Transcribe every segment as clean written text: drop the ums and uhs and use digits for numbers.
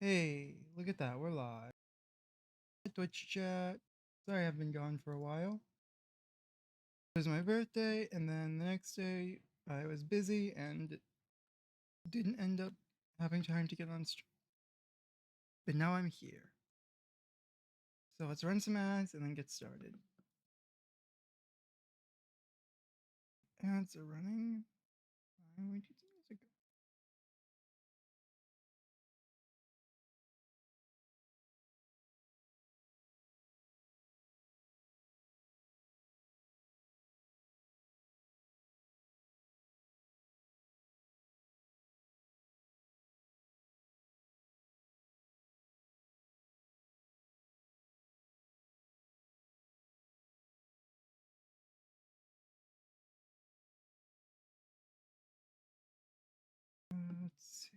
Hey, look at that, we're live. Twitch chat. Sorry I've been gone for a while. It was my birthday, and then the next day I was busy and didn't end up having time to get on stream. But now I'm here. So let's run some ads and then get started. Ads are running. I'm going to do music. Let's see.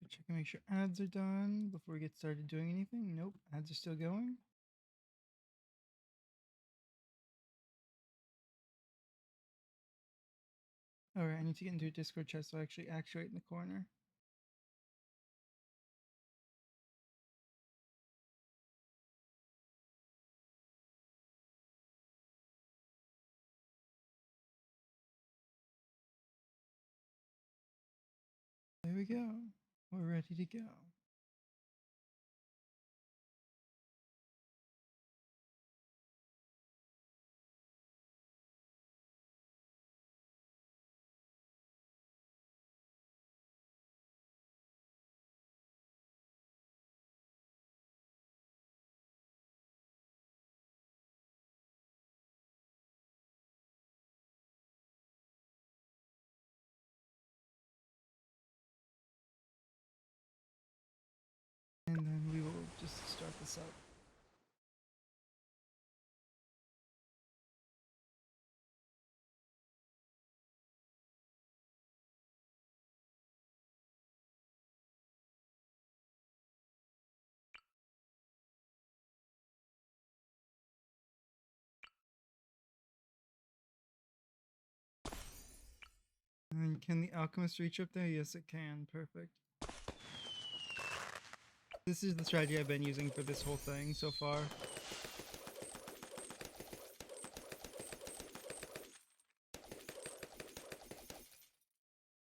Check and make sure ads are done before we get started doing anything. Nope, ads are still going. Alright, I need to get into a Discord chat so I actually actuate in the corner. There we go. We're ready to go. And then we will just start this up. And can the alchemist reach up there? Yes, it can. Perfect. This is the strategy I've been using for this whole thing so far.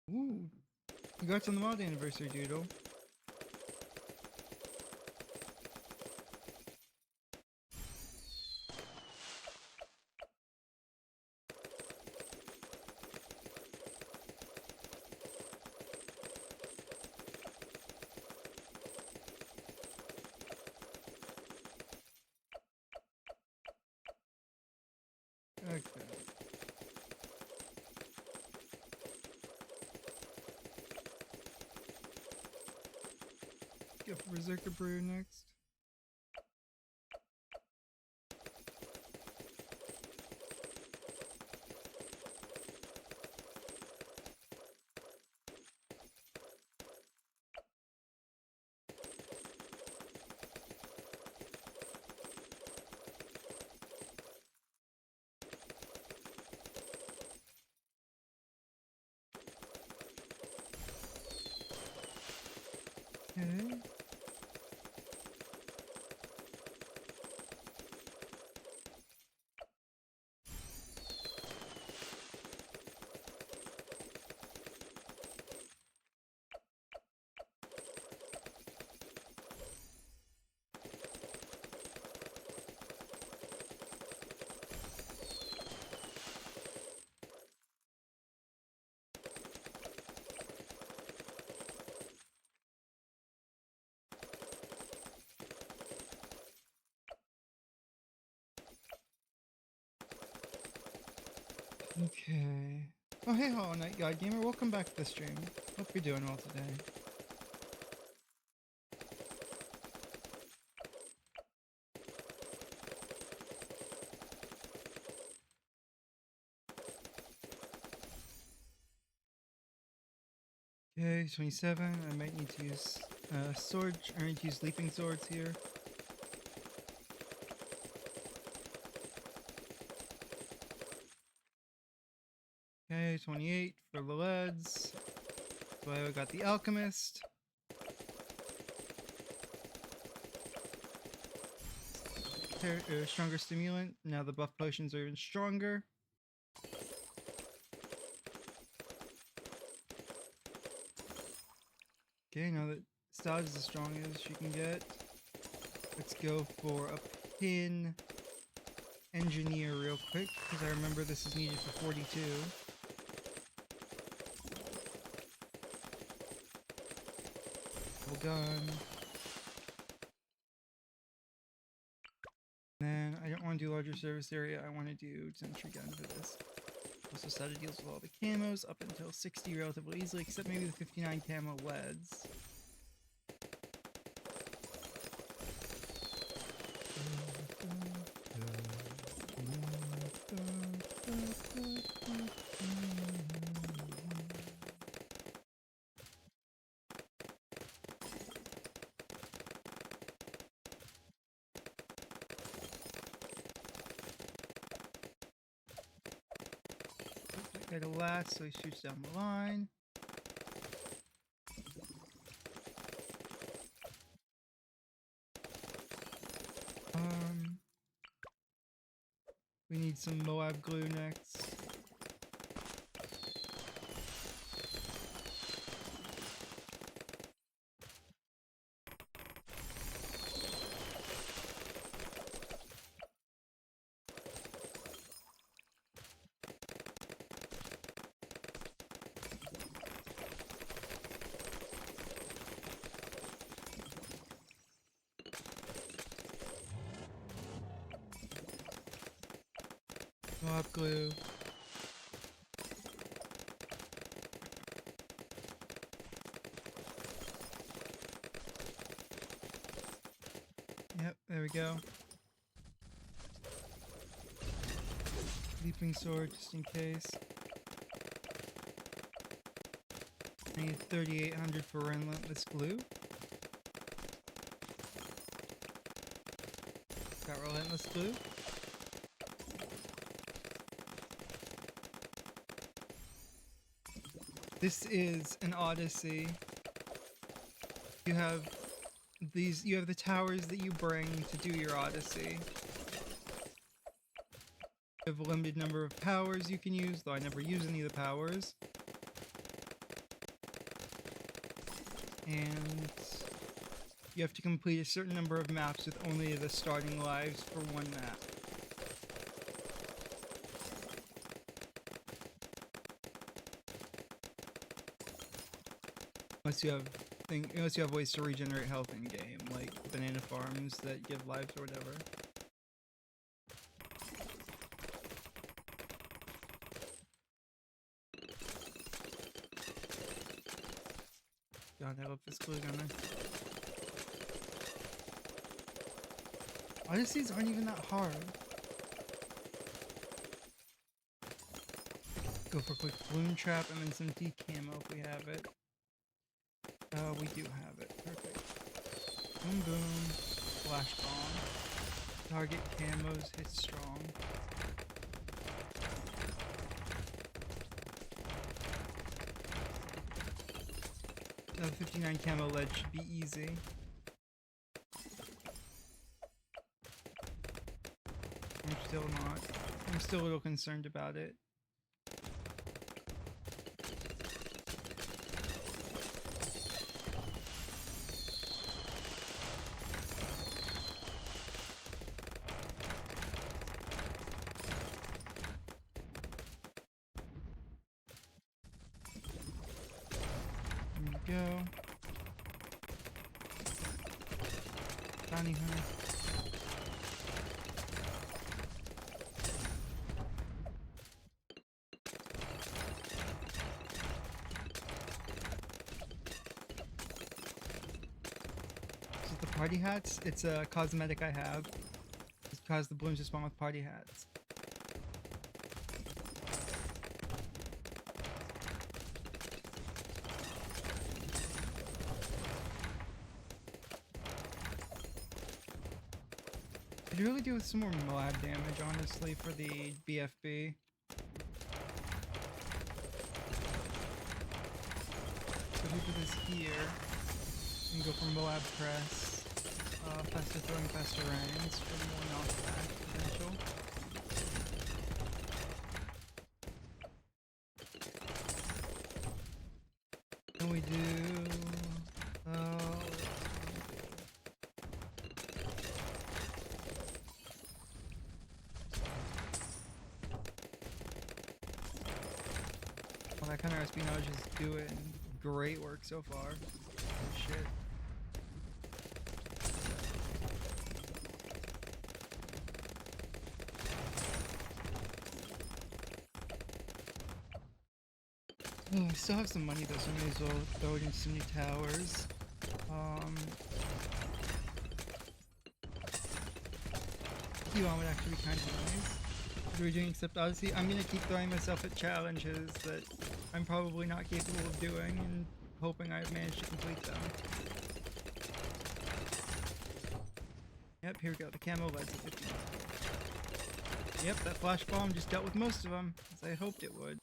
Ooh. Congrats on the mod anniversary, Doodle. Okay. Go for Berserker Brew next. Okay. Okay. Oh, hey, Hollow Knight God Gamer. Welcome back to the stream. Hope you're doing well today. Okay, 27. I might need to use sword. I need to use leaping swords here. Okay, 28 for the leads. So I got the alchemist. Stronger stimulant. Now the buff potions are even stronger. Okay, now that Stodge is as strong as she can get, let's go for a pin engineer real quick, because I remember this is needed for 42. Well done. Then I don't want to do larger service area, I want to do sentry gun for this. Also Sada deals with all the camos up until 60 relatively easily, except maybe the 59 camo leads. Got a last, so he shoots down the line. We need some Moab glue next. Moab glue. Yep, there we go. Leaping sword, just in case. I need 3,800 for relentless glue. Got relentless glue. This is an odyssey. You have the towers that you bring to do your odyssey. You have a limited number of powers you can use, though I never use any of the powers. And you have to complete a certain number of maps with only the starting lives for one map. Unless you have ways to regenerate health in game, like banana farms that give lives or whatever. God, I love this glue gunner. Odysseys aren't even that hard. Go for a quick bloon trap and then some decamo if we have it. We do have it. Perfect. Boom boom. Flash bomb. Target camos hit strong. Another 59 camo lead should be easy. I'm still not. I'm still a little concerned about it. There we go. Bounty hunter. Is it the party hats? It's a cosmetic I have. It's caused the balloons to spawn with party hats. Could really do with some more Moab damage, honestly, for the BFB. So if we do this here, and go for Moab Press, faster throwing, faster range for more knockback potential. Then we do... well, that kind of espionage is doing great work so far. Oh, shit. Oh, I still have some money though, so I may as well throw it into some new towers. Q1 would actually be kind of nice. What are we doing except Odyssey? I'm gonna keep throwing myself at challenges that I'm probably not capable of doing and hoping I've managed to complete them. Yep, here we go. The camo leads at 59. Yep, that flash bomb just dealt with most of them, as I hoped it would.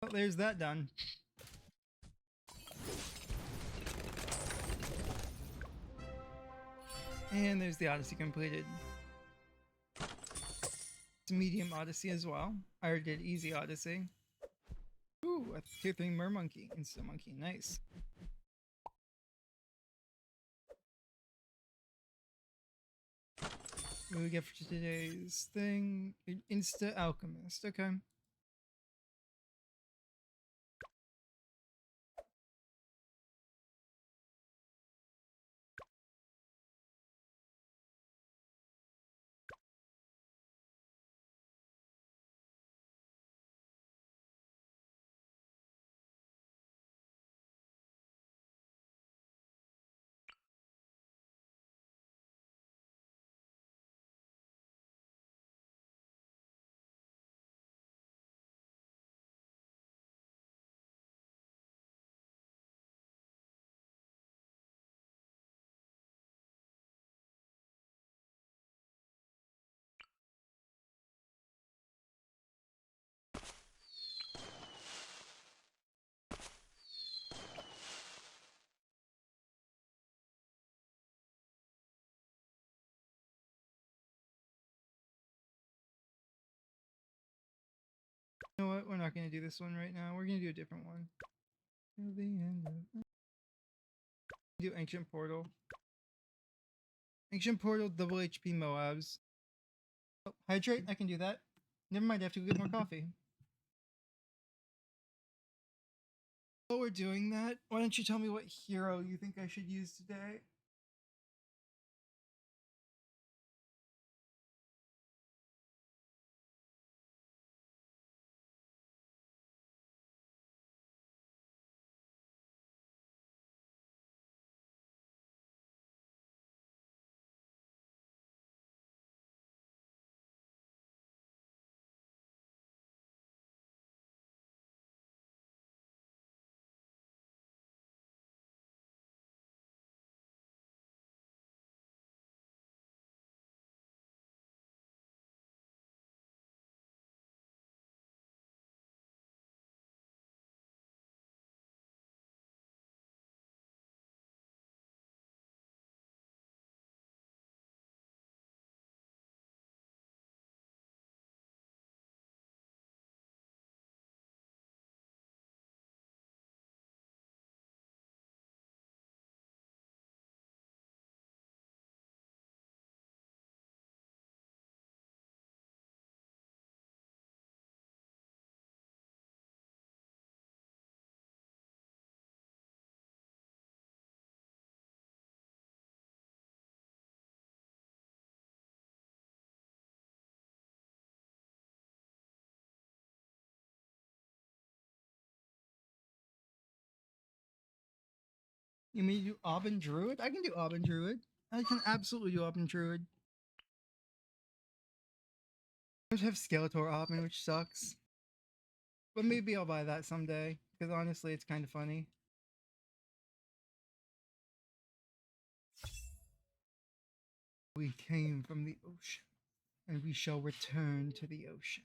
Well, there's that done. And there's the Odyssey completed. It's a medium Odyssey as well. I already did easy Odyssey. Ooh, a tier 3 mermonkey. Insta monkey, nice. What do we get for today's thing? Insta alchemist, okay. You know what? We're not going to do this one right now. We're going to do a different one. Till the end of... Do Ancient Portal. Ancient Portal, double HP Moabs. Oh, hydrate? I can do that. Never mind, I have to go get more coffee. While we're doing that, why don't you tell me what hero you think I should use today? You mean do Aubin Druid? I can do Aubin Druid. I can absolutely do Aubin Druid. I have Skeletor Aubin, which sucks. But maybe I'll buy that someday, because honestly, it's kind of funny. We came from the ocean, and we shall return to the ocean.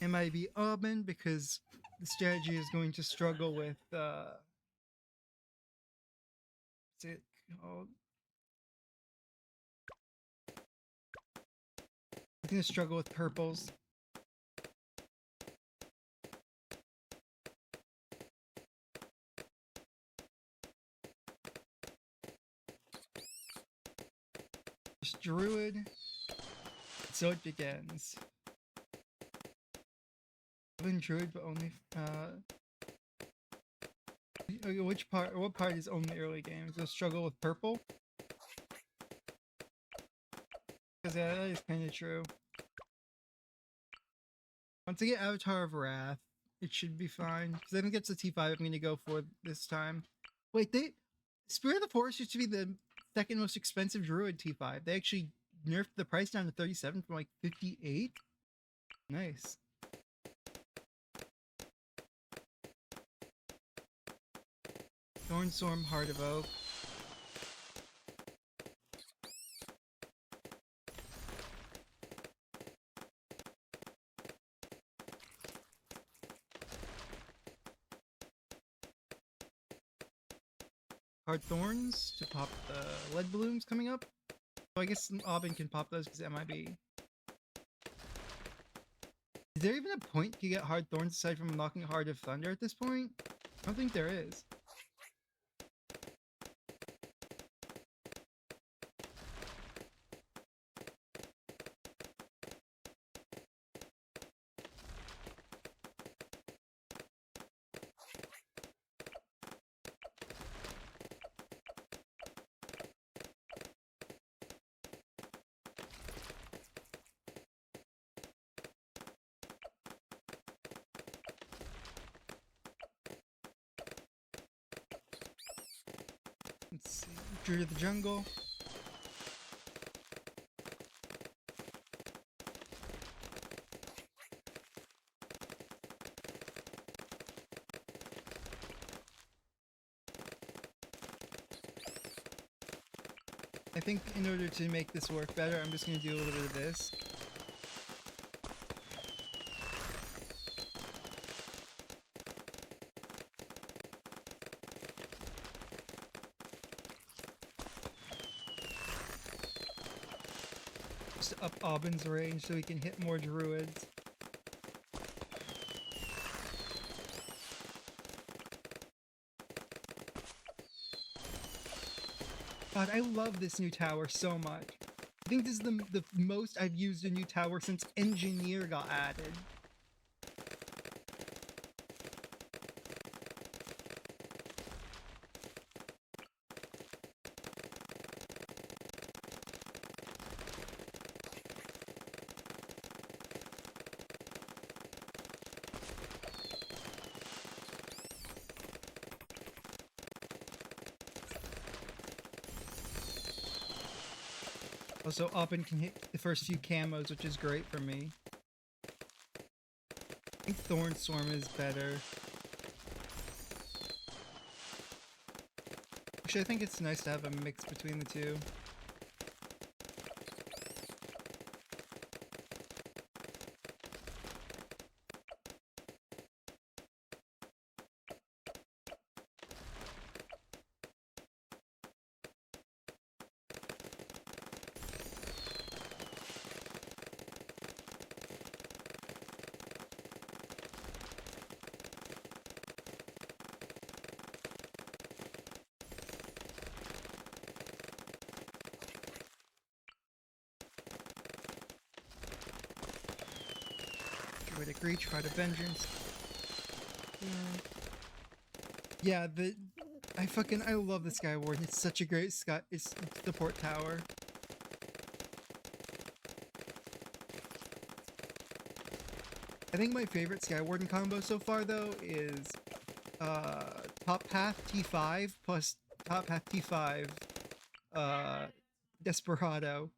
It might be Aubin because the strategy is going to struggle with what's it called? It's gonna struggle with purples. Druid. So it begins. Aubin Druid, but only which part? What part is only early games? The struggle with purple. Because yeah, that is kind of true. Once I get Avatar of Wrath, it should be fine. Because I think it's the T5 I'm going to go for this time. Wait, Spirit of the Forest used to be the second most expensive Druid T5. They actually nerfed the price down to 37 from like 58. Nice. Thornstorm, Heart of Oak. Hard Thorns to pop the lead balloons coming up. So I guess Aubin can pop those because MIB. Is there even a point to get Hard Thorns aside from unlocking Heart of Thunder at this point? I don't think there is. Let's see. Druid of the Jungle. I think in order to make this work better, I'm just going to do a little bit of this. Just up Aubin's range so we can hit more druids. God, I love this new tower so much. I think this is the most I've used a new tower since Engineer got added. Also, Aubin can hit the first few camos, which is great for me. I think Thornstorm is better. Actually, I think it's nice to have a mix between the two. Druidic Reach, Heart of Vengeance. Yeah, I love the Sky Warden. It's such a great support tower. I think my favorite Sky Warden combo so far though is top path T5 plus top path T5 Desperado.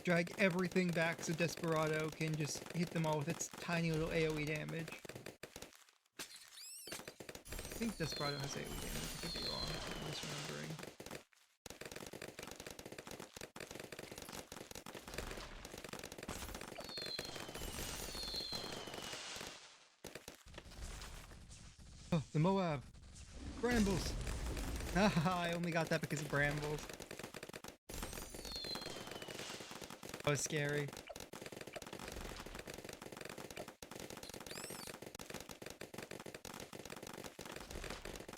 Drag everything back so Desperado can just hit them all with its tiny little AoE damage. I think Desperado has AoE damage, I could be wrong, I'm misremembering. Oh, the Moab! Brambles! Haha, I only got that because of brambles. That was scary.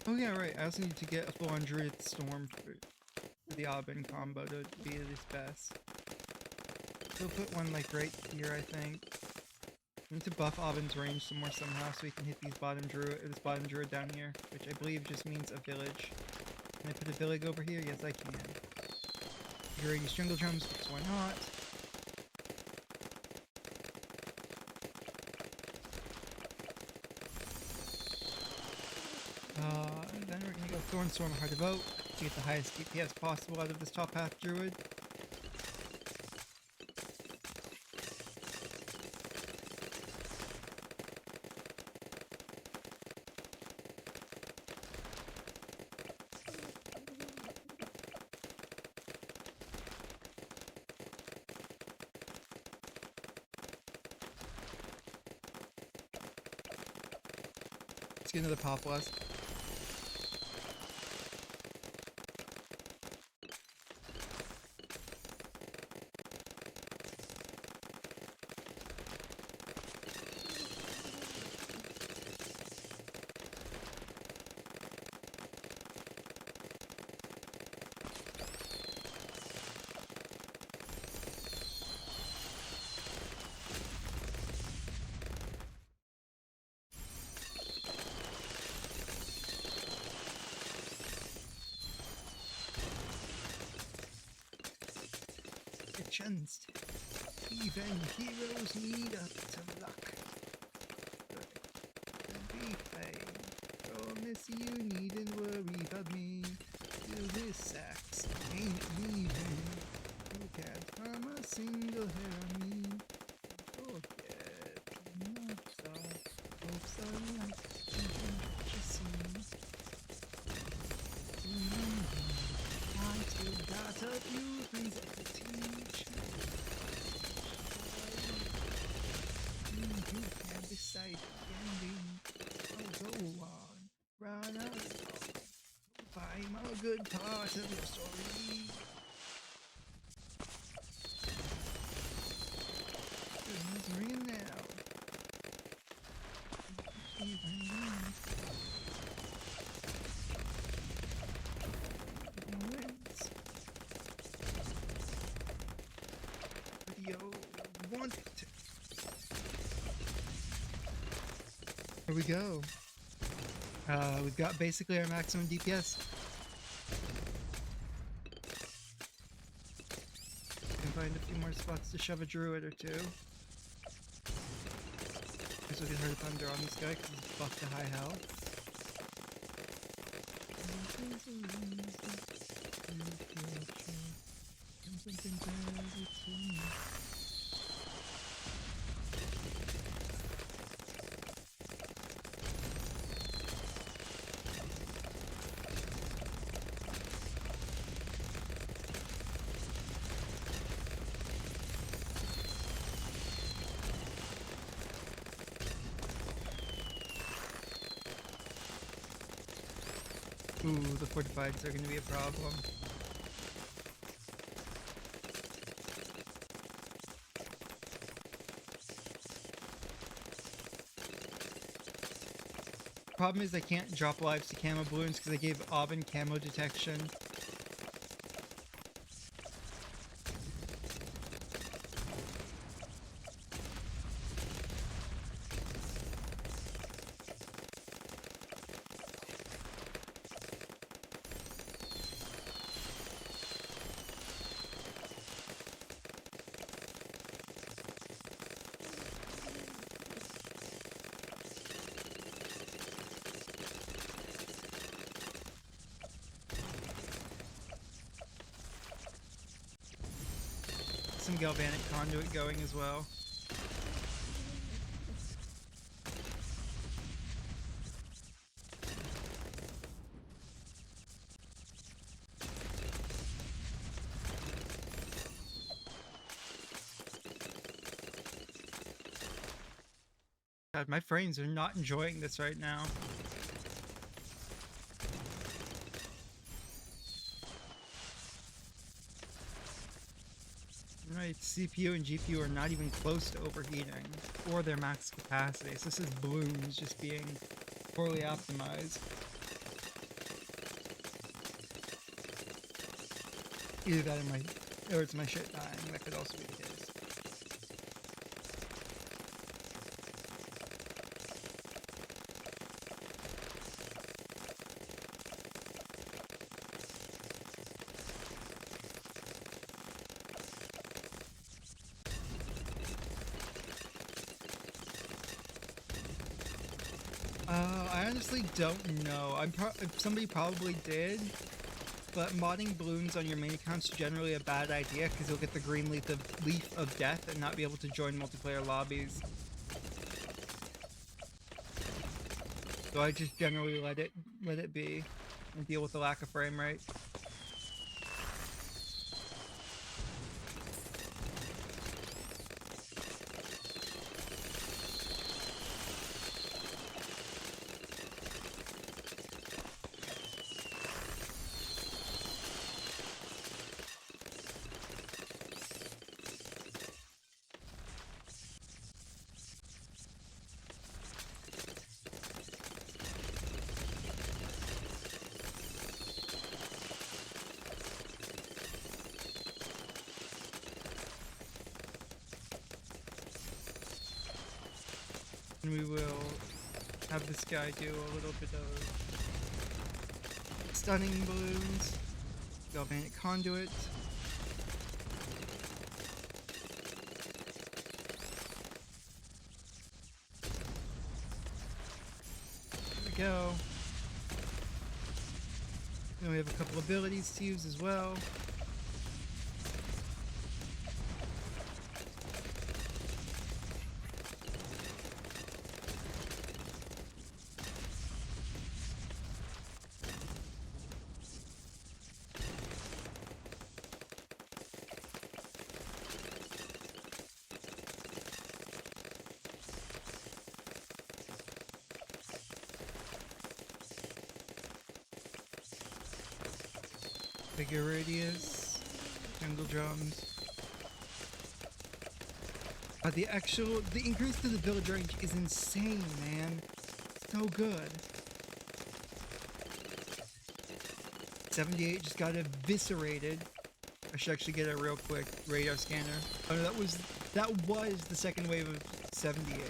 Oh yeah, right. I also need to get a full-on Druid Storm for the Aubin combo to be at its best. We'll put one like right here, I think. I need to buff Aubin's range some more somehow so we can hit this bottom druid down here, which I believe just means a village. Can I put a village over here? Yes, I can. Use jungle drums, because why not? And then we're gonna go Thornstorm Heart of Oak to get the highest DPS possible out of this top path druid. Let's get another Populus. Chanced. Even heroes need up to luck. Be fine. Promise you needn't worry about me. Till this sax ain't even. You can't harm a single hair on me. Forget not hopes are like you see. I still got a few things I could teach. You can't decide the ending. I'll go on, run along. I'm a good part of your story. It's ringing now. Want it. Here we go. We've got basically our maximum DPS. Can find a few more spots to shove a druid or two. Guess we can hurt thunder on this guy because he's buffed to high health. Ooh, the fortifieds are going to be a problem. Problem is I can't drop lives to camo balloons because I gave Aubin camo detection. some galvanic conduit going as well. God, my frames are not enjoying this right now. Right, CPU and GPU are not even close to overheating, or their max capacity. So this is bloons just being poorly optimized. Either that or it's my shit dying. That could also be the case. I honestly don't know. Somebody probably did, but modding bloons on your main account's generally a bad idea because you'll get the green leaf of death and not be able to join multiplayer lobbies. So I just generally let it be and deal with the lack of frame rate. And we will have this guy do a little bit of stunning balloons, galvanic conduit. There we go. Then we have a couple abilities to use as well. Bigger radius, jungle drums. The increase to the village range is insane, man. So good. 78 just got eviscerated. I should actually get a real quick radar scanner. Oh no, that was the second wave of 78.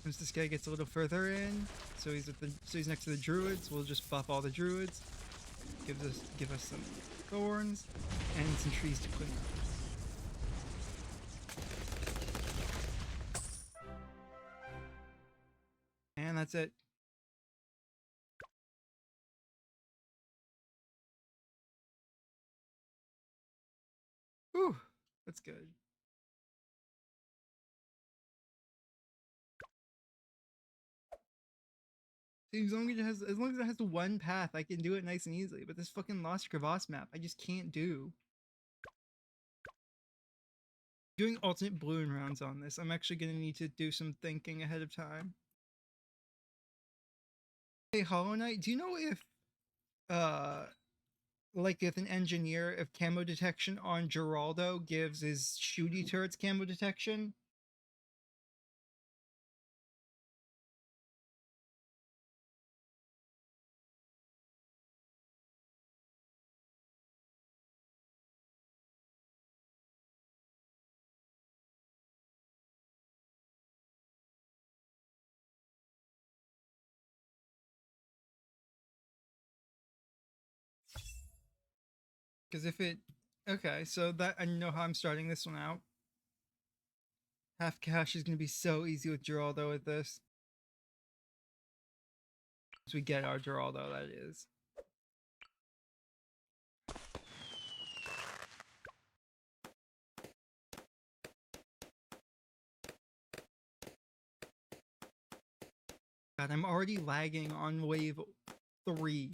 Once this guy gets a little further in, so he's next to the druids, we'll just buff all the druids. Give us some thorns and some trees to clean up. And that's it. Whew, that's good. As long as it has one path, I can do it nice and easily. But this fucking Lost Crevasse map, I just can't do. Doing alternate balloon rounds on this, I'm actually gonna need to do some thinking ahead of time. Hey, Hollow Knight, do you know if, like if an engineer, if camo detection on Geraldo gives his shooty turrets camo detection? Because if it... Okay, so that I know how I'm starting this one out. Half cash is going to be so easy with Geraldo with this. Once we get our Geraldo, that is. God, I'm already lagging on wave 3.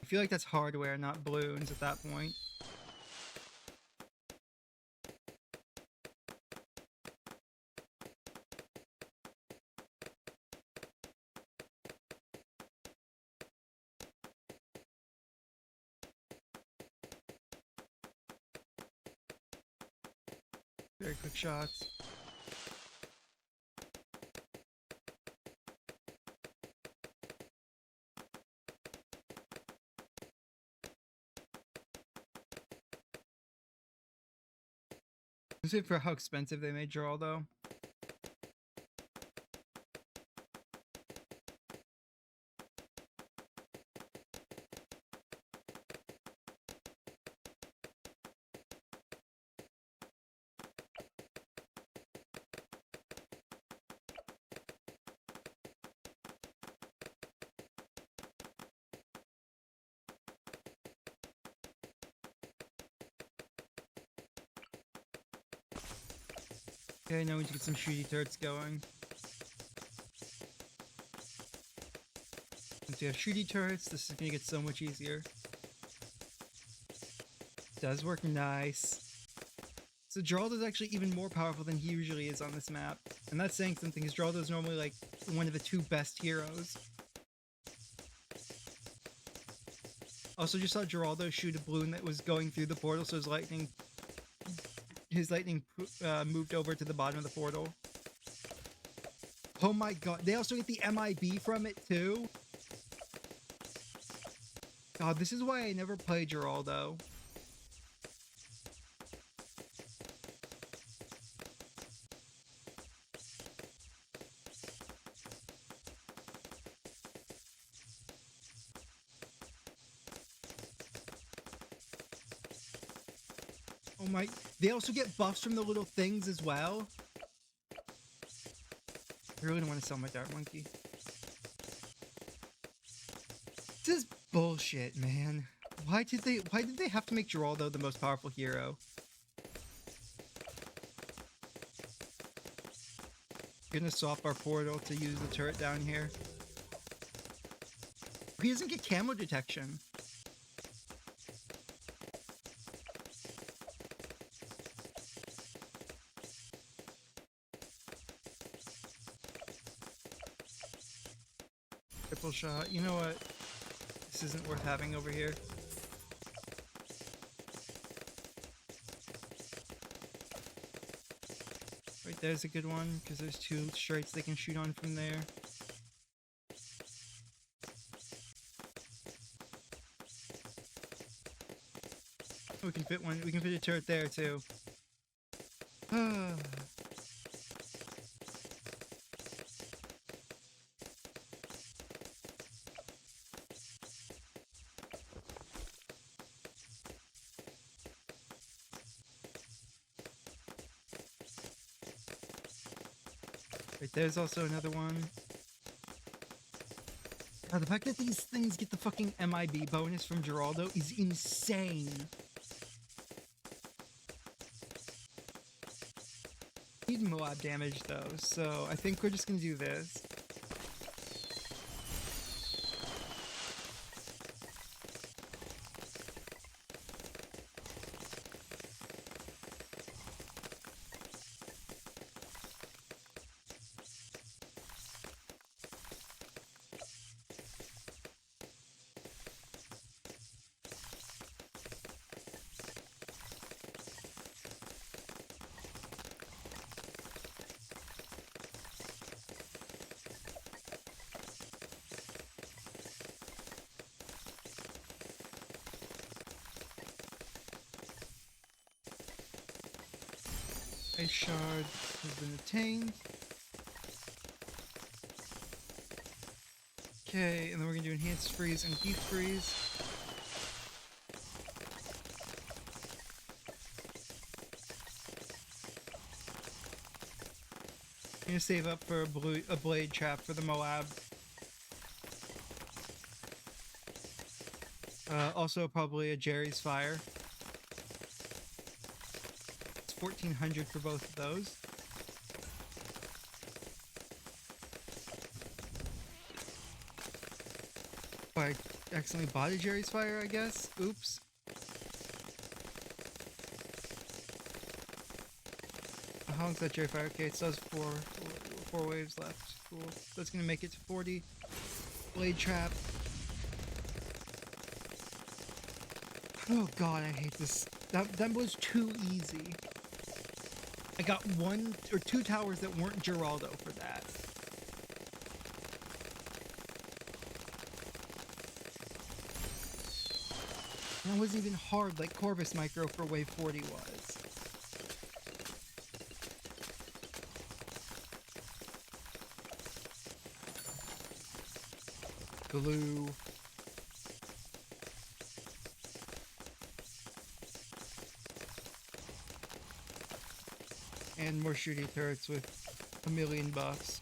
I feel like that's hardware, not bloons at that point. Very quick shots. Is it for how expensive they made Geraldo? Okay, now we need to get some shooty turrets going. Once you have shooty turrets, this is gonna get so much easier. Does work nice. So Geraldo's actually even more powerful than he usually is on this map. And that's saying something, because Geraldo's normally like one of the 2 best heroes. Also just saw Geraldo shoot a bloon that was going through the portal, so his lightning moved over to the bottom of the portal. Oh my god, they also get the MIB from it too? God, this is why I never played Geraldo. Oh my... They also get buffs from the little things as well. I really don't want to sell my Dart Monkey. This is bullshit, man. Why did they have to make Geraldo the most powerful hero? Gonna swap our portal to use the turret down here. He doesn't get camo detection. Triple shot. You know what? This isn't worth having over here. Right there's a good one, because there's 2 straights they can shoot on from there. We can fit one. We can fit a turret there too. Right there's also another one. God, the fact that these things get the fucking MIB bonus from Geraldo is insane. Need Moab damage though, so I think we're just gonna do this. Ice shard has been attained. Okay, and then we're gonna do enhanced freeze and deep freeze. I'm gonna save up for a blade trap for the Moab. Also probably a Jerry's Fire. It's 1400 for both of those. Oh, I accidentally bought a Jerry's Fire, I guess. Oops. How long's that Jerry Fire? Okay, it still has four waves left. Cool. That's gonna make it to 40. Blade trap. Oh god, I hate this. That was too easy. I got 1 or 2 towers that weren't Geraldo for that. And it wasn't even hard like Corvus Micro for wave 40 was. Glue. And more shooty turrets with a million buffs.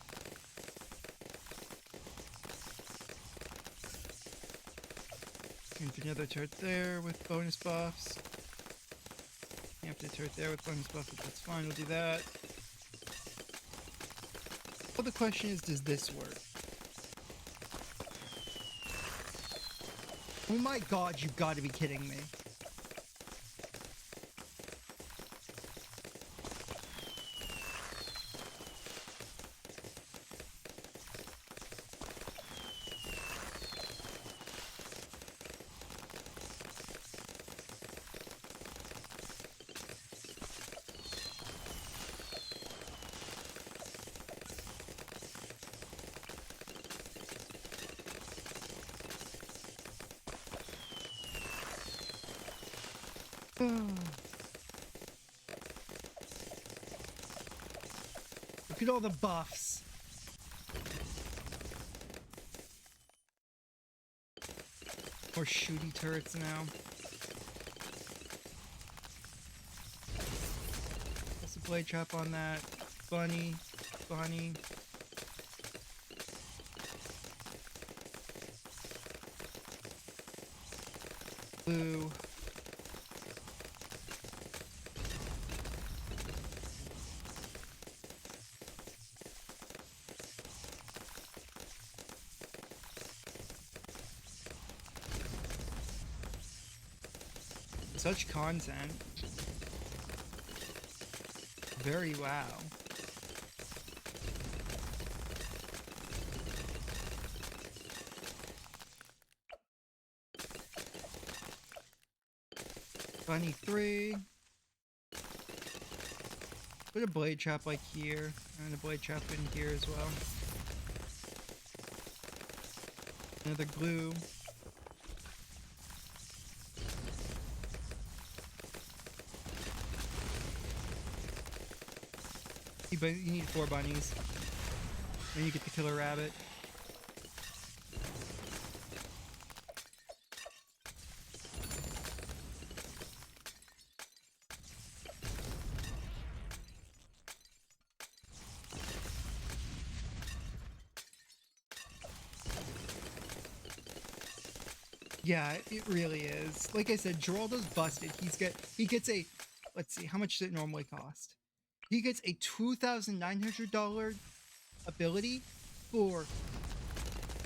And another turret there with bonus buffs. Empty turret there with bonus buffs, but that's fine, we'll do that. Well, the question is, does this work? Oh my god, you've got to be kidding me. Look at all the buffs. More shooty turrets now. That's a blade trap on that. Bunny. Blue. Such content. Very wow. Bunny 3. Put a blade trap like here, and a blade trap in here as well. Another glue. You need 4 bunnies. Then you get the killer rabbit. Yeah, it really is. Like I said, Geraldo's busted. He gets a, let's see, how much does it normally cost? He gets a $2,900 ability for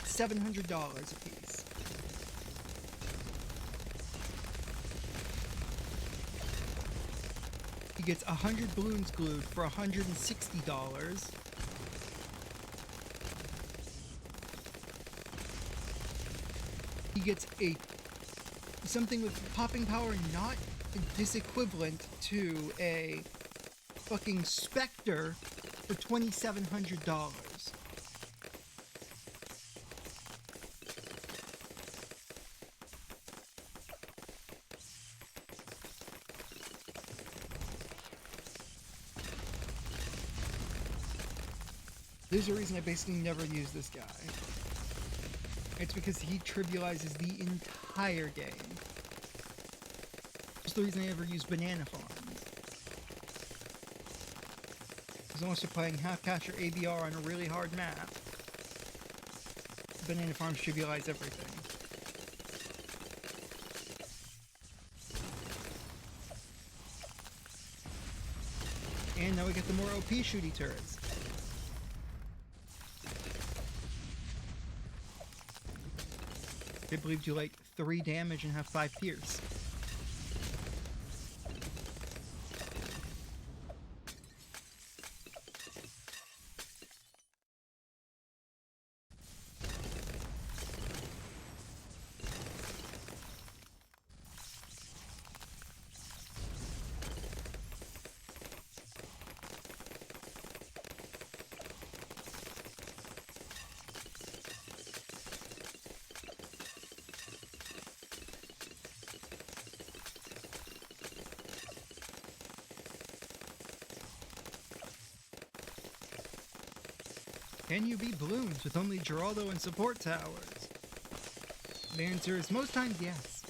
$700 a piece. He gets 100 balloons glued for $160. He gets something with popping power not disequivalent to a fucking Spectre for $2,700. There's a reason I basically never use this guy. It's because he trivializes the entire game. It's the reason I ever use banana farms. unless you're playing half cash or ABR on a really hard map, banana farms trivialize everything. And now we get the more OP shooty turrets. They believe do like 3 damage and have 5 pierce. Can you beat bloons with only Geraldo and support towers? The answer is most times yes.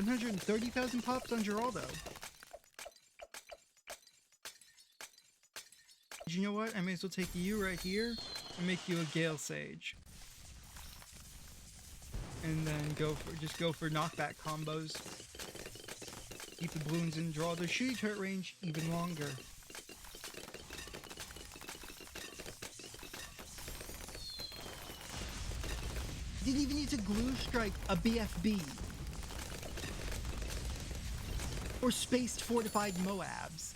$130,000 pops on Geraldo. You know what? I may as well take you right here and make you a Gale Sage. And then just go for knockback combos. Keep the bloons and draw their shooty turret range even longer. Didn't even need to glue strike a BFB. Or spaced fortified Moabs.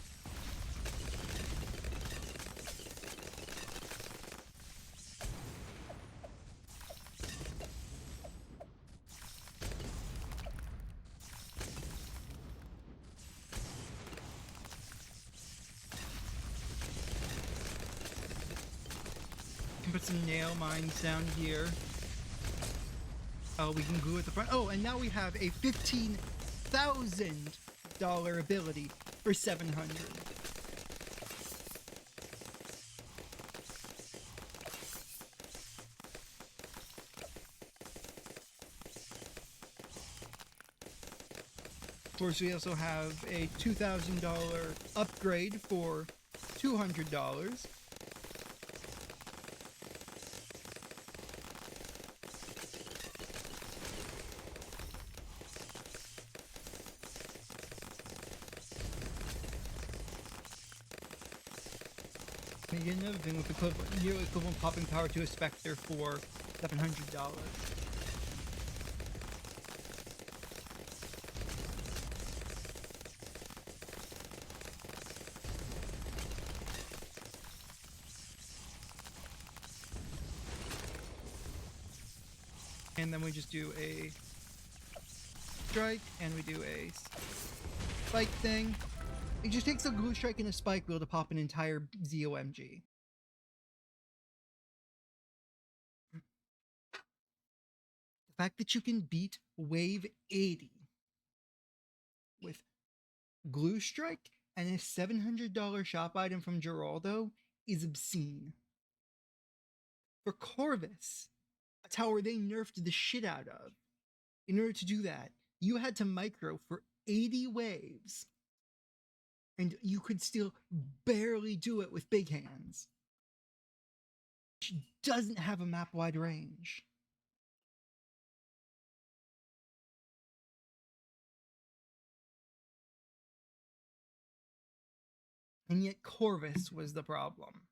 Can put some nail mines down here. Oh, we can glue at the front. Oh, and now we have a $15,000 ability for 700. Of course, we also have a $2,000 upgrade for $200. And again, another thing with nearly equivalent popping power to a Spectre for $700. And then we just do a strike, and we do a spike thing. It just takes a glue strike and a spike wheel to pop an entire ZOMG. The fact that you can beat wave 80 with glue strike and a $700 shop item from Geraldo is obscene. For Corvus, a tower they nerfed the shit out of, in order to do that, you had to micro for 80 waves. And you could still barely do it with big hands. Which doesn't have a map-wide range. And yet Corvus was the problem.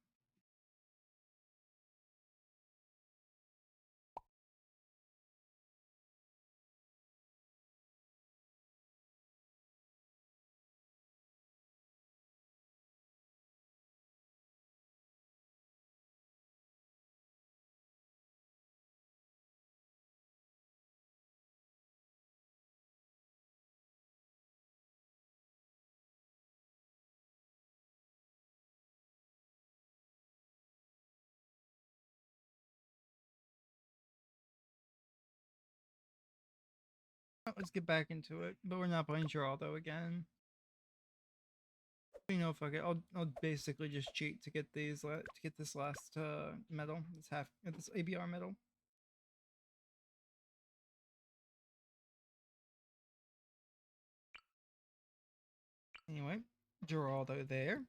let's get back into it. But we're not playing Geraldo again. You know, fuck it. I'll basically just cheat to get these to get this last medal, this ABR medal. Anyway, Geraldo there.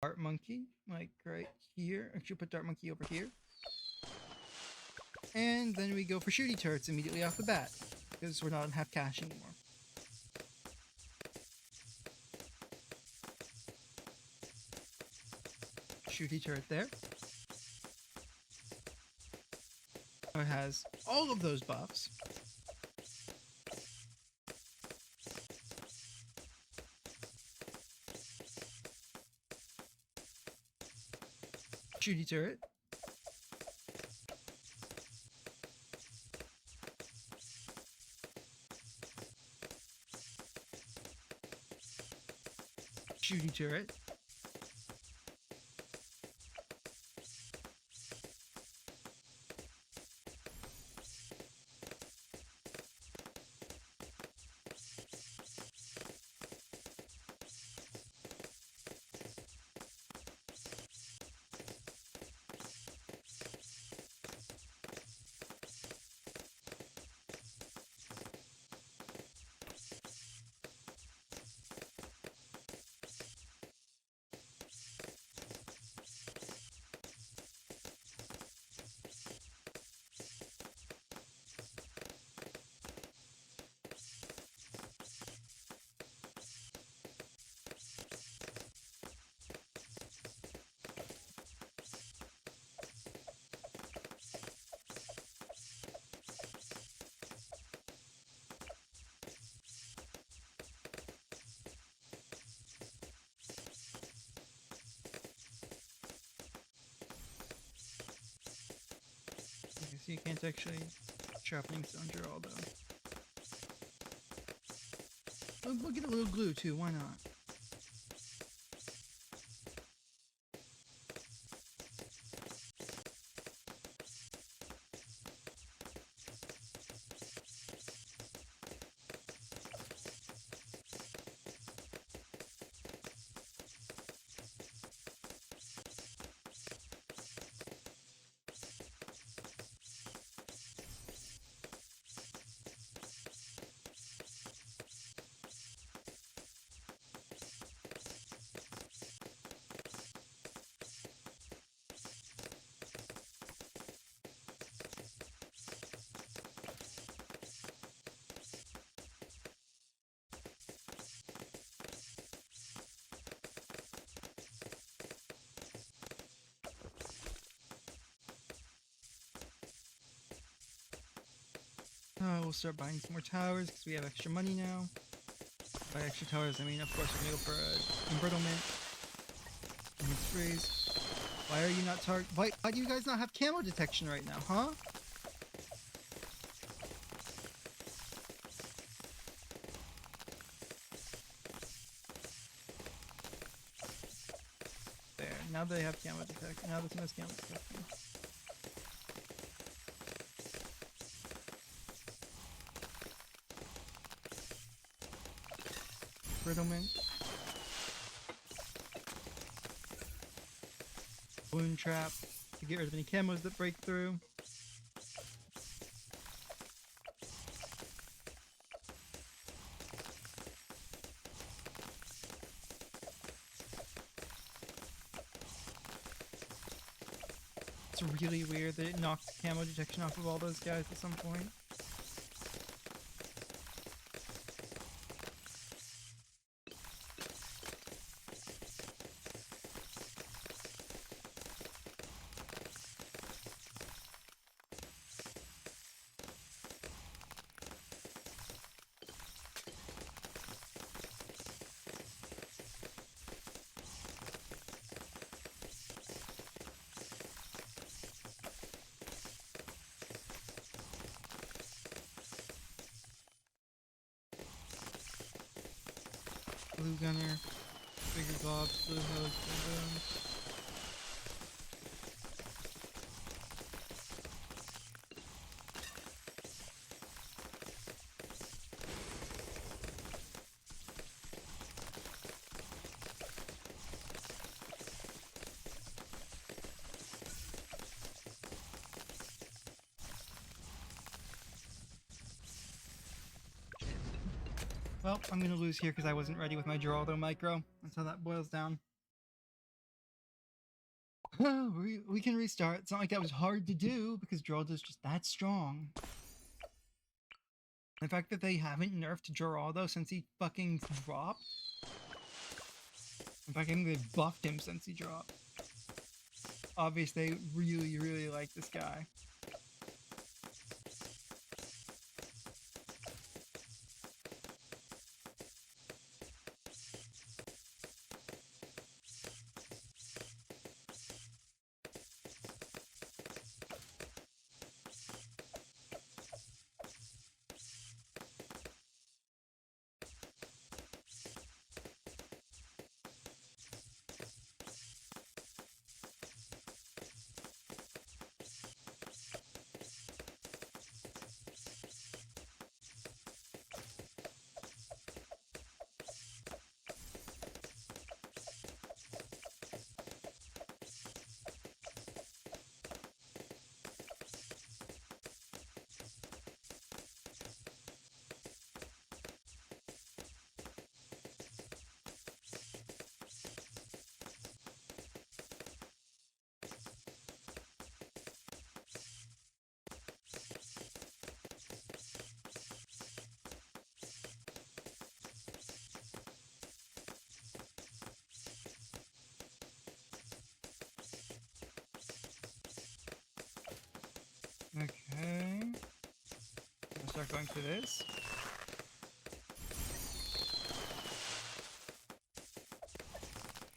Dart Monkey, like right here. Actually, put Dart Monkey over here. And then we go for shooty turrets immediately off the bat, because we're not on half cash anymore. Shooty turret there. It has all of those buffs. Shooty turret. Shooty turret. Okay, so you can't actually trap links on Geraldo. We'll get a little glue too, why not? We'll start buying some more towers because we have extra money now. By extra towers, I mean, of course, we're gonna go for embrittlement. And it's freeze. Why are you not why do you guys not have camo detection right now, huh? There. Now they have camo detection. Now this has camo detection. Embrittlement. Bloon trap to get rid of any camos that break through. It's really weird that it knocked camo detection off of all those guys at some point. Blue gunner, bigger globs, blue hose, boom. Well, I'm gonna lose here because I wasn't ready with my Geraldo micro. That's how that boils down. we can restart. It's not like that was hard to do because Geraldo's just that strong. The fact that they haven't nerfed Geraldo since he fucking dropped. In fact, I think they've buffed him since he dropped. Obviously, they really, really like this guy. Okay. I'll start going for this.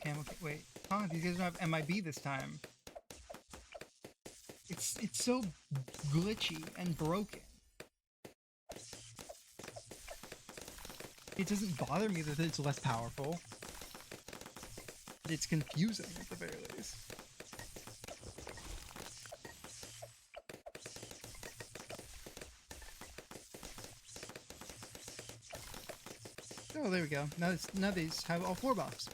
Camel. Wait. Huh? These guys don't have MIB this time. It's so glitchy and broken. It doesn't bother me that it's less powerful. But it's confusing at the very least. Oh, there we go. Now these have all 4 buffs.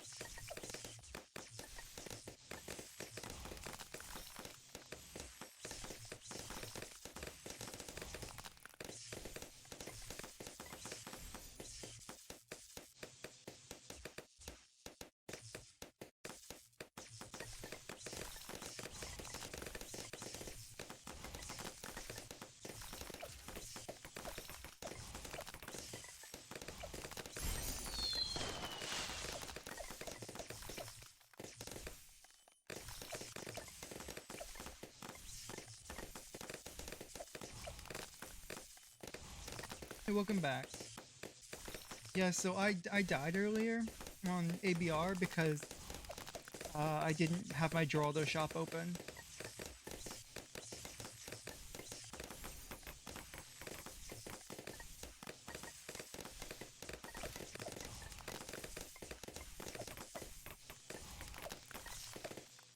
Hey, welcome back. Yeah, so I died earlier on ABR because I didn't have my Geraldo shop open.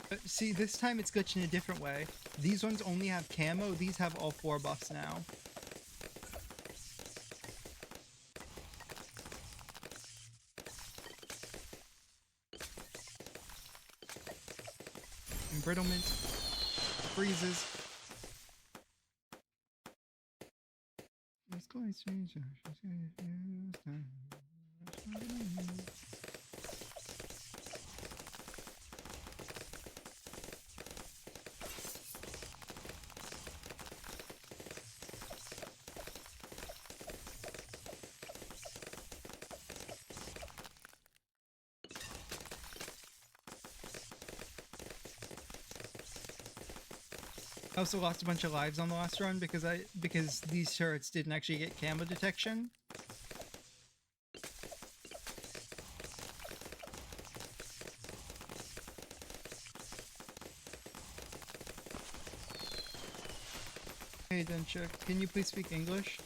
But see, this time it's glitched in a different way. These ones only have camo, these have all 4 buffs now. Embrittlement, freezes. It's quite strange. I also lost a bunch of lives on the last run because these turrets didn't actually get camo detection. Hey Denchuk, can you please speak English?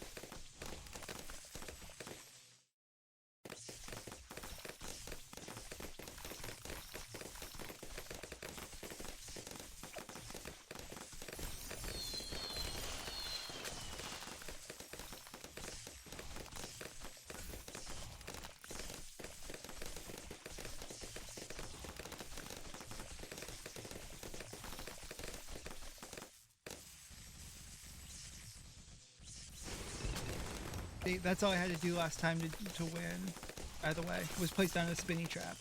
That's all I had to do last time to win, by the way, was place down a spinny trap.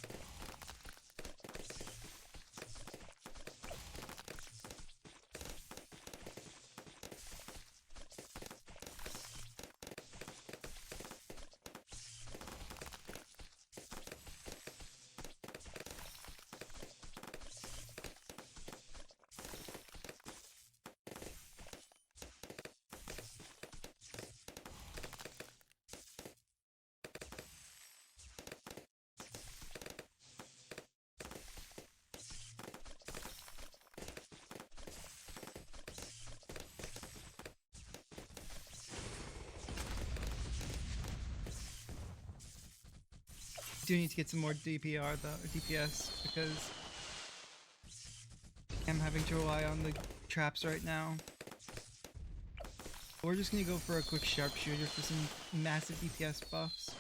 Do need to get some more DPR though, or DPS, because I'm having to rely on the traps right now. We're just gonna go for a quick sharpshooter for some massive DPS buffs.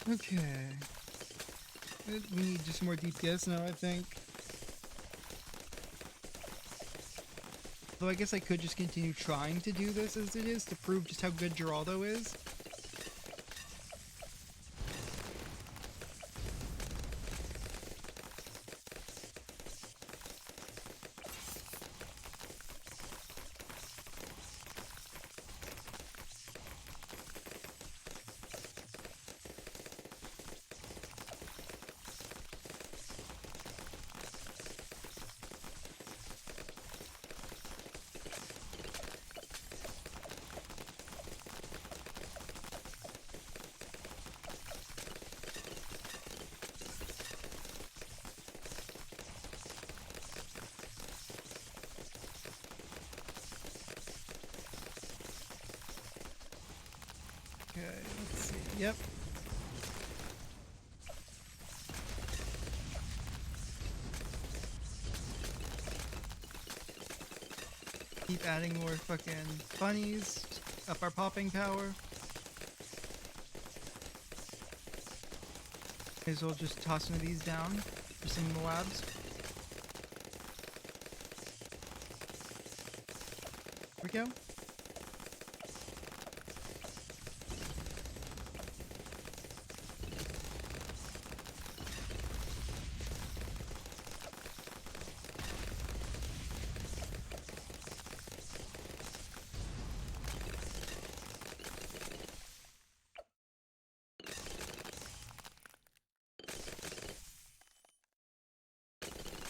Okay. We need just more DPS now, I think. Though I guess I could just continue trying to do this as it is to prove just how good Geraldo is. Okay, let's see. Yep. Keep adding more fucking bunnies. Up our popping power. May as well just toss some of these down for some Moabs. Here we go.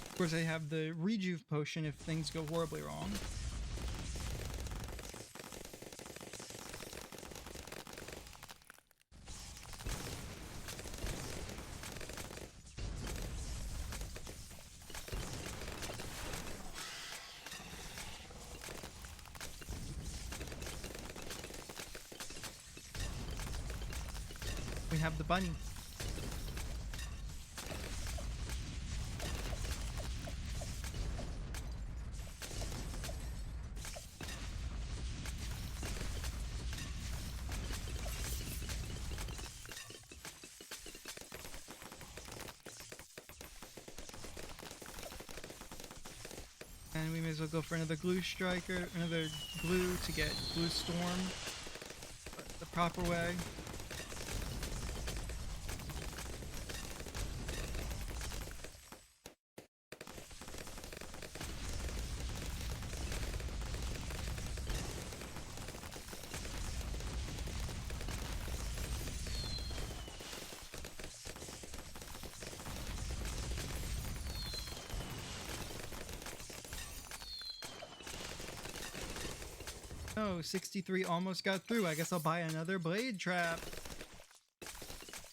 Of course, I have the rejuve potion if things go horribly wrong. We have the bunny. And we may as well go for another glue striker, another glue to get glue storm the proper way. Oh, 63 almost got through. I guess I'll buy another blade trap.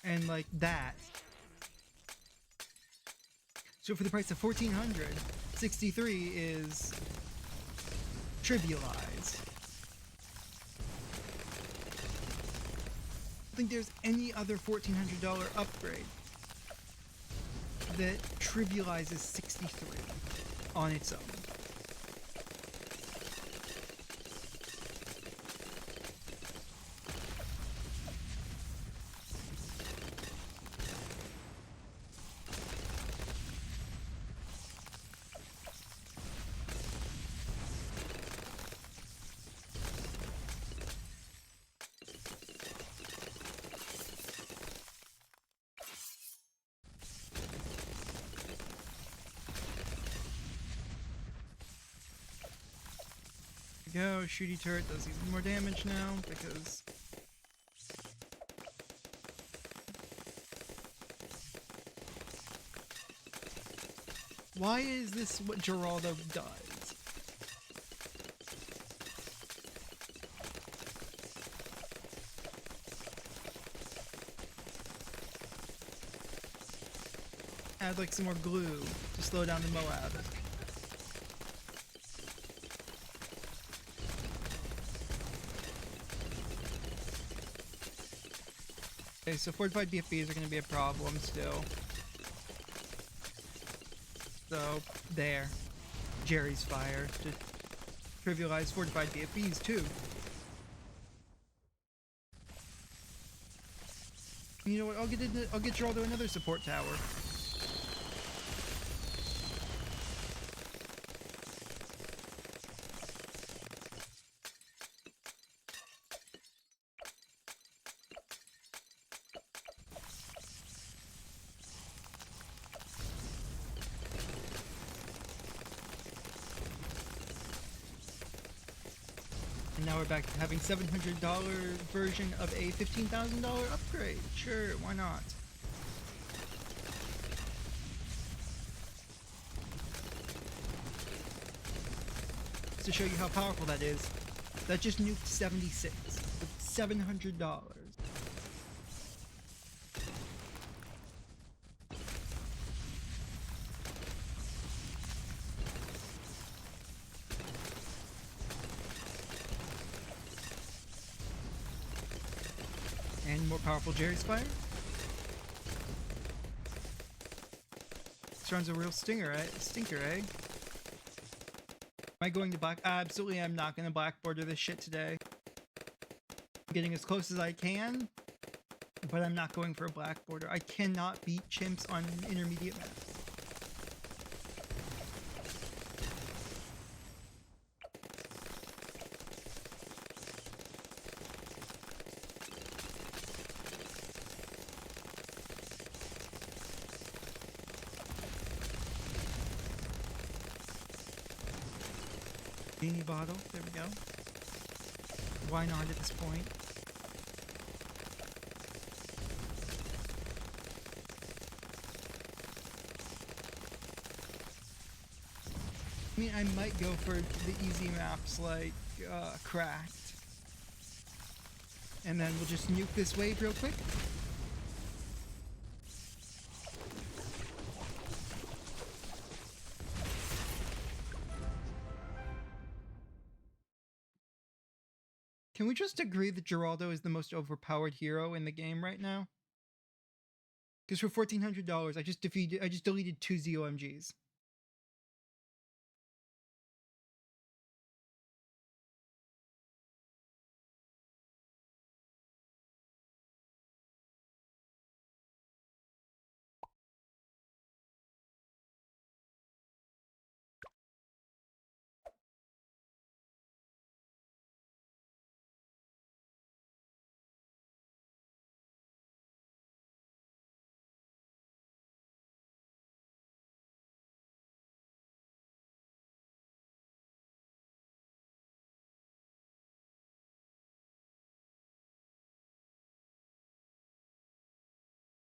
And like that. So for the price of 1400, 63 is trivialized. I don't think there's any other $1,400 upgrade that trivializes 63 on its own. Go, shooty turret does even more damage now because why is this what Geraldo does? Add like some more glue to slow down the Moab. Okay, so fortified BFBs are going to be a problem still. So, there. Jerry's fire to trivialize fortified BFBs too. You know what? I'll get Geraldo another support tower. And now we're back to having $700 version of a $15,000 upgrade. Sure, why not? To show you how powerful that is, that just nuked 76 with $700. And more powerful Jerry's fire. This runs a real stinker, eh? Am I going to black? Absolutely, I'm not going to black border this shit today. I'm getting as close as I can, but I'm not going for a black border. I cannot beat chimps on intermediate maps. Beanie bottle, there we go. Why not at this point? I mean, I might go for the easy maps like Cracked. And then we'll just nuke this wave real quick. Can we just agree that Geraldo is the most overpowered hero in the game right now? Because for $1,400, I just deleted 2 ZOMGs.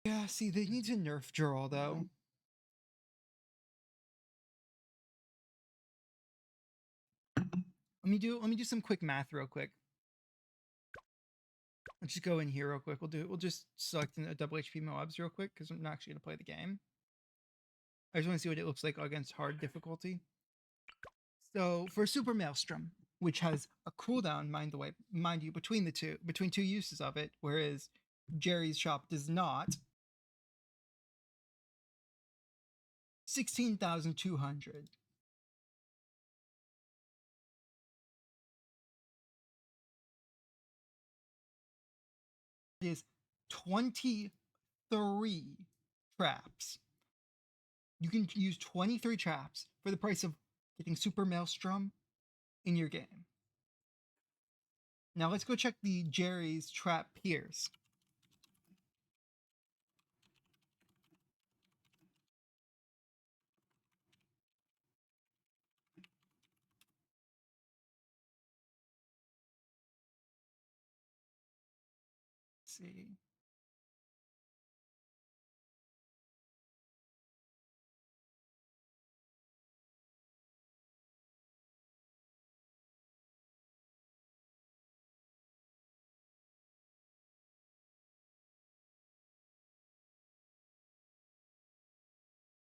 Yeah, see, they need to nerf Geraldo. Let me do some quick math real quick. Let's just go in here real quick. We'll just select a double HP Moabs real quick because I'm not actually gonna play the game. I just want to see what it looks like against hard difficulty. So for Super Maelstrom, which has a cooldown, mind you, between two uses of it, whereas Jerry's shop does not. 16,200. It is 23 traps. You can use 23 traps for the price of getting Super Maelstrom in your game. Now let's go check the Jerry's trap pierce. Let's see.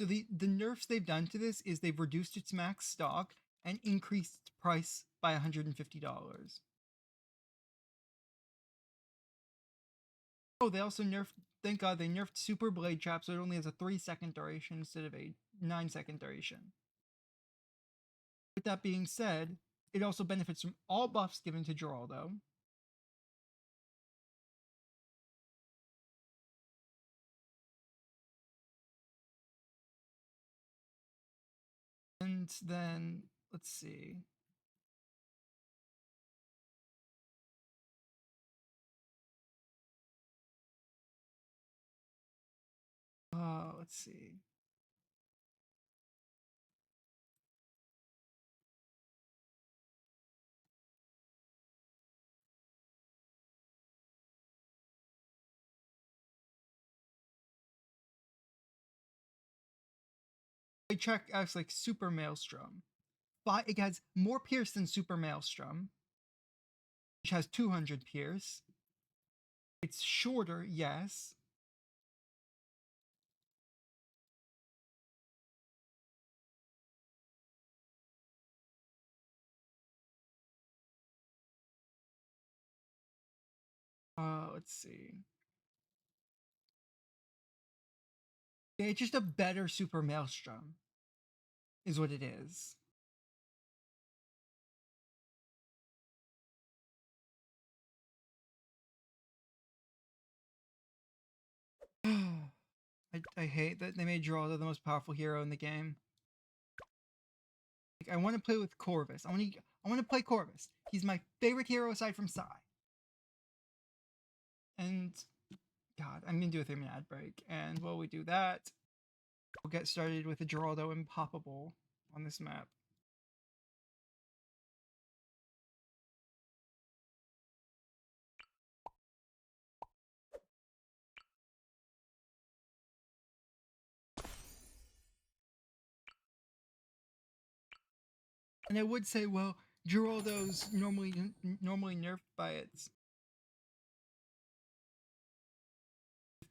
So the nerfs they've done to this is they've reduced its max stock and increased its price by $150. Oh, they also nerfed, thank God, they nerfed Super Blade Trap so it only has a 3-second duration instead of a 9-second duration. With that being said, it also benefits from all buffs given to Geraldo. And then, let's see. Let's see. I check as like Super Maelstrom. But it has more pierce than Super Maelstrom, which has 200 pierce. It's shorter, yes. Let's see. Yeah, it's just a better Super Maelstrom, is what it is. I hate that they made Geraldo the most powerful hero in the game. Like, I want to play with Corvus. I want to play Corvus. He's my favorite hero aside from Sai. And God, I'm gonna do a 3-minute ad break. And while we do that, we'll get started with the Geraldo Impoppable on this map. And I would say, well, Geraldo's normally nerfed by its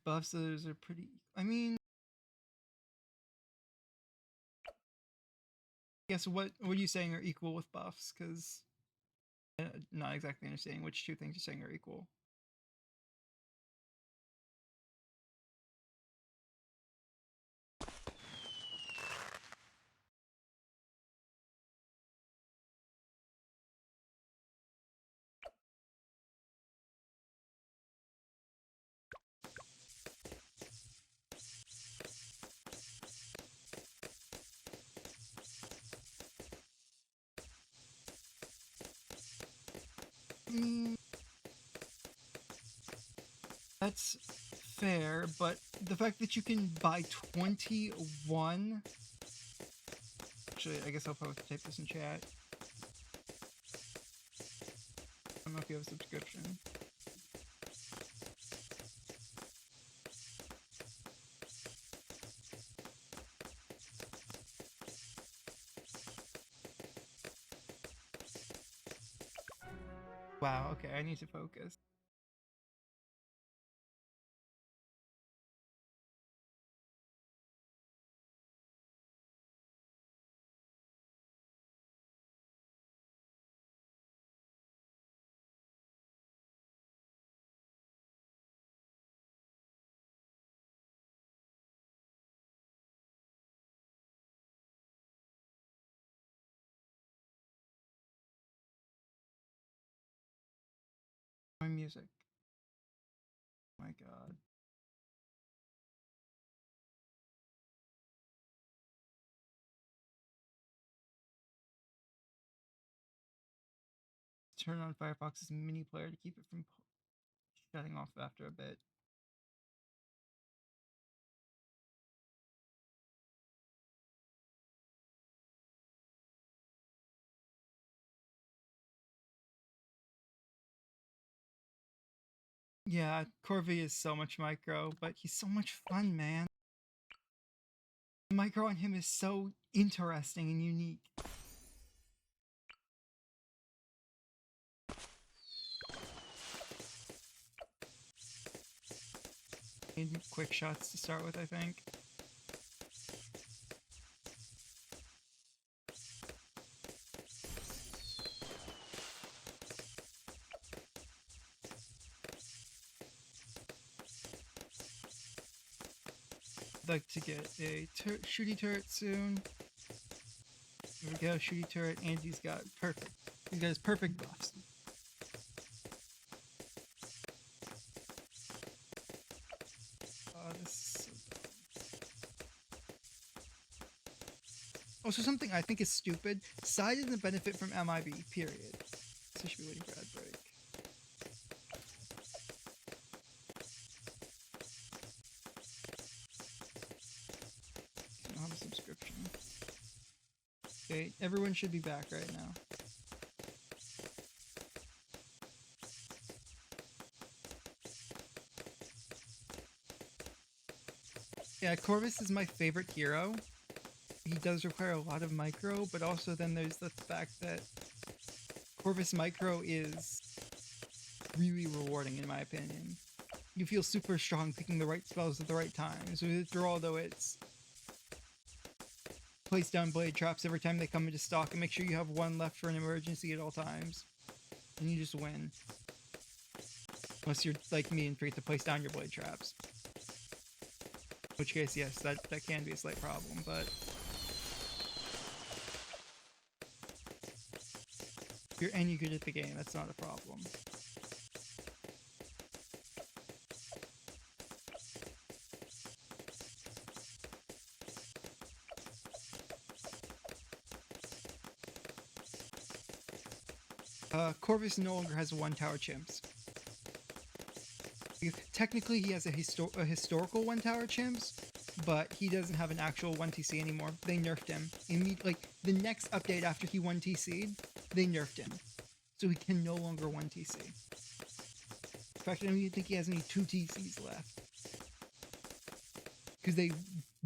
buffs, so those are pretty. I mean, I guess what are you saying are equal with buffs? Because not exactly understanding which two things you're saying are equal. Mm, that's fair, but the fact that you can buy 21. Actually, I guess I'll probably type this in chat. I don't know if you have a subscription. Wow, okay, I need to focus. music. Oh my god. Turn on Firefox's mini player to keep it from shutting off after a bit. Yeah, Corby is so much micro, but he's so much fun, man. The micro on him is so interesting and unique. Need quick shots to start with, I think. I'd like to get a shooty turret soon. Here we go, shooty turret, and he's got perfect. He's got his perfect buffs. This is so dumb. Also, something I think is stupid. Psy doesn't benefit from MIB, period. So I should be waiting for ad break. I don't have a subscription. Okay, everyone should be back right now. Yeah, Corvus is my favorite hero. He does require a lot of micro, but also then there's the fact that Corvus micro is really rewarding in my opinion. You feel super strong picking the right spells at the right times. With Geraldo, it's place down blade traps every time they come into stock and make sure you have one left for an emergency at all times. And you just win. Unless you're like me and forget to place down your blade traps. In which case, yes, that can be a slight problem, but if you're any good at the game, that's not a problem. Corvus no longer has one tower chimps. Technically, he has a historical one tower chimps, but he doesn't have an actual 1TC anymore. They nerfed him. Like, the next update after he 1TC'd, they nerfed him. So he can no longer 1TC. In fact, I don't even think he has any 2TCs left. Because they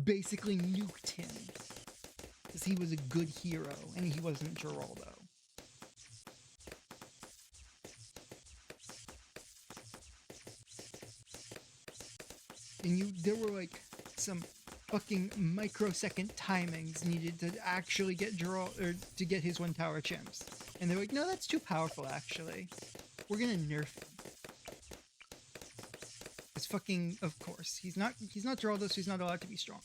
basically nuked him. Because he was a good hero, and he wasn't Geraldo. And there were like some fucking microsecond timings needed to actually get to get his one tower chimps. And they're like, no, that's too powerful actually. We're gonna nerf him. It's fucking, of course. He's not Geraldo, so he's not allowed to be strong.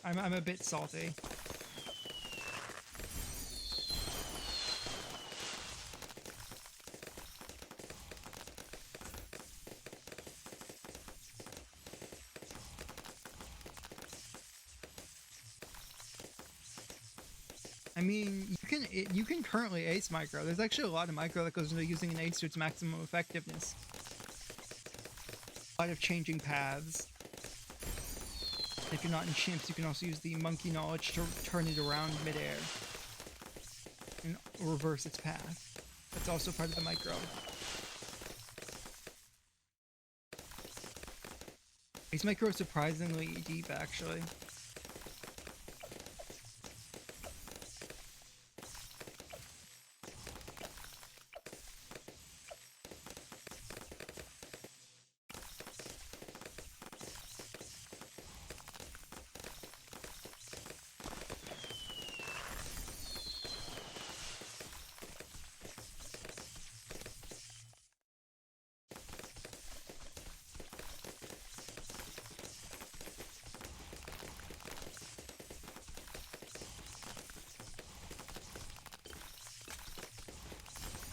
I'm a bit salty. I mean, you can currently ace micro. There's actually a lot of micro that goes into using an ace to its maximum effectiveness. A lot of changing paths. If you're not in chimps, you can also use the monkey knowledge to turn it around midair and reverse its path. That's also part of the micro. Ace micro is surprisingly deep, actually.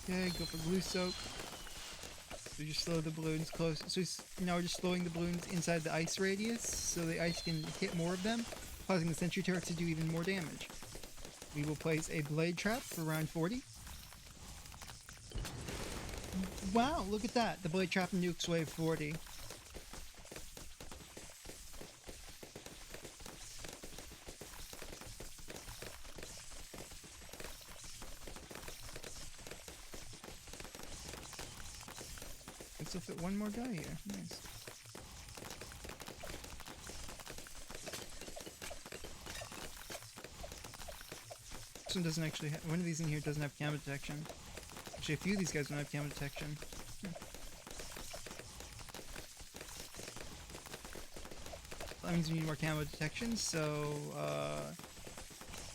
Okay, go for glue soak. So just slow the balloons close. So now we're just slowing the balloons inside the ice radius so the ice can hit more of them, causing the sentry turrets to do even more damage. We will place a blade trap for round 40. Wow, look at that. The blade trap nukes wave 40. Can still fit one more guy here. Nice. This one doesn't actually have, one of these in here doesn't have camo detection. Actually, a few of these guys don't have camo detection. That means we need more camo detection, so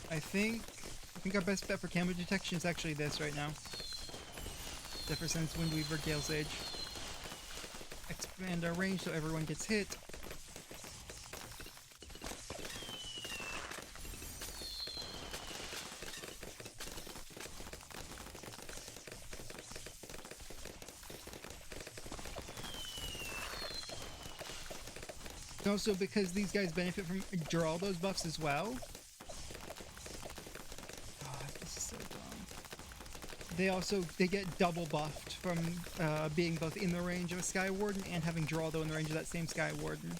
I think our best bet for camo detection is actually this right now. Jefferson's Windweaver Gale Sage. Expand our range so everyone gets hit. Also, because these guys benefit from Geraldo's buffs as well. God, this is so dumb. They get double buffed from being both in the range of a Sky Warden and having Geraldo in the range of that same Sky Warden.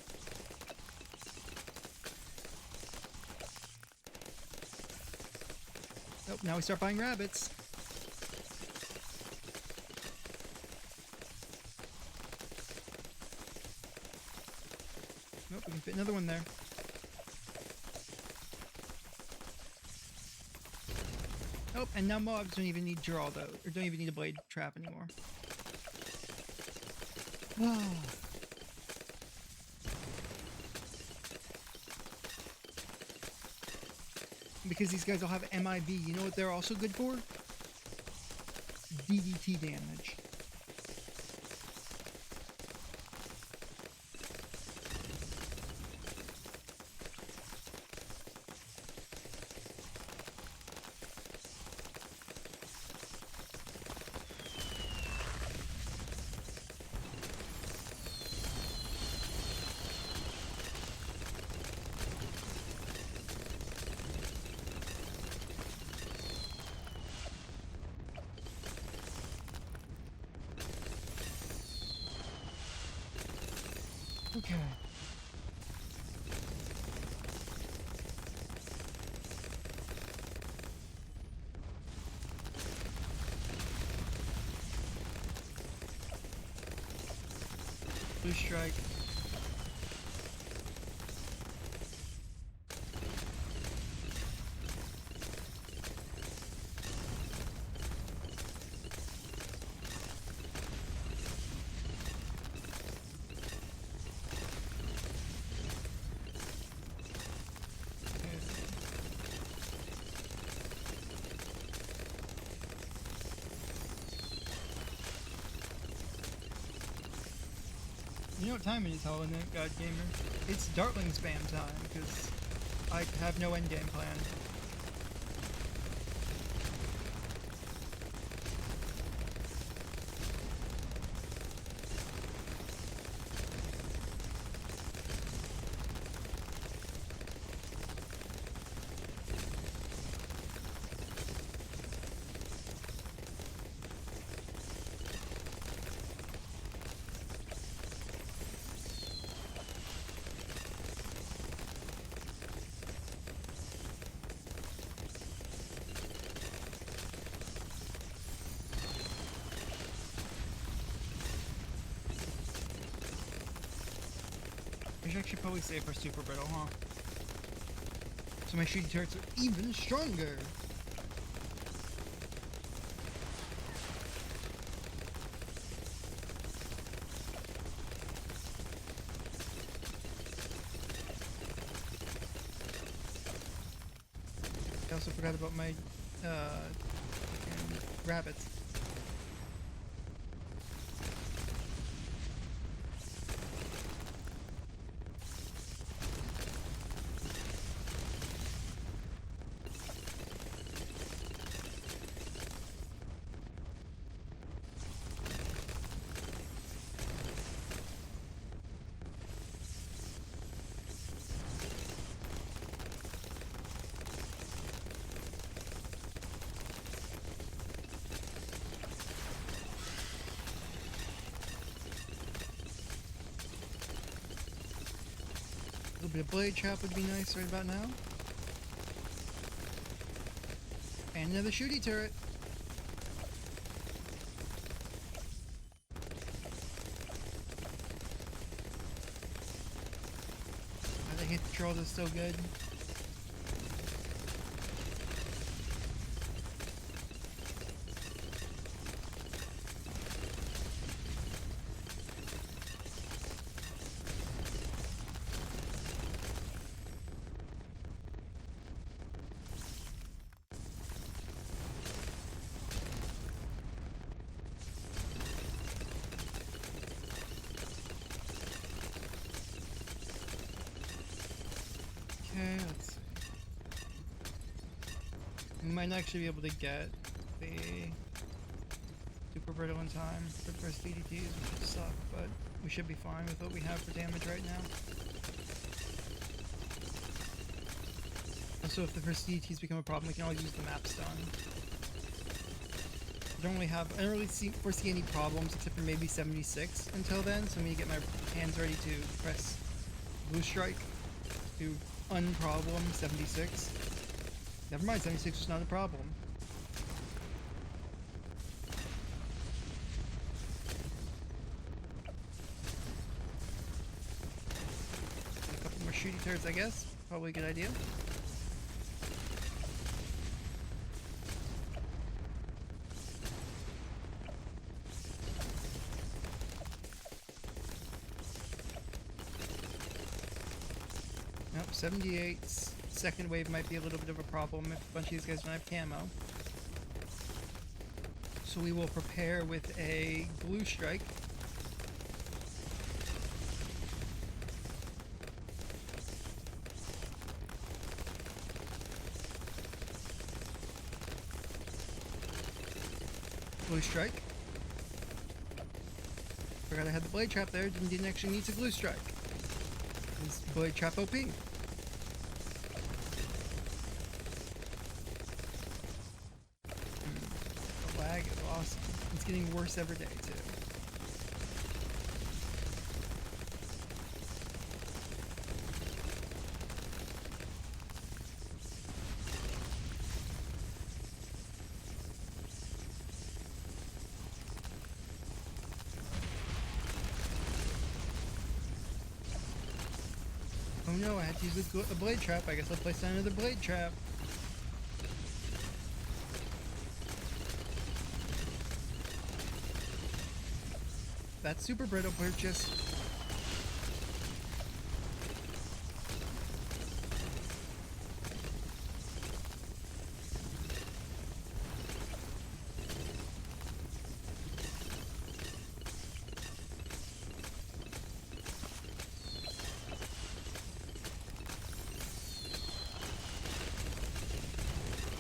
Oh, now we start buying rabbits. Nope, we can fit another one there. Oh, and now mobs don't even need Geraldo, or don't even need a blade trap anymore. Because these guys all have MIB, you know what they're also good for? DDT damage. Okay. Blue strike. You know what time it is, Hollow Knight God Gamer? It's Dartling spam time, because I have no endgame plan. I should actually probably save for Super Brittle, huh? So my shooting turrets are even stronger! I also forgot about my rabbits. bit of blade trap would be nice right about now. And another shooty turret. The hit control is so good. Okay, let's see. We might not actually be able to get the super brittle in time for the first DDTs, which would suck, but we should be fine with what we have for damage right now. Also, if the first DDTs become a problem, we can always use the map stun. I don't really foresee any problems except for maybe 76 until then, so I'm gonna get my hands ready to press blue strike to unproblem 76. Never mind, 76 is not a problem. A couple more shooty turrets, I guess. Probably a good idea. Nope, 78's second wave might be a little bit of a problem if a bunch of these guys don't have camo. So we will prepare with a blue strike. Blue strike. Forgot I had the blade trap there, didn't actually need to blue strike. This blade trap OP. The lag is awesome. It's getting worse every day too. Oh no, I had to use a blade trap. I guess I'll place down another blade trap. That's super brittle purchase.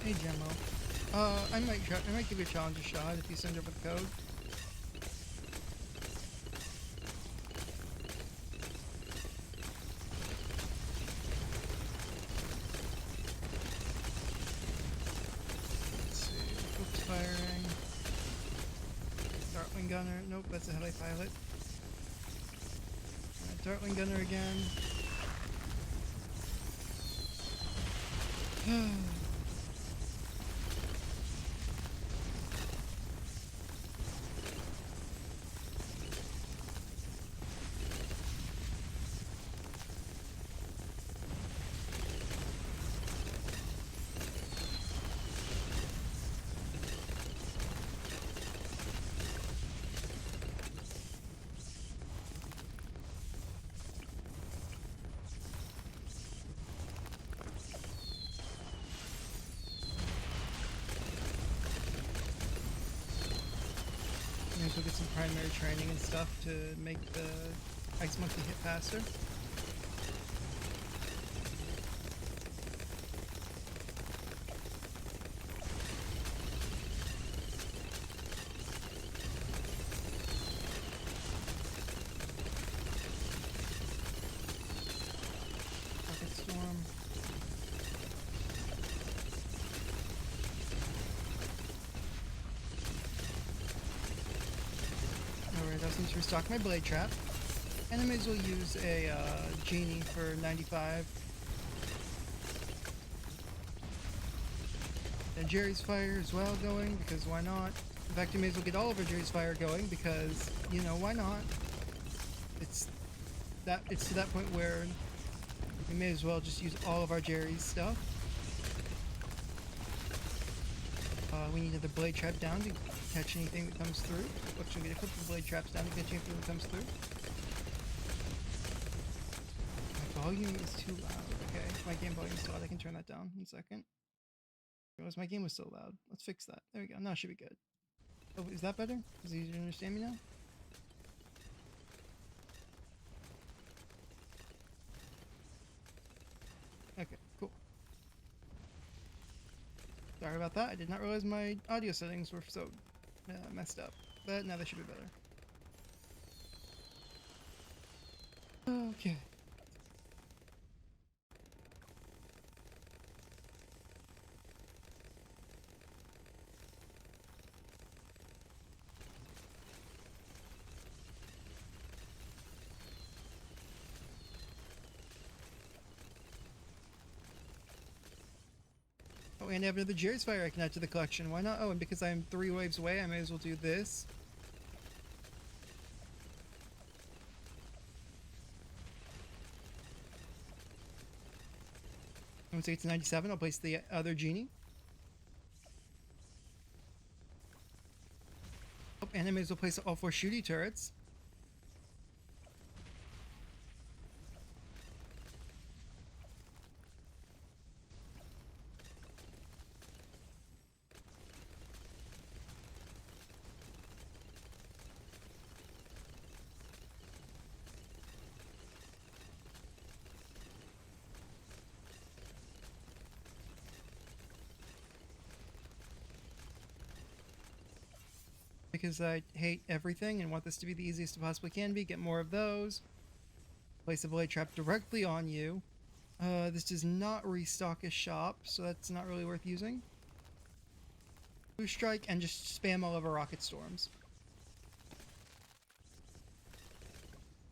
Hey Gemmo, I might give you a challenge a shot if you send over the code. Let's see, focus firing, Dartling Gunner. Nope, that's a heli pilot. Dartling Gunner again. We'll get some primary training and stuff to make the Ice Monkey hit faster. Rocket Storm. Alright, I need to restock my blade trap. Enemies will use a genie for 95. And Jerry's fire as well going, because why not? In fact, you may as well get all of our Jerry's fire going, because, you know, why not? It's to that point where we may as well just use all of our Jerry's stuff. We need another blade trap down to catch anything that comes through. Actually, we need to put the blade traps down to catch anything that comes through. My volume is too loud. Okay, my game volume is too loud. I can turn that down in a second. My game was so loud. Let's fix that. There we go. Now it should be good. Oh, is that better? Is it easier to understand me now? Okay, cool. Sorry about that. I did not realize my audio settings were so messed up. But now they should be better. Okay. Oh, and I have another Jerry's Fire I can add to the collection. Why not? Oh, and because I'm 3 waves away, I may as well do this. Once I get to 97, I'll place the other genie. Oh, and I may as well place all 4 shooty turrets. Because I hate everything and want this to be the easiest it possibly can be. Get more of those. Place a blade trap directly on you. This does not restock a shop, so that's not really worth using. Blue strike and just spam all over rocket storms.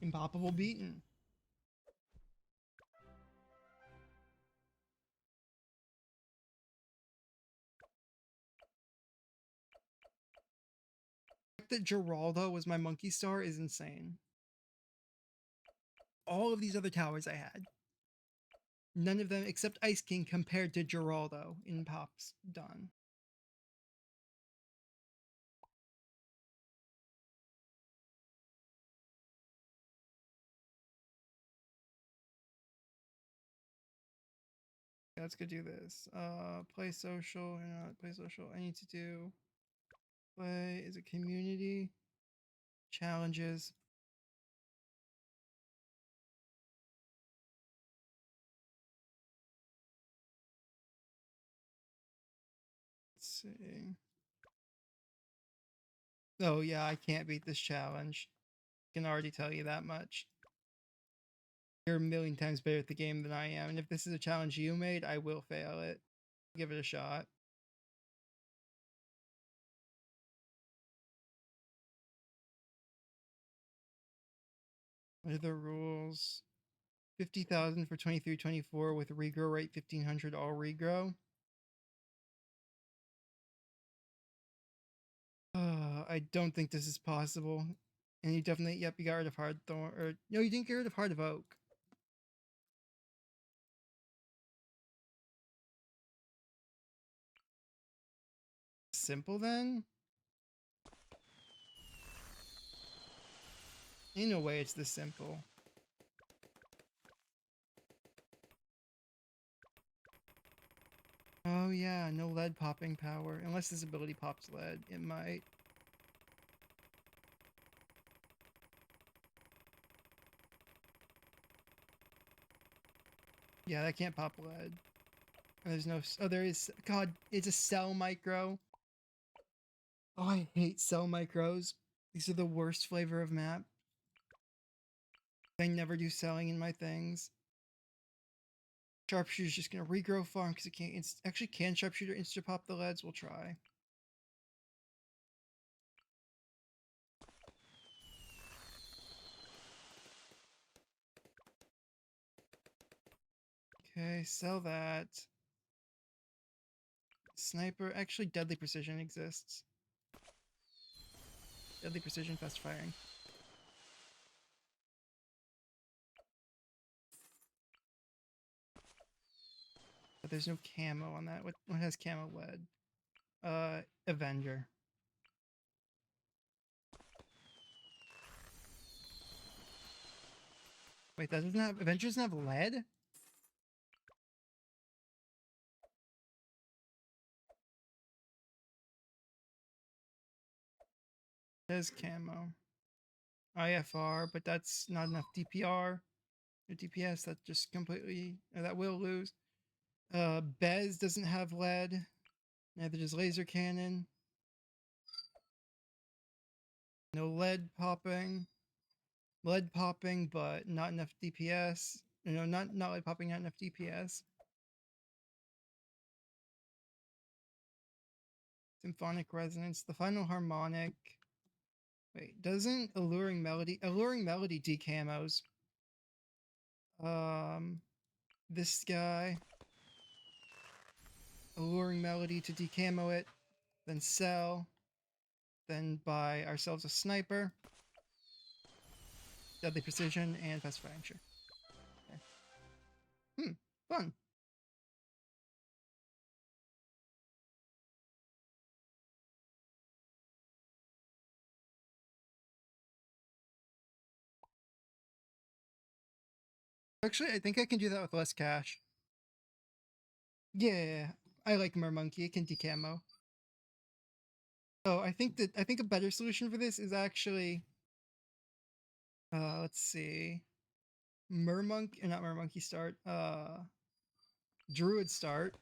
Impoppable beaten. The fact that Geraldo was my monkey star is insane. All of these other towers I had, none of them except Ice King compared to Geraldo in Pops done. Yeah, let's go do this. Play social, play social. I need to do play, is it community? Challenges. Let's see. Oh yeah, I can't beat this challenge. I can already tell you that much. You're a million times better at the game than I am, and if this is a challenge you made, I will fail it. Give it a shot. What are the rules? 50,000 for 23-24 with regrow rate 1500 all regrow. I don't think this is possible. And you definitely, yep, you got rid of Hard Thorn, or no, you didn't get rid of Heart of Oak. Simple then? Ain't no way it's this simple. Oh yeah, no lead popping power. Unless this ability pops lead, it might. Yeah, that can't pop lead. And there's no, oh there is, god, it's a cell micro. Oh, I hate cell micros. These are the worst flavor of map. I never do selling in my things. Sharpshooter's just gonna regrow farm because it can't, it's actually can Sharpshooter insta pop the leads? We'll try. Okay, sell that. Sniper. Actually, deadly precision exists. Deadly precision, fast firing. But there's no camo on that. What has camo lead? Avenger. Wait, that doesn't have Avenger doesn't have lead? It has camo. IFR, but that's not enough DPR or DPS. That just completely that will lose. Bez doesn't have lead. Neither does laser cannon. No lead popping. Lead popping, but not enough DPS. No, not lead popping, not enough DPS. Symphonic resonance. The final harmonic. Wait, doesn't alluring melody decamos? This guy. Alluring melody to decamo it, then sell, then buy ourselves a sniper, deadly precision, and fast firing. Sure. Okay. Fun. Actually, I think I can do that with less cash. Yeah, I like Mermonkey. It can decamo. Oh, I think a better solution for this is actually, let's see, not Mermonkey start. Druid start.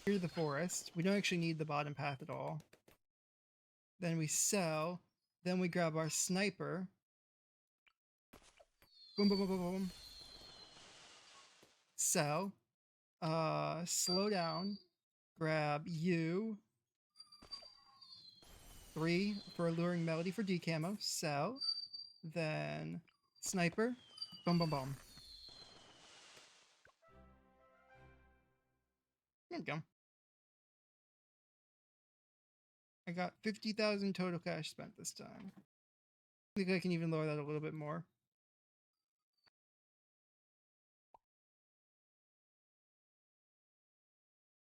Clear the forest. We don't actually need the bottom path at all. Then we sell. Then we grab our sniper. Boom, boom, boom, boom, boom. Sell. Slow down. Grab you. 3 for alluring melody for decamo. Sell. Then sniper. Boom, boom, boom. There we go. I got 50,000 total cash spent this time. I think I can even lower that a little bit more.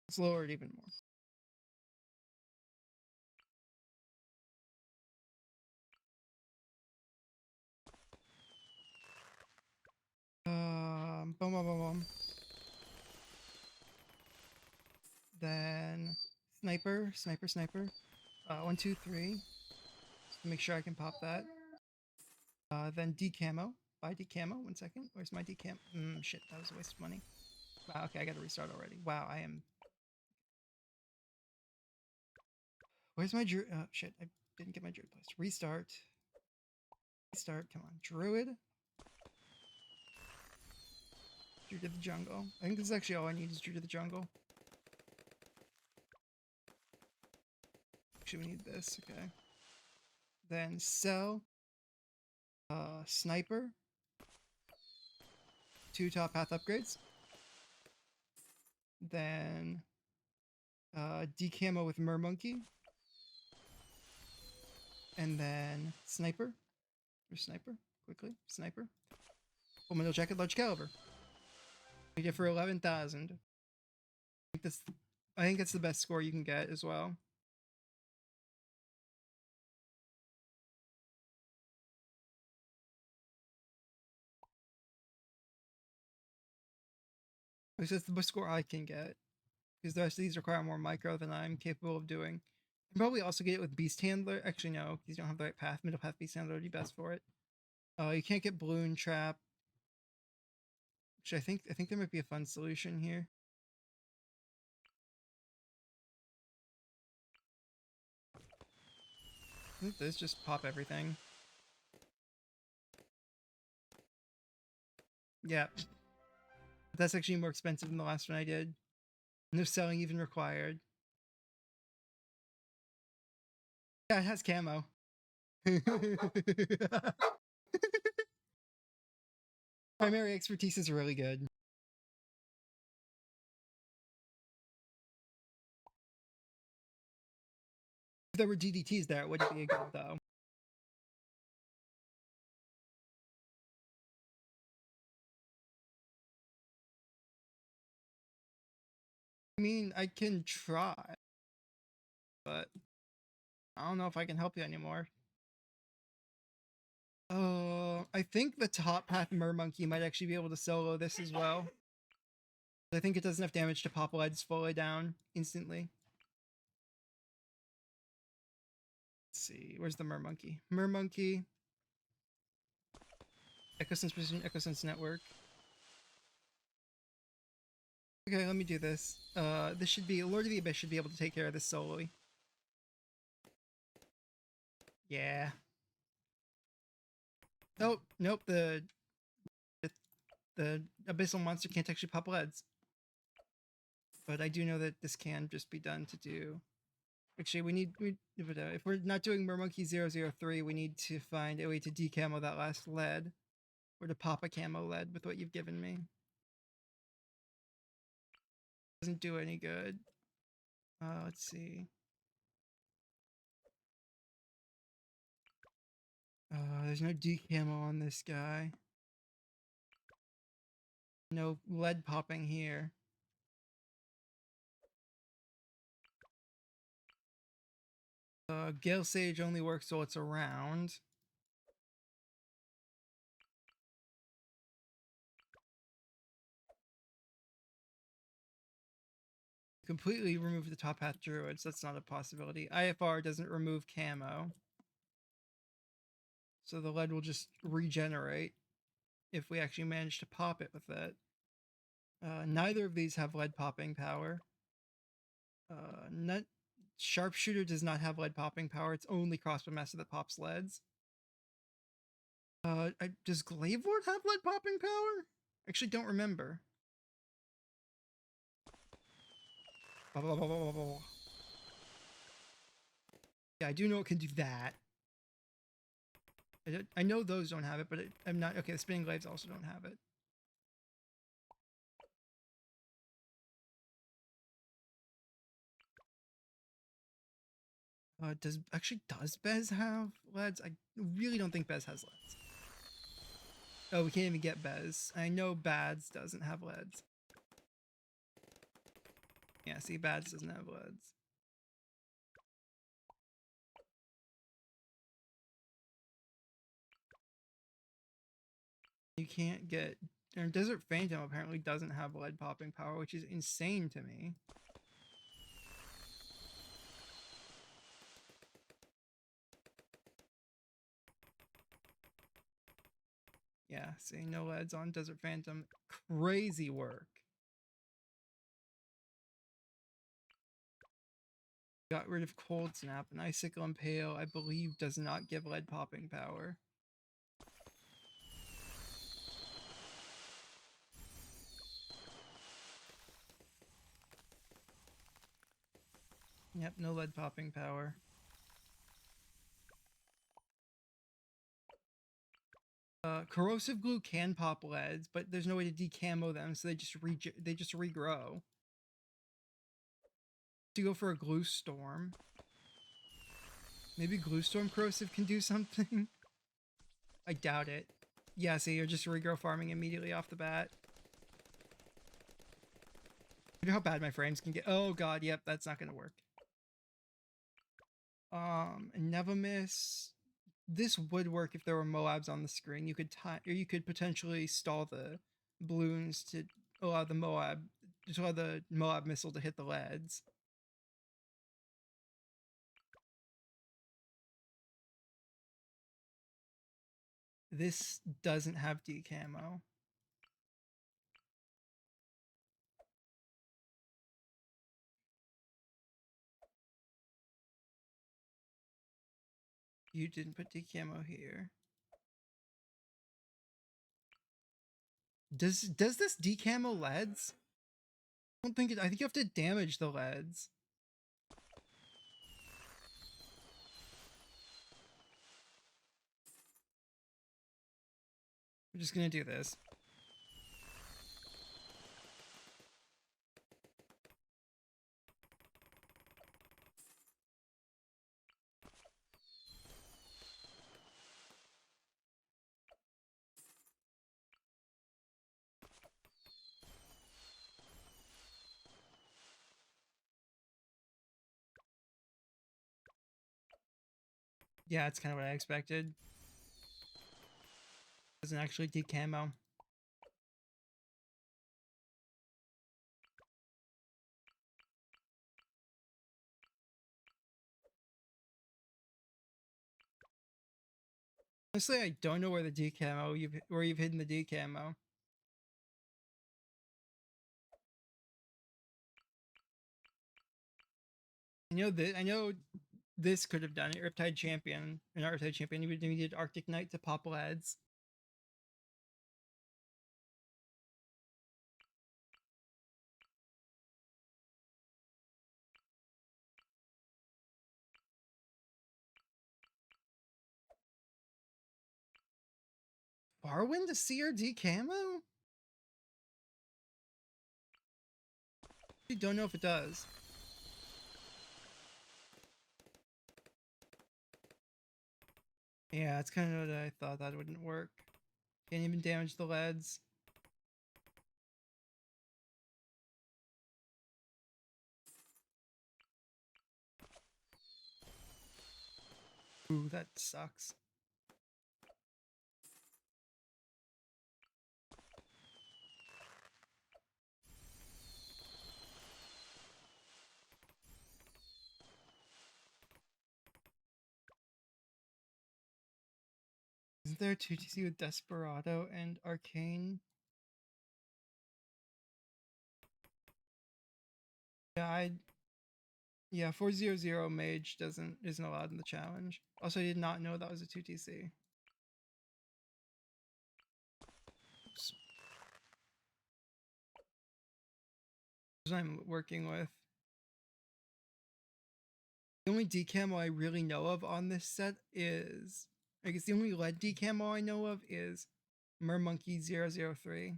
Let's lower it even more. Boom, boom, boom, boom. Then sniper, sniper, sniper. 1, 2, 3. Just to make sure I can pop that. Then decamo. Buy decamo. 1 second. Where's my decam? Shit, that was a waste of money. Wow, okay, I gotta restart already. Wow, I am. Where's my druid? Oh, shit, I didn't get my druid placed. Restart. Restart. Come on, druid. Druid to the jungle. I think this is actually all I need is druid to the jungle. Actually, we need this. Okay. Then sell. Sniper. 2 top path upgrades. Then decamo with Mermonkey. And then sniper. Or sniper. Quickly. Sniper. Full metal jacket, large caliber. We get for 11,000. I think that's the best score you can get as well. It's just the best score I can get. Because the rest of these require more micro than I'm capable of doing. And probably also get it with Beast Handler. Actually, no, because you don't have the right path. Middle path Beast Handler would be best for it. You can't get Balloon Trap. Which I think there might be a fun solution here. I think this just pop everything. Yeah. That's actually more expensive than the last one I did. No selling even required. Yeah, it has camo. Primary expertise is really good. If there were DDTs there, it wouldn't be a good though. I mean, I can try, but I don't know if I can help you anymore. I think the top path Mermonkey might actually be able to solo this as well. I think it does enough damage to pop leads fully down instantly. Let's see, where's the Mermonkey? Mermonkey. Echosense Precision, Echosense Network. Okay, let me do this. This should be, Lord of the Abyss should be able to take care of this sololy. Yeah. Oh, nope, the Abyssal Monster can't actually pop leads. But I do know that this can just be done to do... Actually, if we're not doing Mermonkey 003, we need to find a way to decamo that last lead. Or to pop a camo lead with what you've given me. Doesn't do any good. Let's see. There's no decamo on this guy. No lead popping here. Gale Sage only works while it's around. Completely remove the top hat druids. That's not a possibility. IFR doesn't remove camo. So the lead will just regenerate if we actually manage to pop it with it. Neither of these have lead popping power. Sharpshooter does not have lead popping power. It's only Crossbow Master that pops leads. Does Glaive Lord have lead popping power? Actually, don't remember. Yeah, I do know it can do that. I know those don't have it, but I'm not... Okay, the Spinning Glaives also don't have it. Does Bez have leads? I really don't think Bez has leads. Oh, we can't even get Bez. I know Bads doesn't have leads. Yeah, see, Bads doesn't have leads. You can't get... And Desert Phantom apparently doesn't have lead popping power, which is insane to me. Yeah, see, no leads on Desert Phantom. Crazy work. Got rid of Cold Snap, and Icicle Impale, I believe, does not give lead popping power. Yep, no lead popping power. Corrosive Glue can pop leads, but there's no way to decamo them, so they just regrow. To go for a Glue Storm. Maybe Glue Storm Corrosive can do something? I doubt it. Yeah, see, you're just regrow farming immediately off the bat. You know how bad my frames can get? Oh god, yep, that's not gonna work. Nevermiss. This would work if there were Moabs on the screen. You could potentially stall the balloons to allow the Moab missile to hit the leads. This doesn't have decamo. You didn't put decamo here. Does this decamo leads? I don't think it. I think you have to damage the leads. We're just gonna do this. Yeah, it's kind of what I expected. It doesn't actually decamo. Honestly, I don't know where the decamo where you've hidden the decamo. I know this could have done it. Riptide Champion, not Riptide Champion. You would needed Arctic Knight to pop lads. Farwind to CRD camo? I don't know if it does. Yeah, it's kind of what I thought. That wouldn't work. Can't even damage the leads. Ooh, that sucks. Isn't there a 2TC with Desperado and Arcane? Yeah, yeah, 400 Mage isn't allowed in the challenge. Also, I did not know that was a 2TC. Oops. That's what I'm working with. The only decamo I really know of on this set is, I guess the only lead decamo I know of is Mermonkey 003.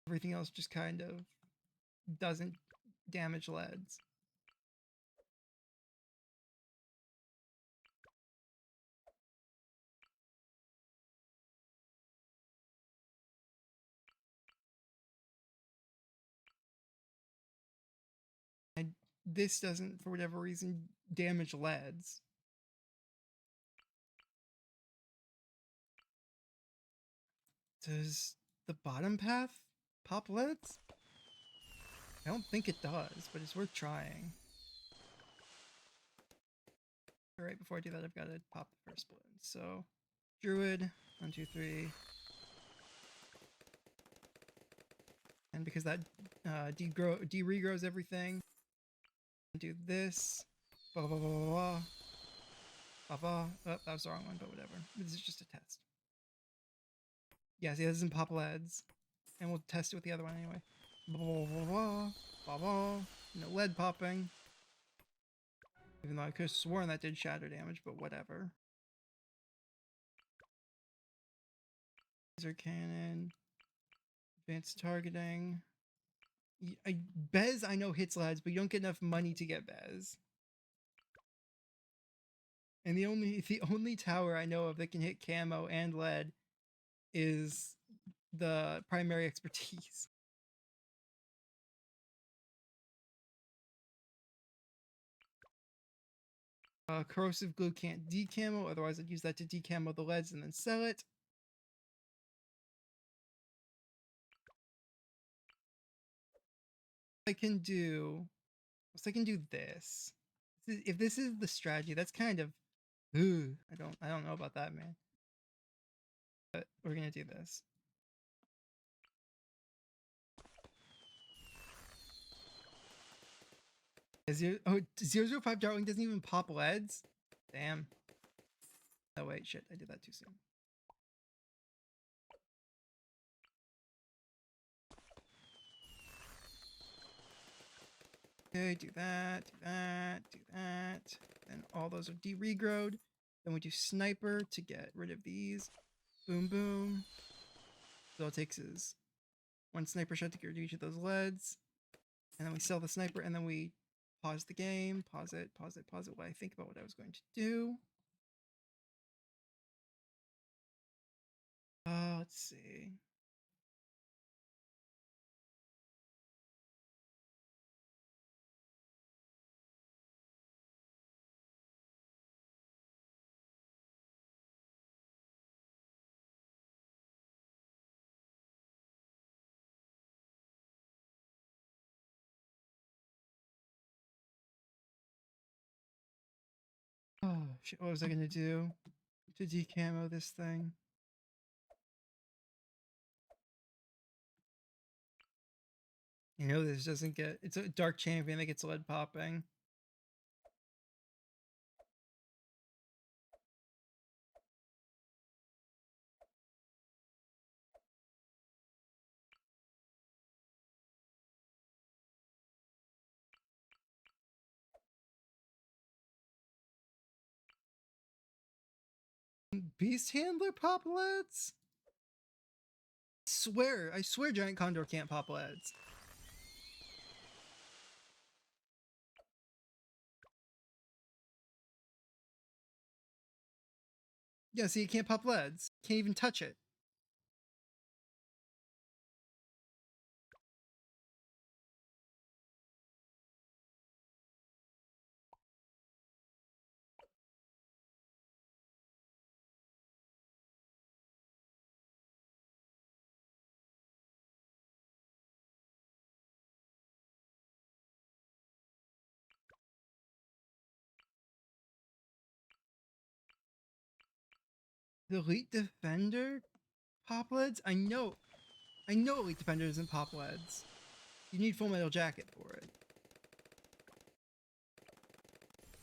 Everything else just kind of doesn't damage leads. And this doesn't, for whatever reason, damage leads. Does the bottom path pop leads? I don't think it does, but it's worth trying. Alright, before I do that, I've got to pop the first balloon. So, Druid, 1, 2, 3. And because that de-regrows everything, do this. Blah, blah, blah, blah, blah. Blah, blah. Oh, that was the wrong one, but whatever. This is just a test. Yeah, see, this isn't pop leads. And we'll test it with the other one anyway. Blah, blah, blah, blah, blah, blah. No lead popping. Even though I could have sworn that did shatter damage, but whatever. Laser cannon. Advanced targeting. Bez I know hits lads, but you don't get enough money to get Bez. And the only tower I know of that can hit camo and lead is the primary expertise. Corrosive glue can't decamo, otherwise I'd use that to decamo the leads and then sell it. I can do this. If this is the strategy, that's kind of I don't know about that, man. But we're gonna do this. Oh, 005 Darling doesn't even pop leads? Damn. Oh wait, shit, I did that too soon. Okay, do that, do that, do that. Then all those are de-regrowed. Then we do Sniper to get rid of these. Boom, boom. So all it takes is one Sniper shot to get rid of each of those leads. And then we sell the Sniper, and then we pause the game, pause it, pause it, pause it while I think about what I was going to do. Let's see. shit, what was I gonna do to decamo this thing? You know, this doesn't get. It's a dark champion that gets lead popping. Beast Handler pop leads? I swear Giant Condor can't pop leads. Yeah, see, it can't pop leads. Can't even touch it. The Elite Defender pop leads? I know Elite Defender isn't pop leads. You need Full Metal Jacket for it.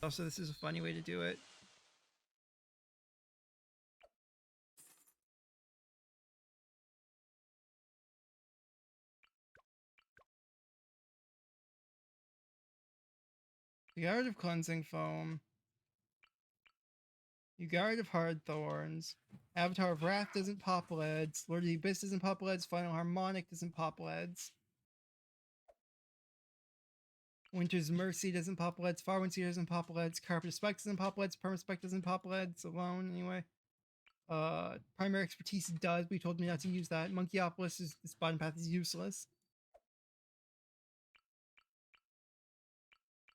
Also, this is a funny way to do it. You got rid of Cleansing Foam. You got rid of Hard Thorns. Avatar of Wrath doesn't pop leads. Lord of the Abyss doesn't pop leads. Final Harmonic doesn't pop leads. Winter's Mercy doesn't pop leads. Farwind Seer doesn't pop leads. Carpet of Spike doesn't pop leads. Permaspec doesn't pop leads alone, anyway. Primary Expertise does, but you told me not to use that. Monkeyopolis is this bottom path is useless.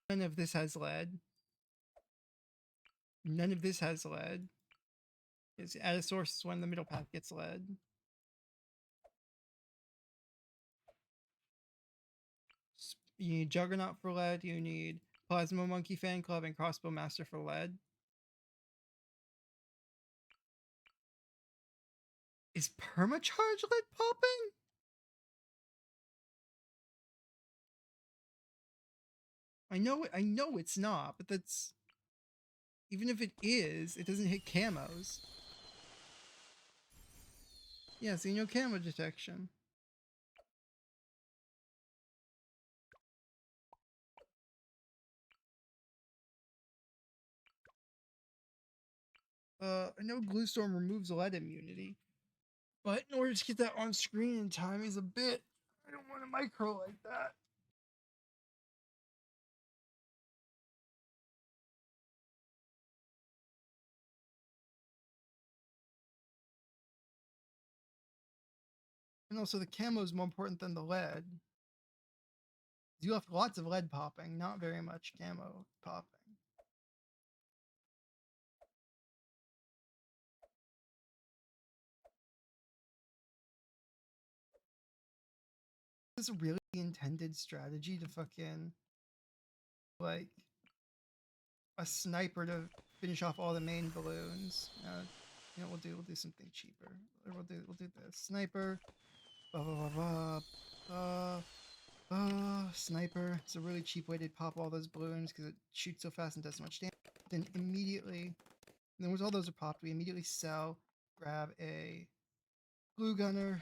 None of this has lead. None of this has lead. It's at a source when the middle path gets lead. You need Juggernaut for lead. You need Plasma Monkey Fan Club and Crossbow Master for lead. Is Permacharge lead popping? I know it's not, but that's... Even if it is, it doesn't hit camos. Yeah, see, no camo detection. I know Gluestorm removes lead immunity, but in order to get that on screen in time is a bit... I don't want a micro like that. And also the camo is more important than the lead. You left lots of lead popping, not very much camo popping. Is this a really intended strategy to fucking like a sniper to finish off all the main balloons? You know, we'll do something cheaper. We'll do this sniper. Blah blah blah blah. Sniper. It's a really cheap way to pop all those balloons because it shoots so fast and does so much damage. Then immediately, then once all those are popped, we immediately sell, grab a glue gunner,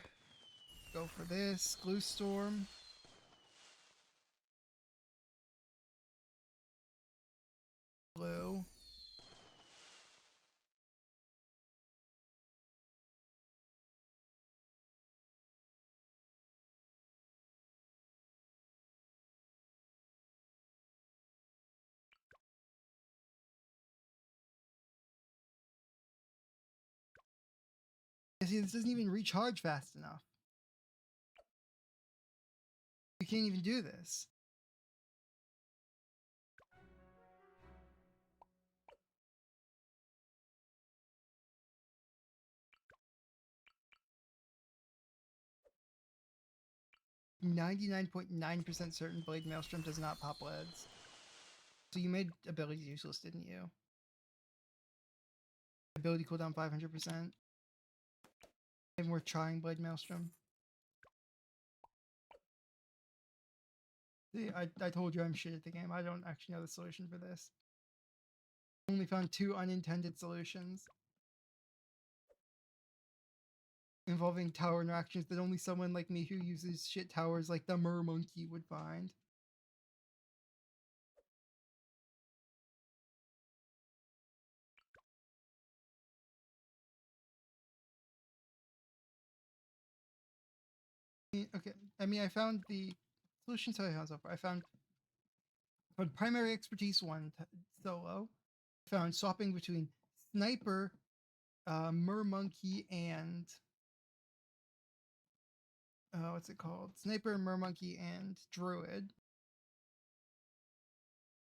go for this glue storm. Blue. See, this doesn't even recharge fast enough. You can't even do this. .9% certain Blade Maelstrom does not pop leads. So you made abilities useless, didn't you? Ability cooldown 500%. Even worth trying, Blade Maelstrom. See, I told you I'm shit at the game. I don't actually know the solution for this. Only found 2 unintended solutions involving tower interactions that only someone like me who uses shit towers like the Monkey would find. Okay, I mean, I found the solutions I have so far. I found primary expertise 1 solo. I found swapping between sniper, Monkey, and what's it called? Sniper, Monkey, and Druid.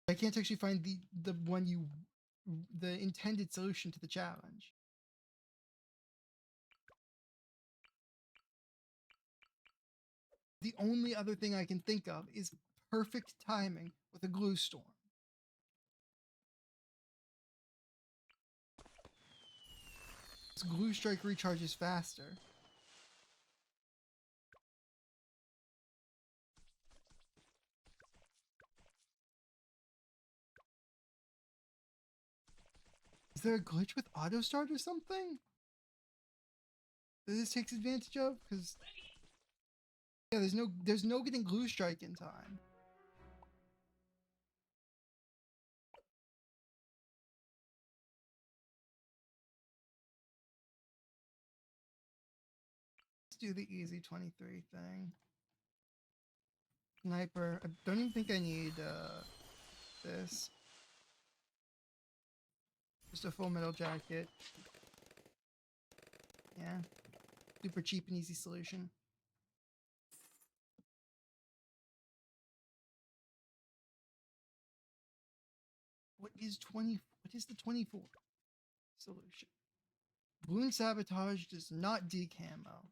I can't actually find the one the intended solution to the challenge. The only other thing I can think of is perfect timing with a glue storm. This glue strike recharges faster. Is there a glitch with auto start or something that this takes advantage of? Because yeah, there's no getting glue strike in time. Let's do the easy 23 thing. Sniper. I don't even think I need this. Just a full metal jacket. Yeah. Super cheap and easy solution. What is the 24 solution? Bloon sabotage does not decamo.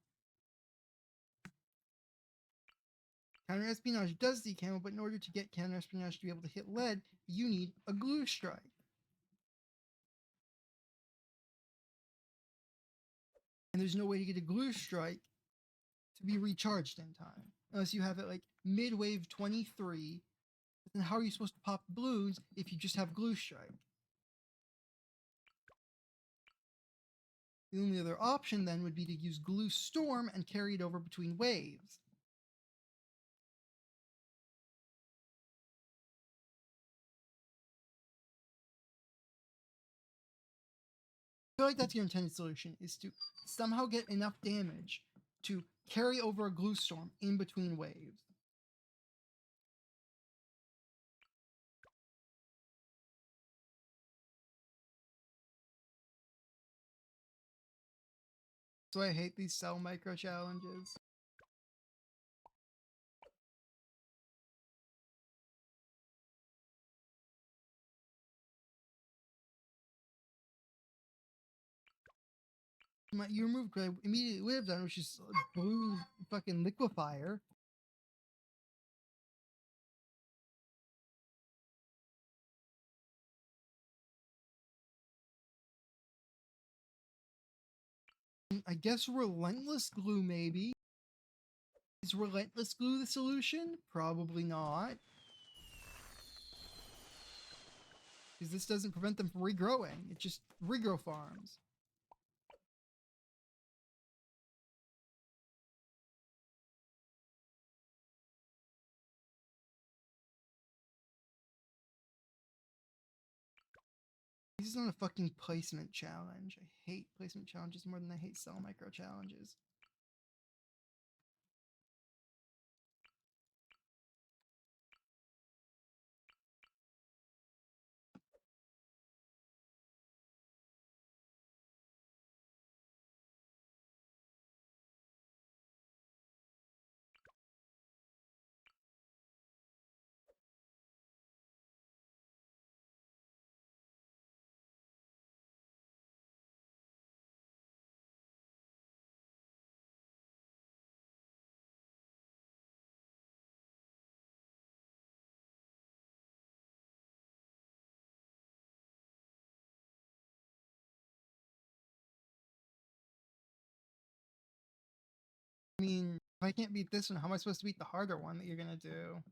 Counter espionage does decamo, but in order to get counter espionage to be able to hit lead, you need a glue strike. And there's no way to get a glue strike to be recharged in time. Unless you have it like mid-wave 23. Then how are you supposed to pop bloons if you just have glue strike? The only other option then would be to use glue storm and carry it over between waves. I feel like that's your intended solution, is to somehow get enough damage to carry over a glue storm in between waves. So I hate these cell micro challenges. You removed what I immediately would have done, which is blue fucking liquefier. I guess relentless glue, maybe. Is relentless glue the solution? Probably not. Because this doesn't prevent them from regrowing. It just regrow farms. This is not a fucking placement challenge. I hate placement challenges more than I hate cell micro challenges. mean, if I can't beat this one, how am I supposed to beat the harder one that you're gonna do?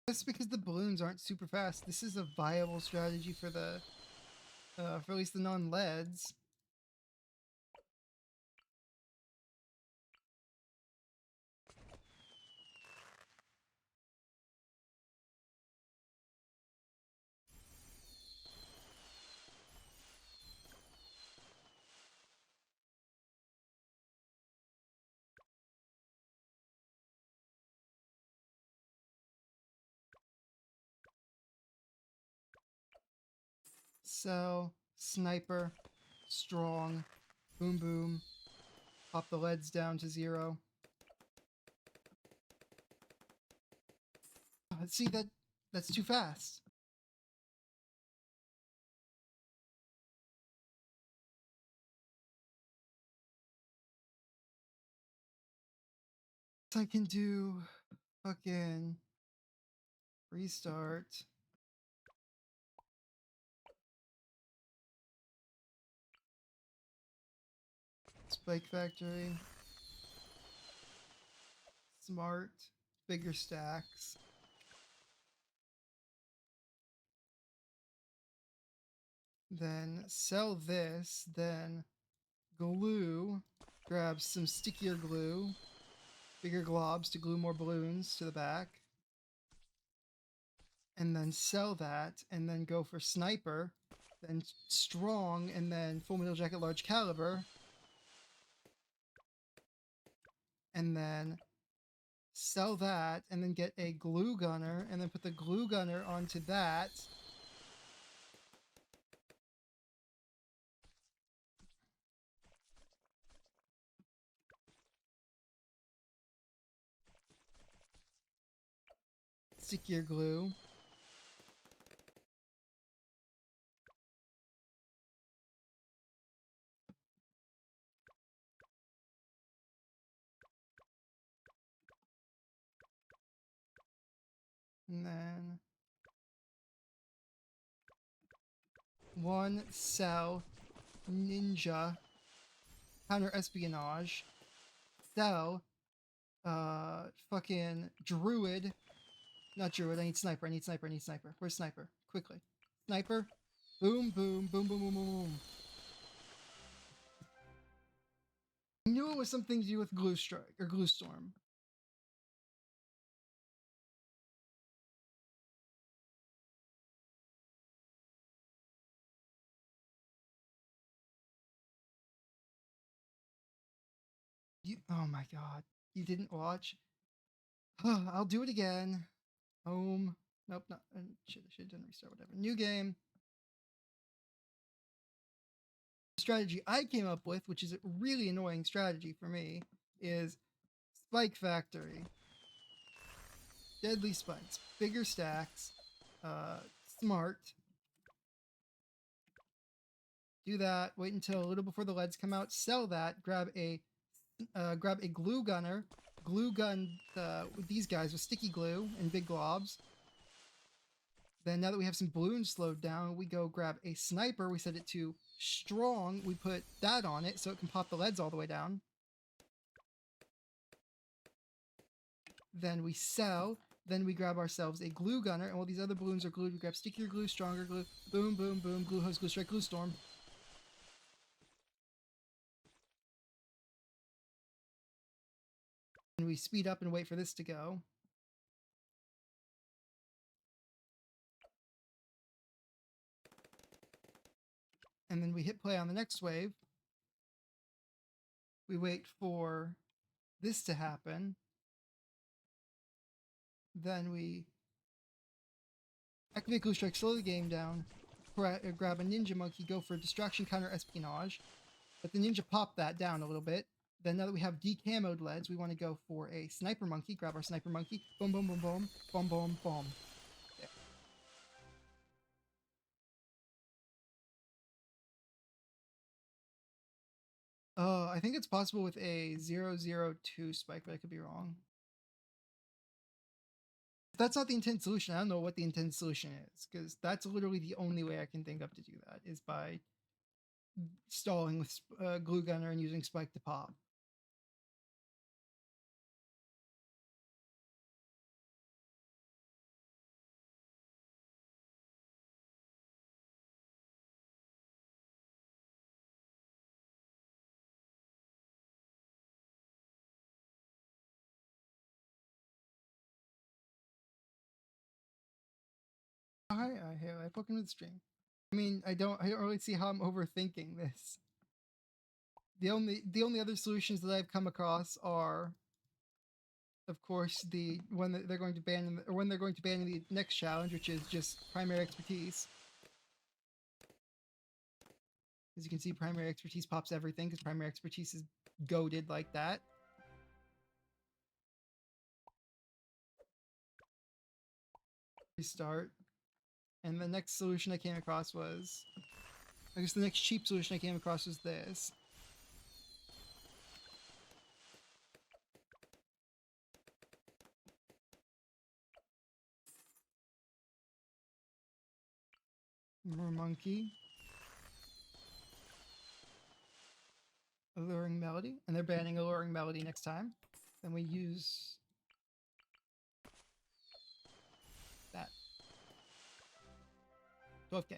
That's because the balloons aren't super fast. This is a viable strategy for the, for at least the non-leads. So, sniper, strong, boom boom, pop the leads down to 0. See, that's too fast. I can do fucking restart. Spike factory. Smart. Bigger stacks. Then sell this. Then glue. Grab some stickier glue. Bigger globs to glue more balloons to the back. And then sell that. And then go for sniper. Then strong. And then full metal jacket large caliber. And then sell that, and then get a glue gunner, and then put the glue gunner onto that. Stickier glue. And then one sell ninja counter espionage. Sell fucking druid. Not druid, I need sniper, I need sniper, I need sniper. Where's sniper? Quickly. Sniper. Boom, boom, boom, boom, boom, boom, boom. I knew it was something to do with glue strike or glue storm. Oh my god. You didn't watch? I'll do it again. Home. Nope, not. Should have done restart, whatever. New game. Strategy I came up with, which is a really annoying strategy for me, is Spike Factory. Deadly spikes. Bigger stacks. Smart. Do that. Wait until a little before the leads come out. Sell that. Grab a glue gunner. Glue gun with these guys with sticky glue and big globs. Then now that we have some balloons slowed down, we go grab a sniper. We set it to strong. We put that on it so it can pop the leads all the way down. Then we sell. Then we grab ourselves a glue gunner. And while these other balloons are glued, we grab stickier glue, stronger glue. Boom, boom, boom. Glue hose, glue strike, glue storm. And we speed up and wait for this to go. And then we hit play on the next wave. We wait for this to happen. Then we activate glue strike, slow the game down, grab a ninja monkey, go for distraction counter espionage. Let the ninja pop that down a little bit. Then now that we have decamoed leads, we want to go for a sniper monkey. Grab our sniper monkey. Boom, boom, boom, boom. Boom, boom, boom. Yeah. I think it's possible with a 002 spike, but I could be wrong. If that's not the intended solution, I don't know what the intended solution is, because that's literally the only way I can think of to do that is by stalling with glue gunner and using spike to pop. Hi, I welcome to the stream. I mean, I don't really see how I'm overthinking this. The only other solutions that I've come across are, of course, the one that they're going to ban, or when they're going to ban in the next challenge, which is just primary expertise. As you can see, primary expertise pops everything because primary expertise is goated like that. Restart. And the next solution I came across was, I guess the next cheap solution I came across was this. More monkey. Alluring melody. And they're banning alluring melody next time. Then we use that. 12k.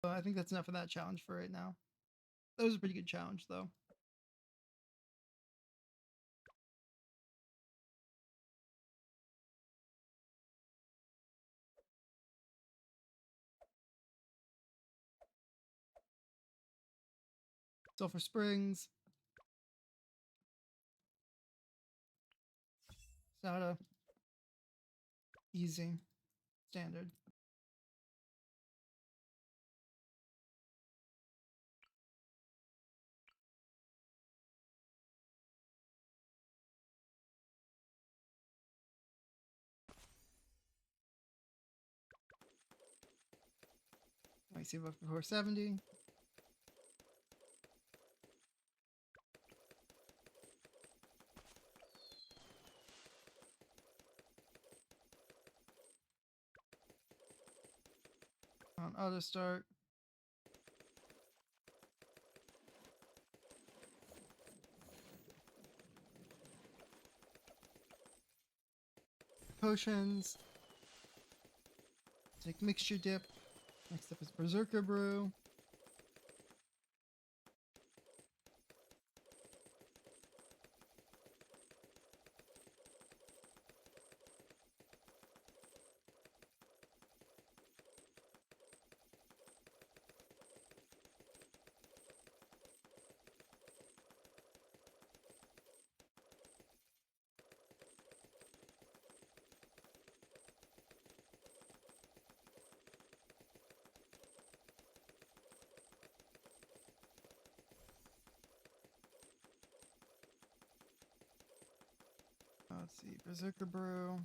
I think that's enough of that challenge for right now. That was a pretty good challenge, though. Sulphur Springs. Soda. Easy. Standard. Let me save up before 70. On auto start. Potions. Take mixture dip. Next up is Berserker Brew. Let's see, Berserker Brew.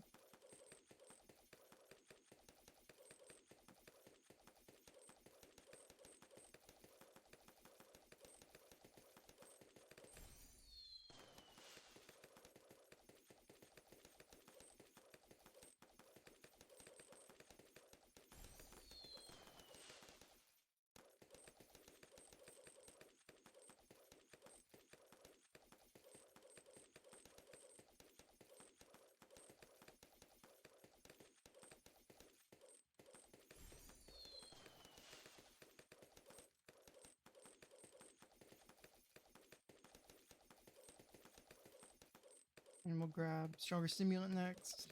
And we'll grab Stronger Stimulant next.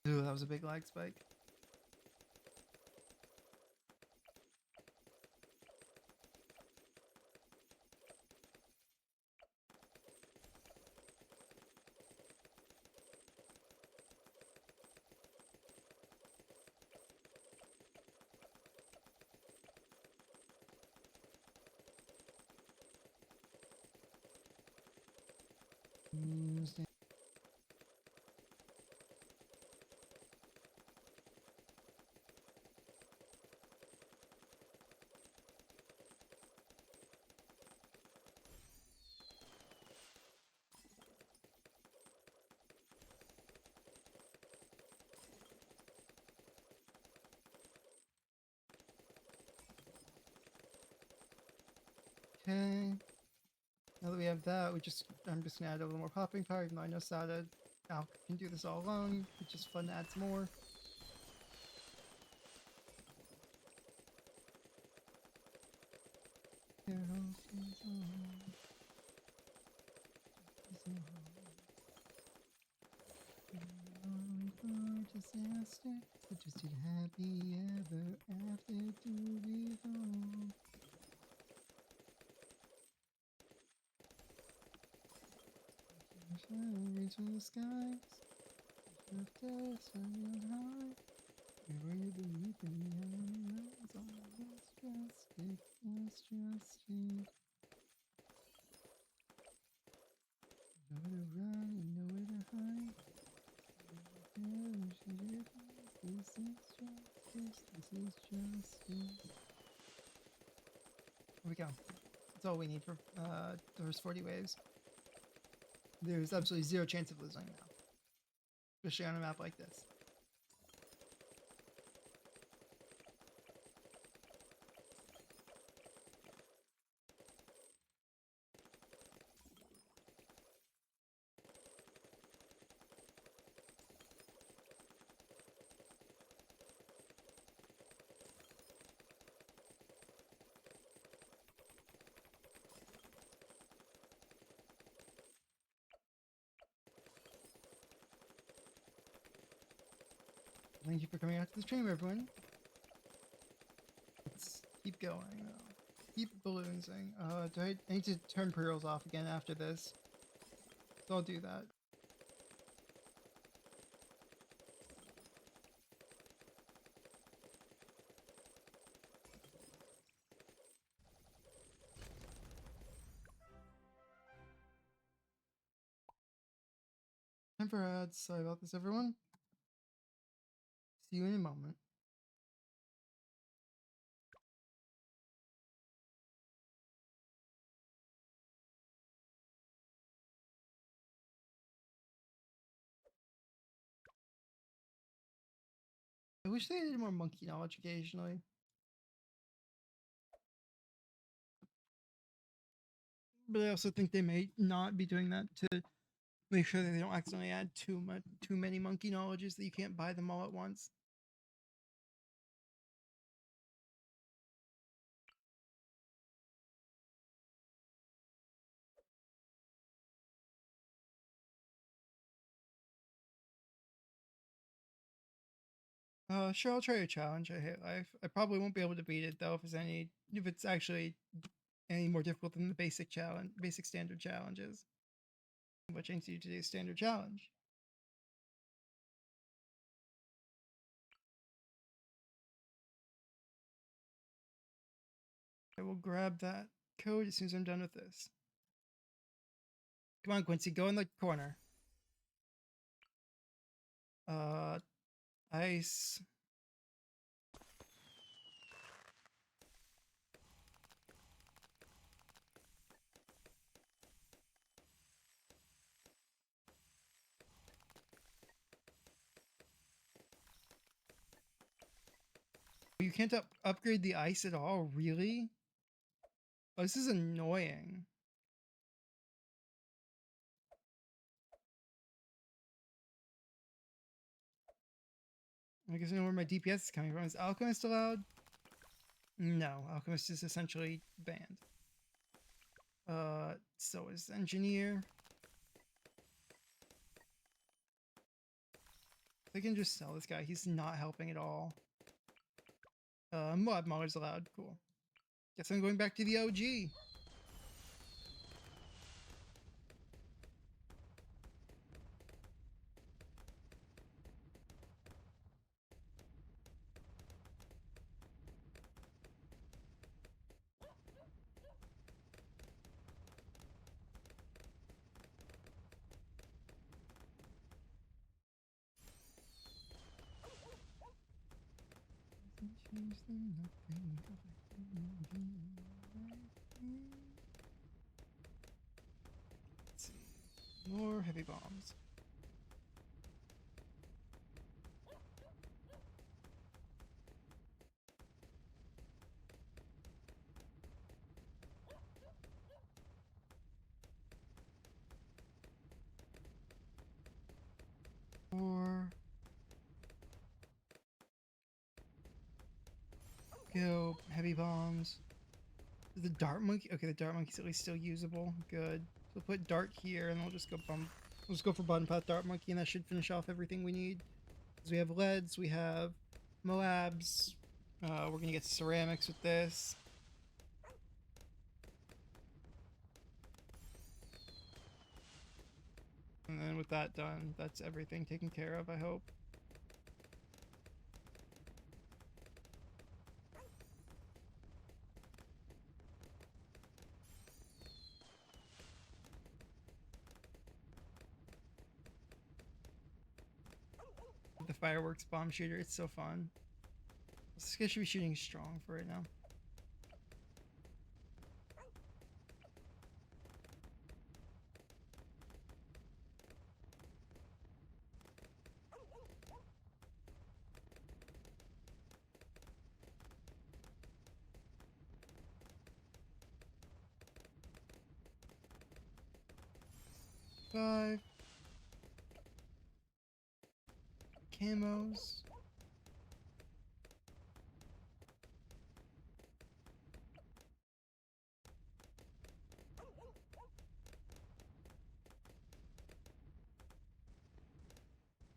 Ooh, that was a big lag spike. Okay. Now that we have that, I'm just gonna add a little more popping power, even though I know Sada now can do this all alone. It's just fun to add some more. Disaster, but just did happy ever after to be home. Reach from the skies, lift us on high. Wherever you believe in the elements, all was justice. Nowhere to run and nowhere to hide. This is justice, this is justice. Here we go. That's all we need for the first 40 waves. There's absolutely zero chance of losing now, especially on a map like this. Thank you for coming out to the stream, everyone. Let's keep going, though. Keep balloonsing. I need to turn pearls off again after this. So I'll do that. Time for ads. Sorry about this, everyone. See you in a moment. I wish they did more monkey knowledge occasionally. But I also think they may not be doing that to make sure that they don't accidentally add too many monkey knowledges that you can't buy them all at once. Sure, I'll try a challenge. I hate life. I probably won't be able to beat it though if it's actually any more difficult than the basic standard challenges. Which aims you to do standard challenge. I will grab that code as soon as I'm done with this. Come on, Quincy, go in the corner. Ice. You can't upgrade the ice at all, really? Oh, this is annoying. I guess I know where my DPS is coming from. Is Alchemist allowed? No, Alchemist is essentially banned. So is Engineer. I can just sell this guy. He's not helping at all. Moab Mauler's allowed. Cool. Guess I'm going back to the OG. Let's see. More heavy bombs. Kill heavy bombs. The dart monkey. Okay, the dart monkey's at least still usable. Good. So we'll put dart here, and we'll just go bump. We'll just go for button path dart monkey, and that should finish off everything we need. So we have leads, we have Moabs. We're gonna get ceramics with this. And then with that done, that's everything taken care of, I hope. The fireworks bomb shooter, it's so fun. This guy should be shooting strong for right now. Five. Camos.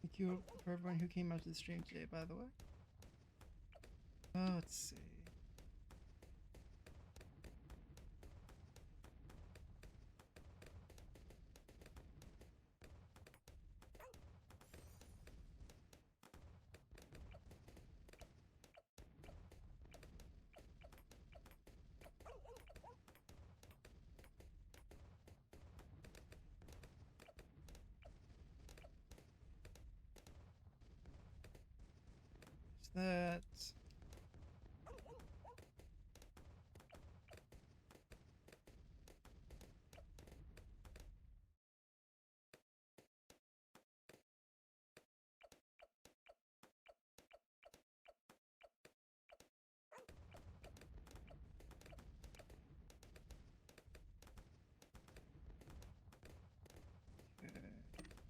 Thank you for everyone who came out to the stream today, by the way. Let's see. That.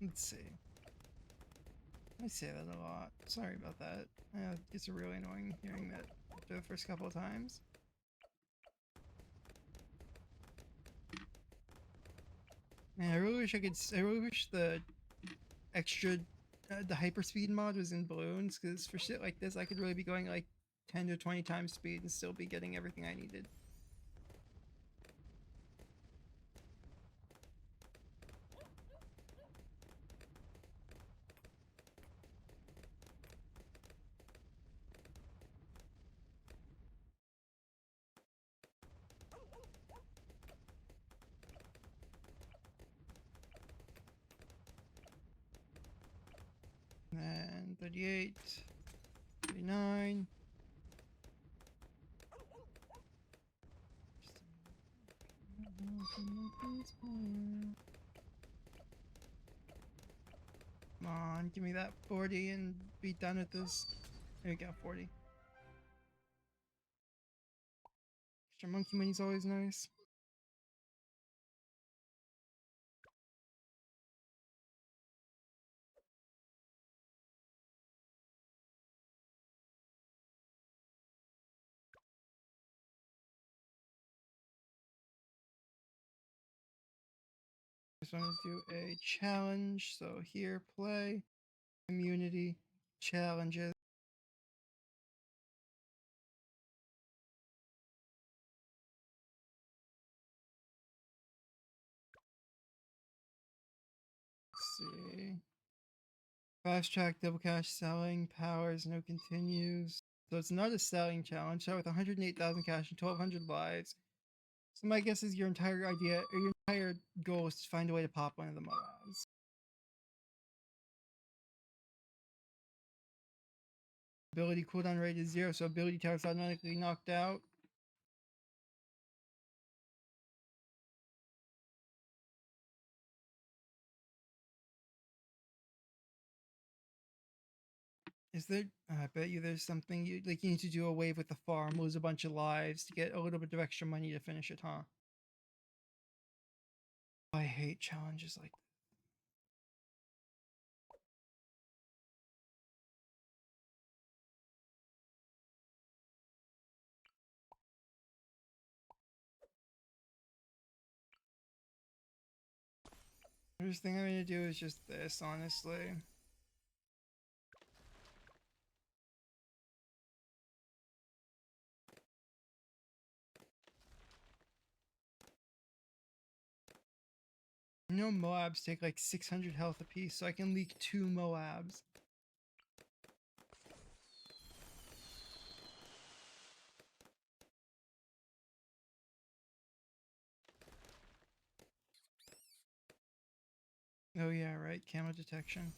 Let's see. I say that a lot. Sorry about that. It's really annoying hearing that after the first couple of times. Man, I really wish I could. I really wish the extra, the hyperspeed mod was in balloons, because for shit like this, I could really be going like 10 to 20 times speed and still be getting everything I needed. And 38, 39. Come on, give me that 40 and be done with this. There we go, 40. Extra monkey money's always nice. Just want to do a challenge. So here, play, community, challenges. Let's see. Fast track, double cash, selling, powers, no continues. So it's not a selling challenge. So with 108,000 cash and 1,200 lives. So my guess is your entire idea, or your entire goal is to find a way to pop one of the Moabs. Ability cooldown rate is 0, so ability tower is automatically knocked out. Is there? I bet you there's something you like. You need to do a wave with the farm, lose a bunch of lives to get a little bit of extra money to finish it, huh? I hate challenges like First thing I'm gonna do is just this, honestly. You know Moabs take like 600 health apiece, so I can leak 2 Moabs. Oh yeah, right, camo detection.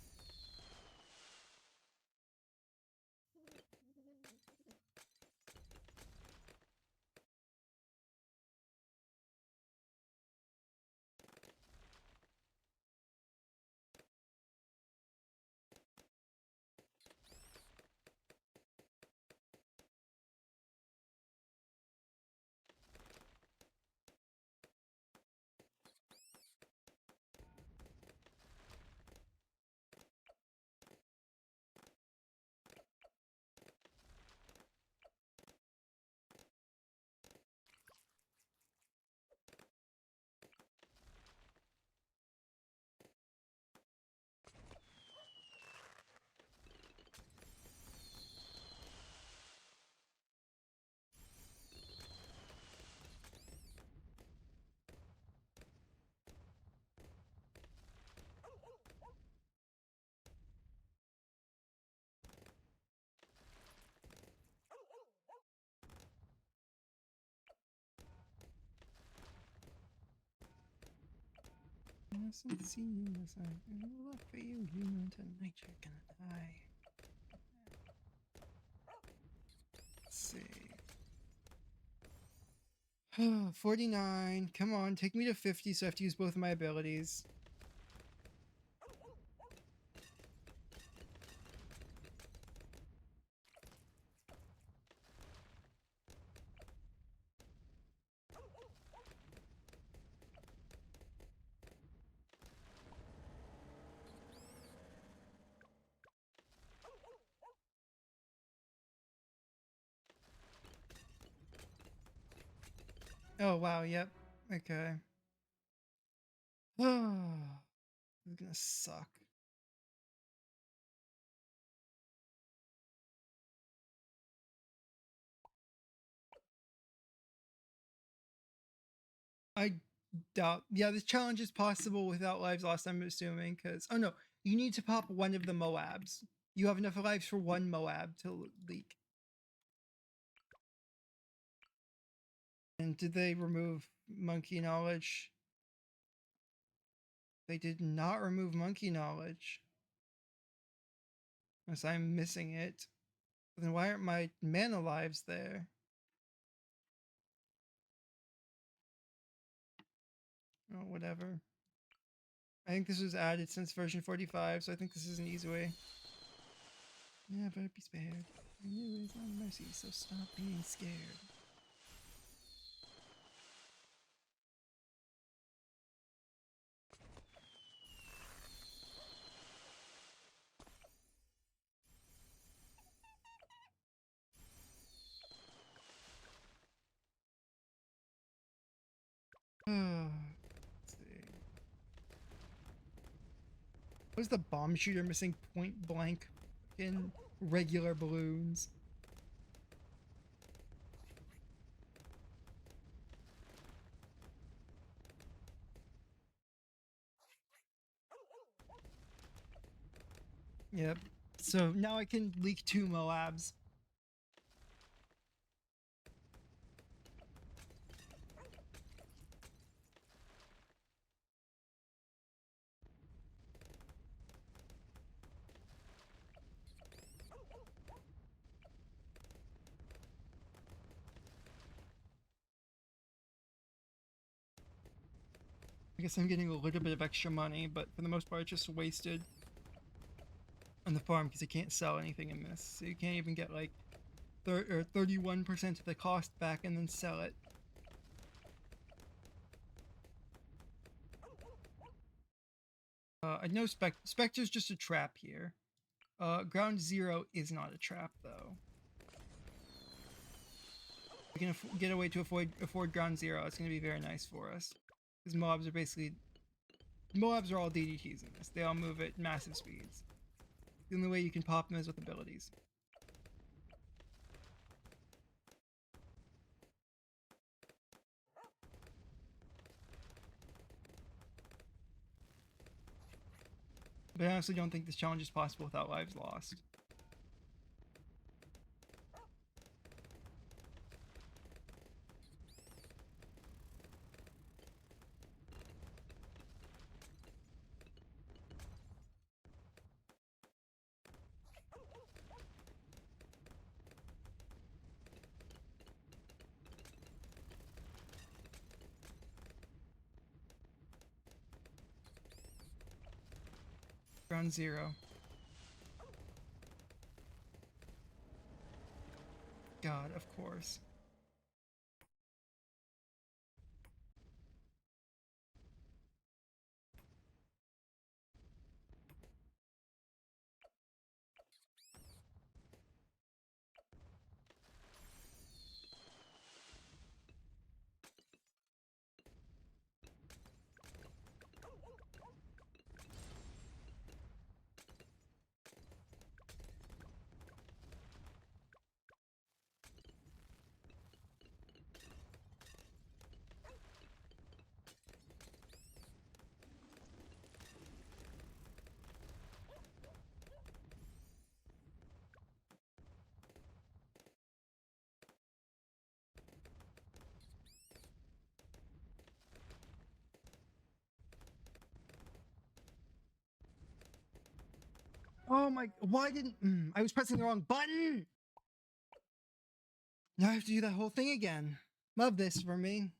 I mustn't see you as I look for you, human. Tonight you're gonna die. Let's see. 49. Come on, take me to 50 so I have to use both of my abilities. Oh wow, yep. Okay. Oh, this is gonna suck. I doubt. Yeah, this challenge is possible without lives lost, I'm assuming, because. Oh no, you need to pop one of the Moabs. You have enough lives for one Moab to leak. And did they remove monkey knowledge? They did not remove monkey knowledge. Unless I'm missing it. Then why aren't my mana lives there? Oh, whatever. I think this was added since version 45, so I think this is an easy way. Yeah, but be spared. I knew it's not mercy, so stop being scared. Let's see. Was the bomb shooter missing point blank in regular balloons? Yep. So now I can leak 2 Moabs. I guess I'm getting a little bit of extra money, but for the most part, it's just wasted on the farm because you can't sell anything in this. So you can't even get like 31% of the cost back and then sell it. I know Spectre's just a trap here. Ground Zero is not a trap though. We can get a way to afford Ground Zero. It's going to be very nice for us. Because mobs are basically Moabs are all DDTs in this. They all move at massive speeds. The only way you can pop them is with abilities. But I honestly don't think this challenge is possible without lives lost. Ground zero. God, of course. Oh my, why didn't, I was pressing the wrong button! Now I have to do that whole thing again. Love this for me.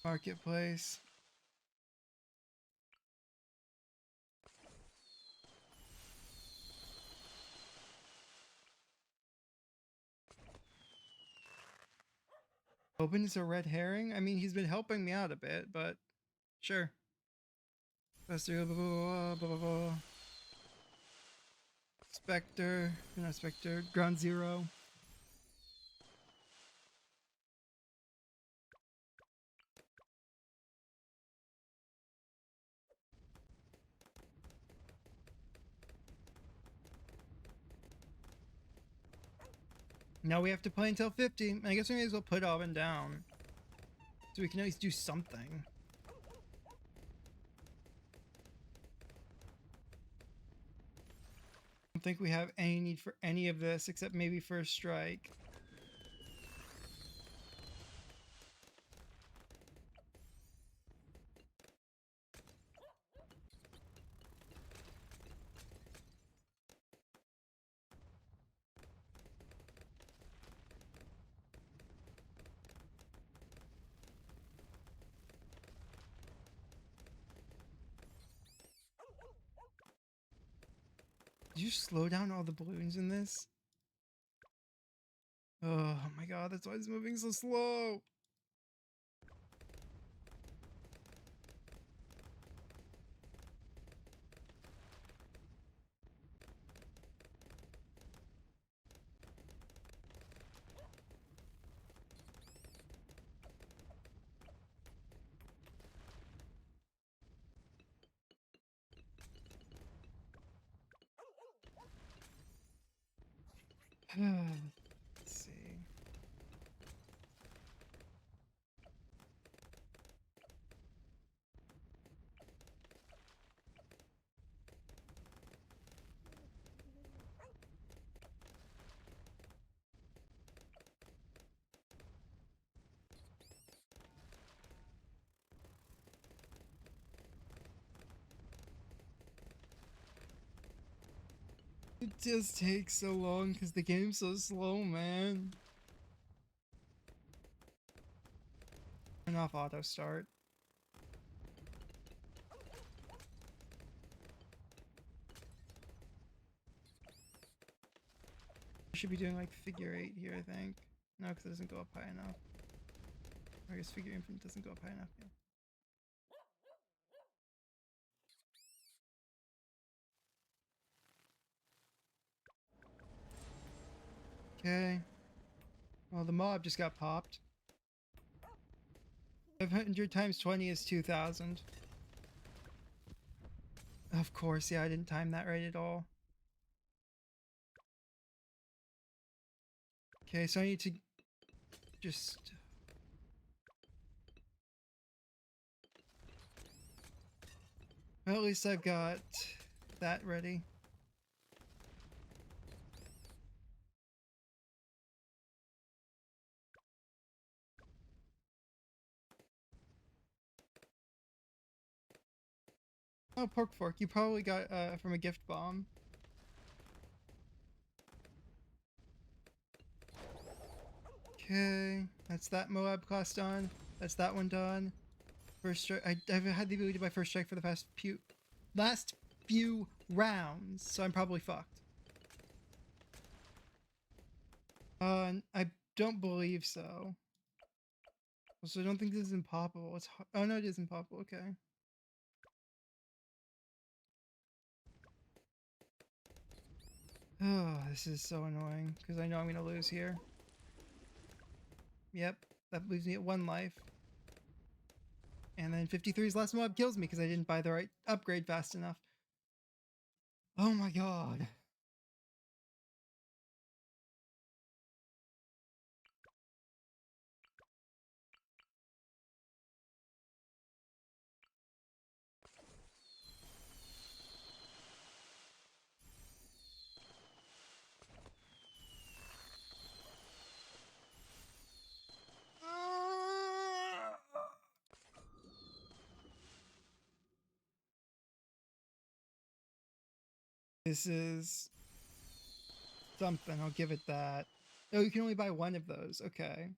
Marketplace. Open is a red herring? I mean, he's been helping me out a bit, but sure. Spectre, not Spectre, Ground Zero. Now we have to play until 50. I guess we may as well put Alvin down. So we can at least do something. I don't think we have any need for any of this except maybe First Strike. Did you slow down all the balloons in this? Oh my god, that's why it's moving so slow. Let's see. It just takes so long because the game's so slow, man. Turn off auto start. I should be doing like figure 8 here, I think. No, because it doesn't go up high enough. Or I guess figure infinite doesn't go up high enough. Yeah. Okay. Well, the mob just got popped. 500 times 20 is 2,000. Of course, yeah, I didn't time that right at all. Okay, so I need to just... Well, at least I've got that ready. Oh, pork fork. You probably got from a gift bomb. Okay, that's that Moab class done. That's that one done. First strike. I've had the ability to buy first strike for the last few rounds, so I'm probably fucked. I don't believe so. Also, I don't think this is impossible. It's oh no, it is impossible. Okay. Oh, this is so annoying because I know I'm gonna lose here. Yep, that leaves me at 1 life. And then 53's last mob kills me because I didn't buy the right upgrade fast enough. Oh my god. This is something, I'll give it that. Oh, you can only buy 1 of those. Okay.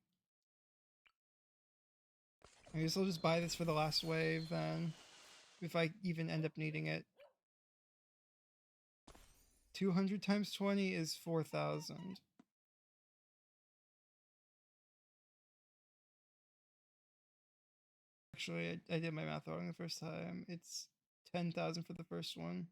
I guess I'll just buy this for the last wave then. If I even end up needing it. 200 times 20 is 4,000. Actually, I did my math wrong the first time. It's 10,000 for the first one.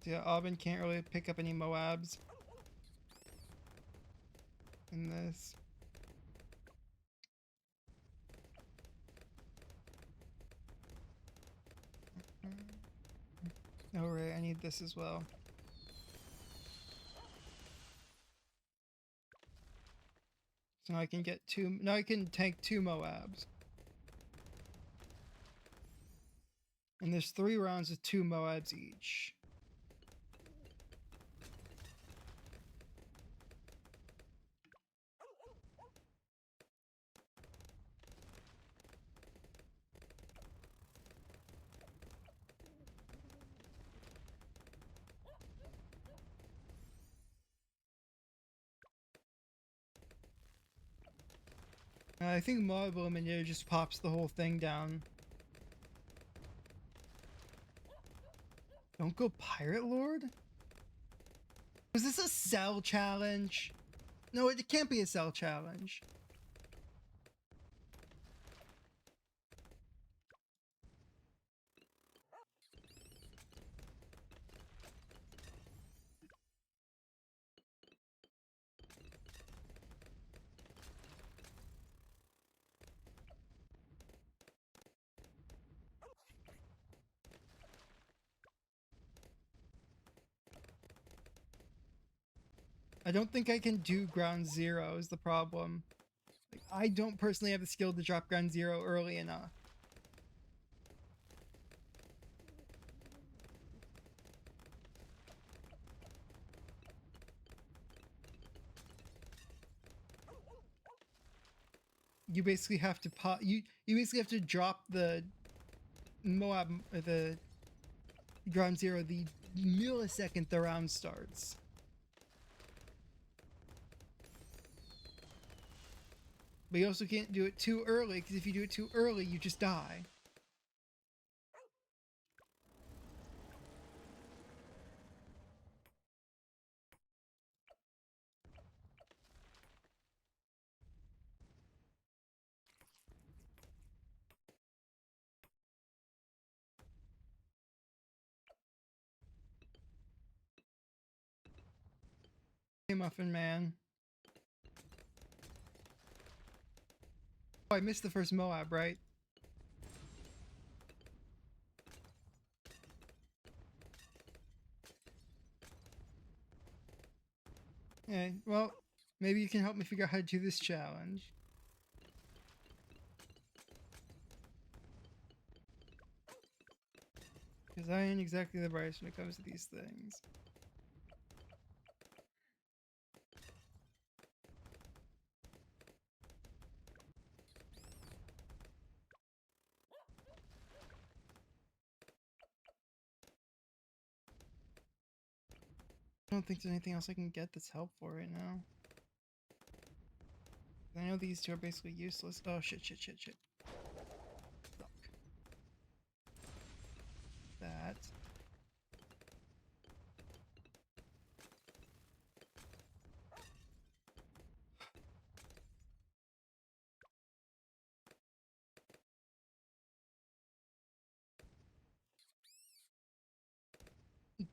So yeah, Aubin can't really pick up any Moabs in this. Oh right, I need this as well. So now I can get 2, now I can tank 2 Moabs. And there's 3 rounds with 2 Moabs each. I think Moab Eliminator just pops the whole thing down. Don't go Pirate Lord? Was this a cell challenge? No, it can't be a cell challenge. I don't think I can do ground 0 is the problem. Like, I don't personally have the skill to drop ground 0 early enough. You basically have to you basically have to drop the Moab or the ground 0 the millisecond the round starts. But you also can't do it too early, because if you do it too early, you just die. Hey, Muffin Man. Oh, I missed the first Moab, right? Okay, well, maybe you can help me figure out how to do this challenge. Because I ain't exactly the brightest when it comes to these things. I don't think there's anything else I can get that's helpful right now. I know these two are basically useless. Oh, shit. Fuck. That.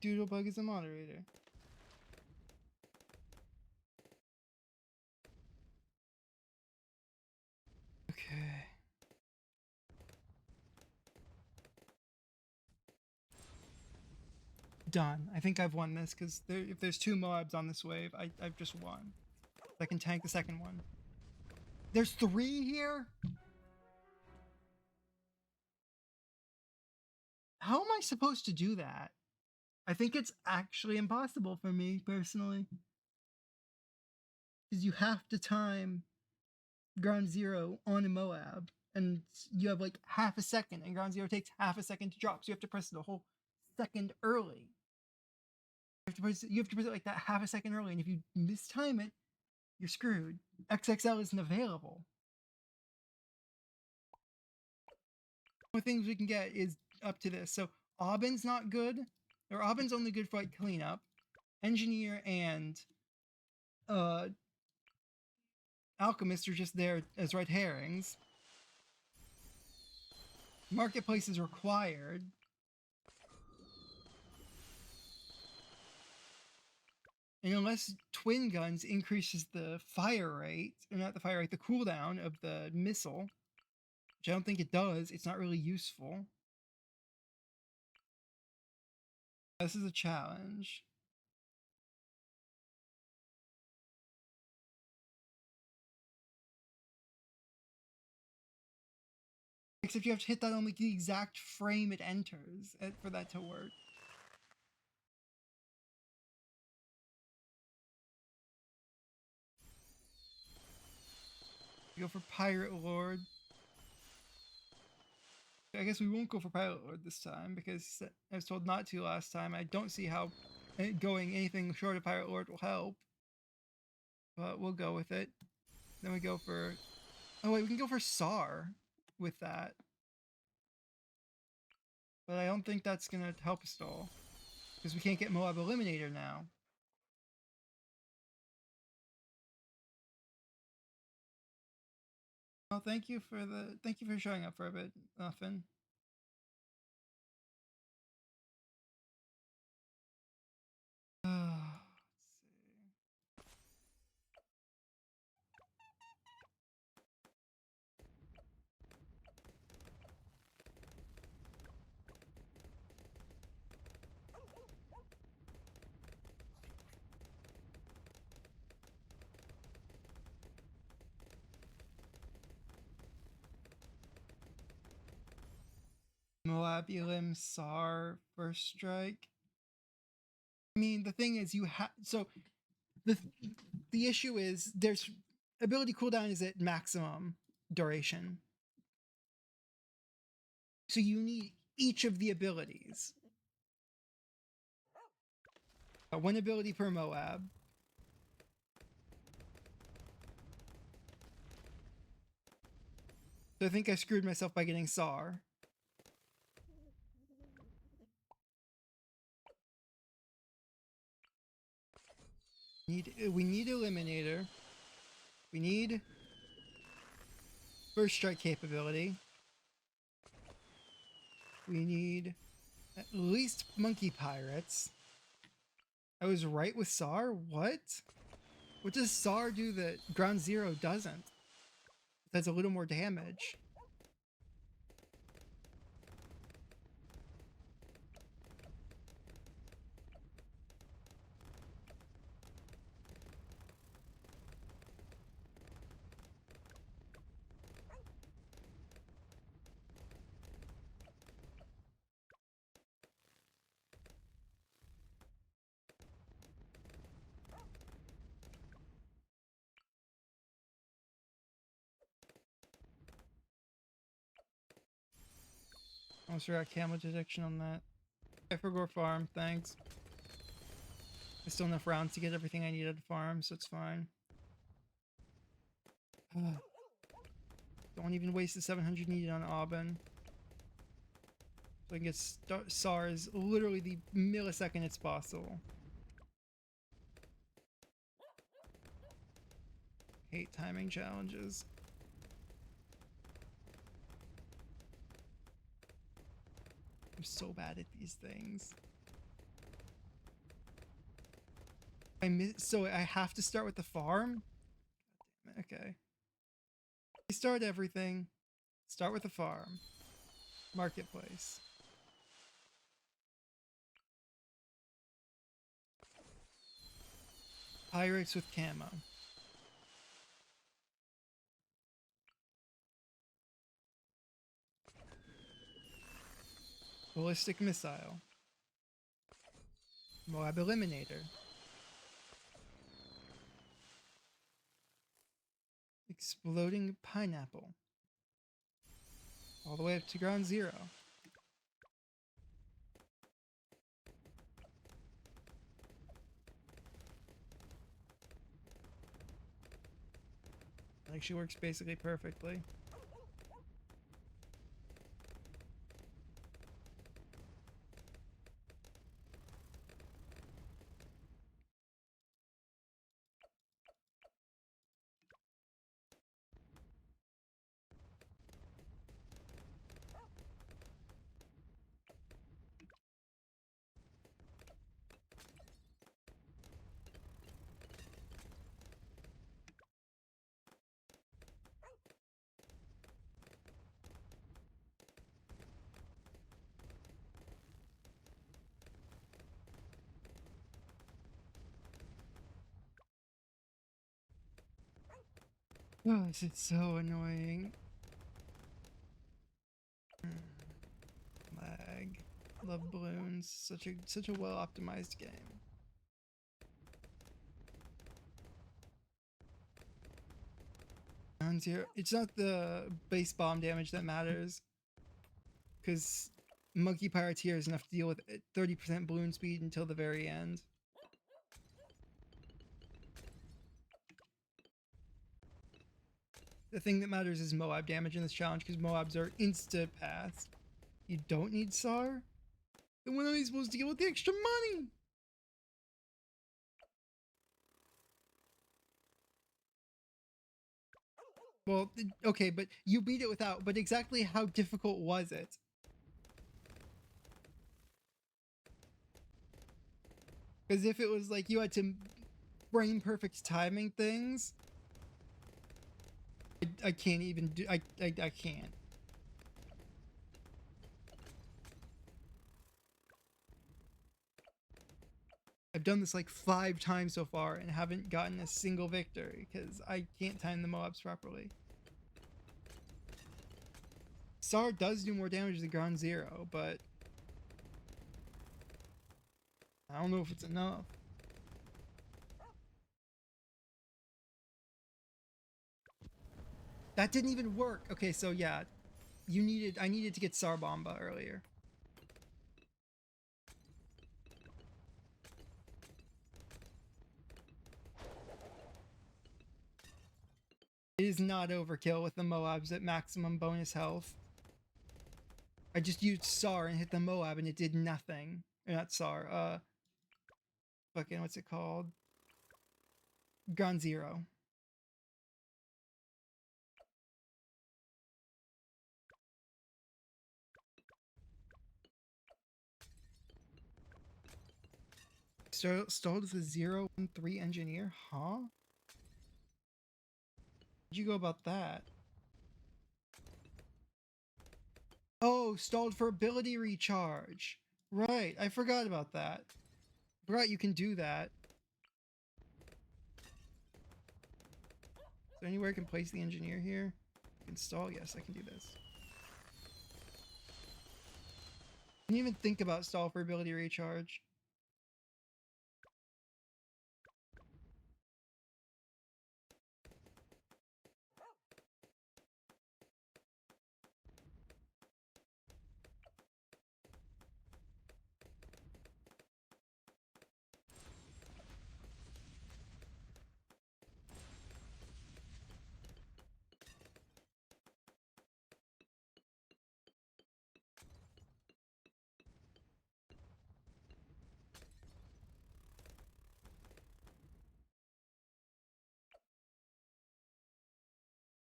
Doodlebug is a moderator. Okay. Done. I think I've won this because if there's two Moabs on this wave, I've just won. I can tank the second one. There's 3 here? How am I supposed to do that? I think it's actually impossible for me, personally. Because you have to time ground zero on a Moab, and you have like half a second, and ground zero takes half a second to drop, so you have to press it a whole second early. You have to press it like that half a second early, and if you mistime it, you're screwed. XXL isn't available. The things we can get is up to this. So Aubin's not good, or Aubin's only good for like cleanup. Engineer and Alchemist are just there as red herrings. Marketplace is required. And unless Twin Guns increases the fire rate, or not the fire rate, the cooldown of the missile, which I don't think it does, it's not really useful. This is a challenge. Except you have to hit that on like the exact frame it enters for that to work. Go for Pirate Lord. I guess we won't go for Pirate Lord this time because I was told not to last time. I don't see how going anything short of Pirate Lord will help. But we'll go with it. Then we go for... Oh wait, we can go for SAR with that. But I don't think that's gonna help us at all. Because we can't get Moab Eliminator now. Oh, thank you for showing up for a bit, Muffin. Moab Elim SAR first strike. I mean, the thing is, you have so the issue is there's ability cooldown is at maximum duration, so you need each of the abilities. One ability per Moab. So I think I screwed myself by getting SAR. We need Eliminator. We need first strike capability. We need at least Monkey Pirates. I was right with SAR? What? What does SAR do that Ground Zero doesn't? That's a little more damage. Almost forgot camo detection on that. I forgot farm, thanks. There's still enough rounds to get everything I needed to farm, so it's fine. Don't even waste the 700 needed on Aubin. So I can get SARs literally the millisecond it's possible. Hate timing challenges. I'm so bad at these things. So I have to start with the farm? God damn it, okay. Start everything. Start with the farm. Marketplace. Pirates with camo. Ballistic missile. Moab eliminator. Exploding pineapple. All the way up to ground zero. Like she works basically perfectly. Oh, this is so annoying. Lag. Love balloons. Such a well optimized game. Ground zero. It's not the base bomb damage that matters, because Monkey Pirateer is enough to deal with 30% balloon speed until the very end. The thing that matters is Moab damage in this challenge, because Moabs are insta-pass. You don't need SAR? Then when are you supposed to get with the extra money? Well, okay, but you beat it without, but exactly how difficult was it? Because if it was like you had to brain perfect timing things, I can't even do, I can't. I've done this like 5 times so far and haven't gotten a single victory because I can't time the Moabs properly. SAR does do more damage than ground zero, but I don't know if it's enough. That didn't even work. Okay, so yeah, I needed to get SAR Bomba earlier. It is not overkill with the Moabs at maximum bonus health. I just used SAR and hit the Moab and it did nothing. Or not SAR, fucking, what's it called? Ground zero. Stalled with a 0-1-3 engineer? Huh? How'd you go about that? Oh, stalled for ability recharge. Right, I forgot about that. Right, you can do that. Is there anywhere I can place the engineer here? Install? Yes, I can do this. I didn't even think about stall for ability recharge.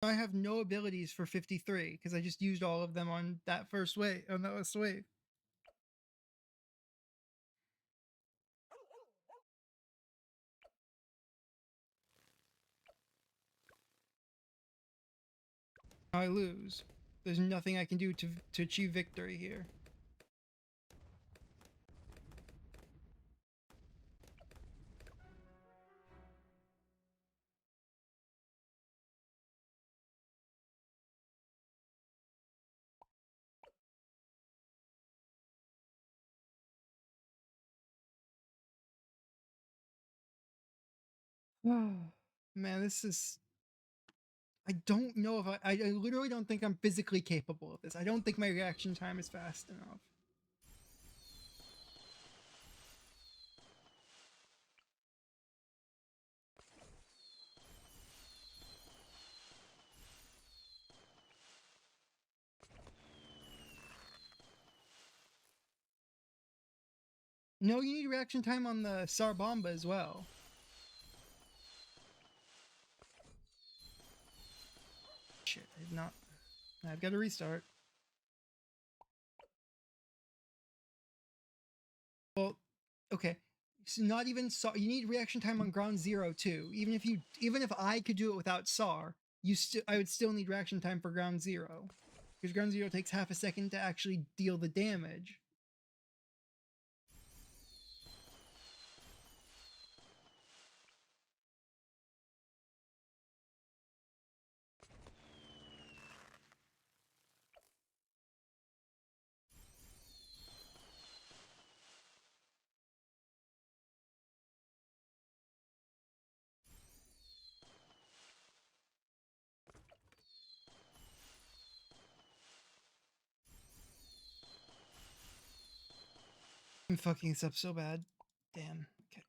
I have no abilities for 53 because I just used all of them on that first wave, on that last wave. Now I lose. There's nothing I can do to achieve victory here. Man, this is... I don't know if I literally don't think I'm physically capable of this. I don't think my reaction time is fast enough. No, you need reaction time on the Sarbomba as well. Shit, I did not... I've got to restart. Well, okay. So not even SAR. You need reaction time on ground zero too. Even if I could do it without SAR, I would still need reaction time for ground zero, because ground zero takes half a second to actually deal the damage. I'm fucking this up so bad. Damn. Okay.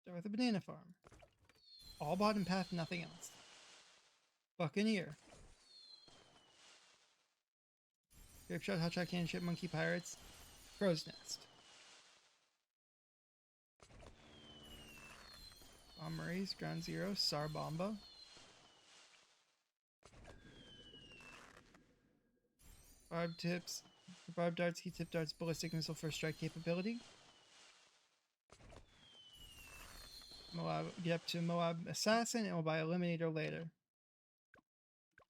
Start with a banana farm. All bottom path, nothing else. Buccaneer. Grape shot, hotshot, cannon ship, monkey pirates. Crow's nest. Bomb race, ground zero, Sarbomba. Barb tips. Barb darts, heat tip darts, ballistic missile first strike capability. Moab, get up to Moab Assassin and we'll buy Eliminator later.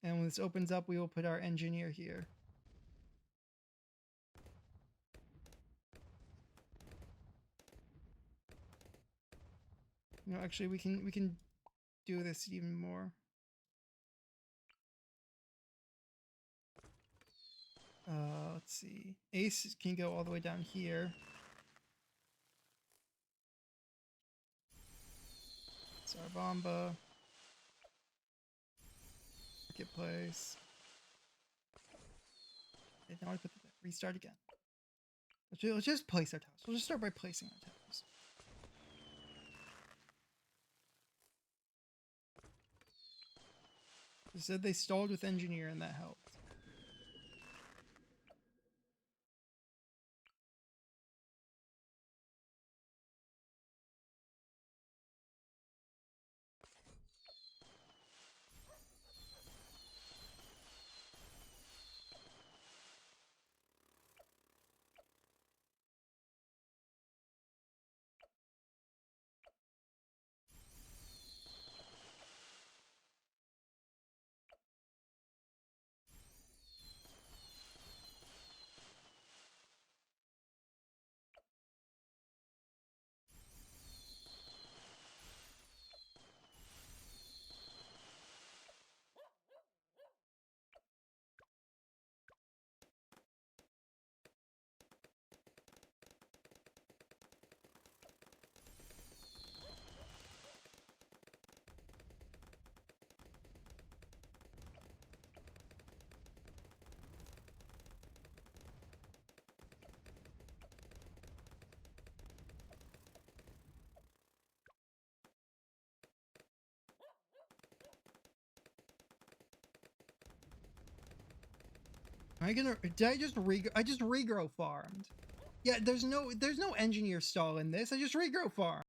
And when this opens up, we will put our engineer here. No, actually, we can do this even more. Let's see. Ace can go all the way down here. Sarbomba. Marketplace. Okay, now I put that. Restart again. Let's just place our tiles. We'll just start by placing our tiles. They said they stalled with engineer and that helped. Am I gonna? Did I just I just regrow farmed. Yeah, there's no engineer stall in this. I just regrow farm.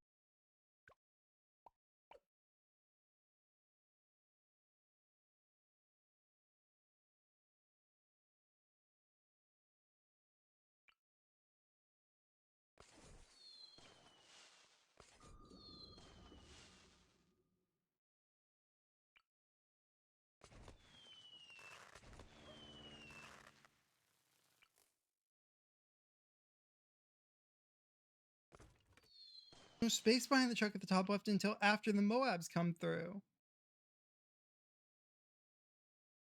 No space behind the truck at the top left until after the Moabs come through.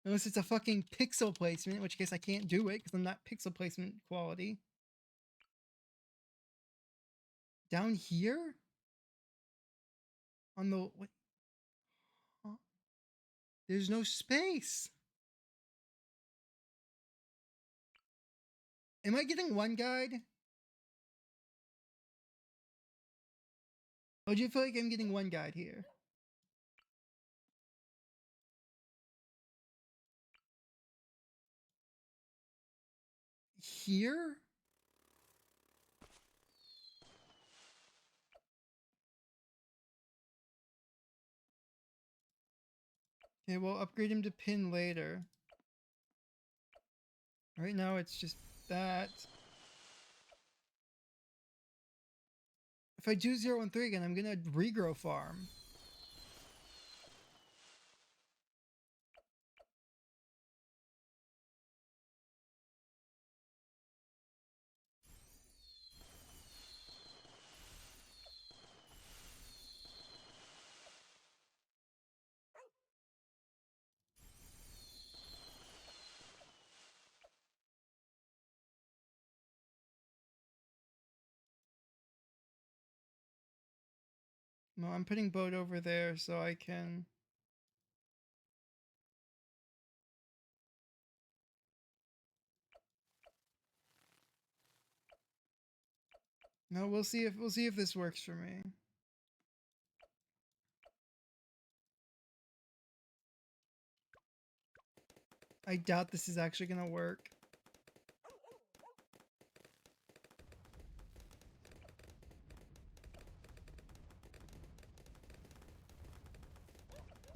Unless it's a fucking pixel placement, in which case I can't do it because I'm not pixel placement quality. Down here? On the... What? Huh? There's no space. Am I getting one guide? Or do you feel like I'm getting one guide here? Here? Okay, we'll upgrade him to pin later. Right now it's just that. If I do 0 and 3 again, I'm gonna regrow farm. No, I'm putting boat over there so I can... No, we'll see if this works for me. I doubt this is actually gonna work.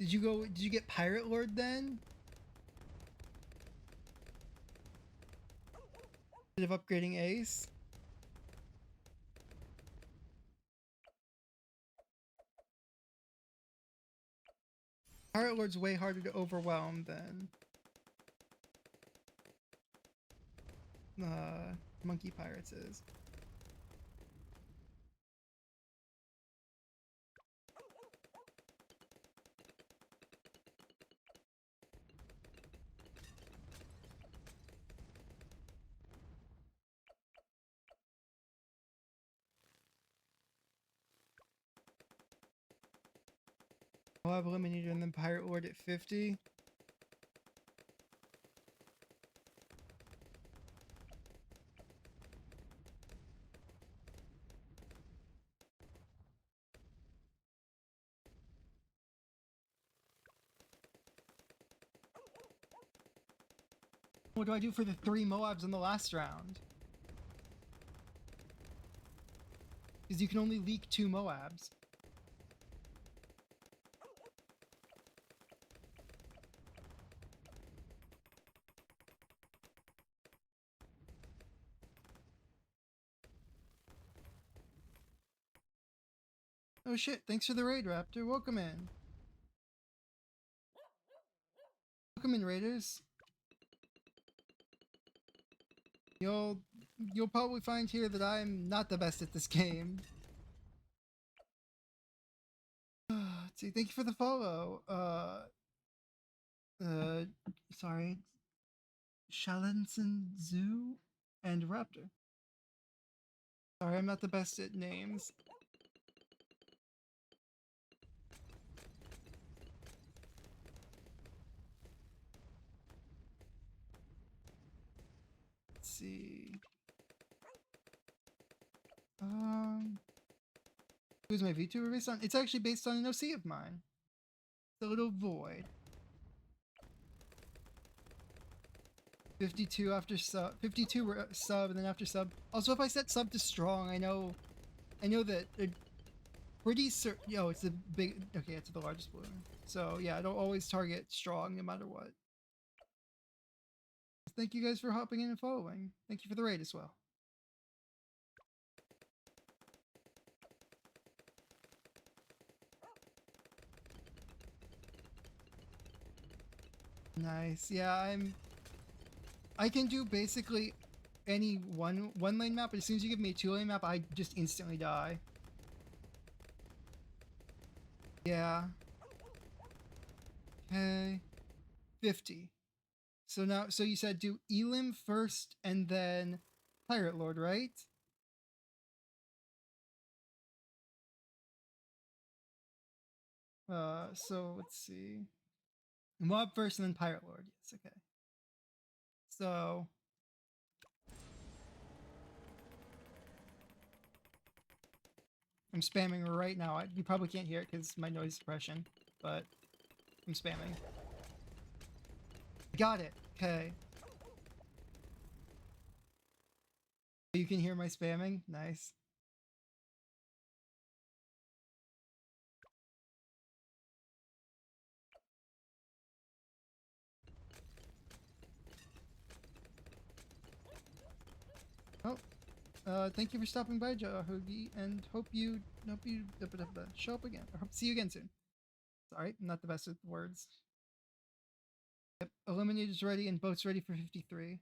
Did you get Pirate Lord then? Instead of upgrading Ace? Pirate Lord's way harder to overwhelm than Monkey Pirates is. I'll have Eliminator and then Pirate Lord at 50. What do I do for the 3 Moabs in the last round? Because you can only leak 2 Moabs. Oh shit, thanks for the raid, Raptor. Welcome in. Welcome in, Raiders. You'll probably find here that I'm not the best at this game. Let's see, thank you for the follow. Sorry. Shalinson Zoo and Raptor. Sorry, I'm not the best at names. Let's see. Who's my VTuber based on? It's actually based on an OC of mine. The Little Void. 52 after sub, 52 sub, and then after sub. Also, if I set sub to strong, I know that it pretty yo, it's the big, okay, it's the largest balloon. So yeah, I don't always target strong no matter what. Thank you guys for hopping in and following. Thank you for the raid as well. Nice. Yeah, I can do basically any one lane map, but as soon as you give me a 2-lane map, I just instantly die. Yeah. Okay. 50. So now, so you said do Elim first and then Pirate Lord, right? So let's see. Mob first and then Pirate Lord. Yes, okay. So I'm spamming right now. You probably can't hear it because my noise suppression, but I'm spamming. Got it. Okay. You can hear my spamming? Nice. Oh, thank you for stopping by, Hoagie, and hope you show up again. I hope to see you again soon. Sorry, I'm not the best with words. Yep, Eliminator's ready and boat's ready for 53.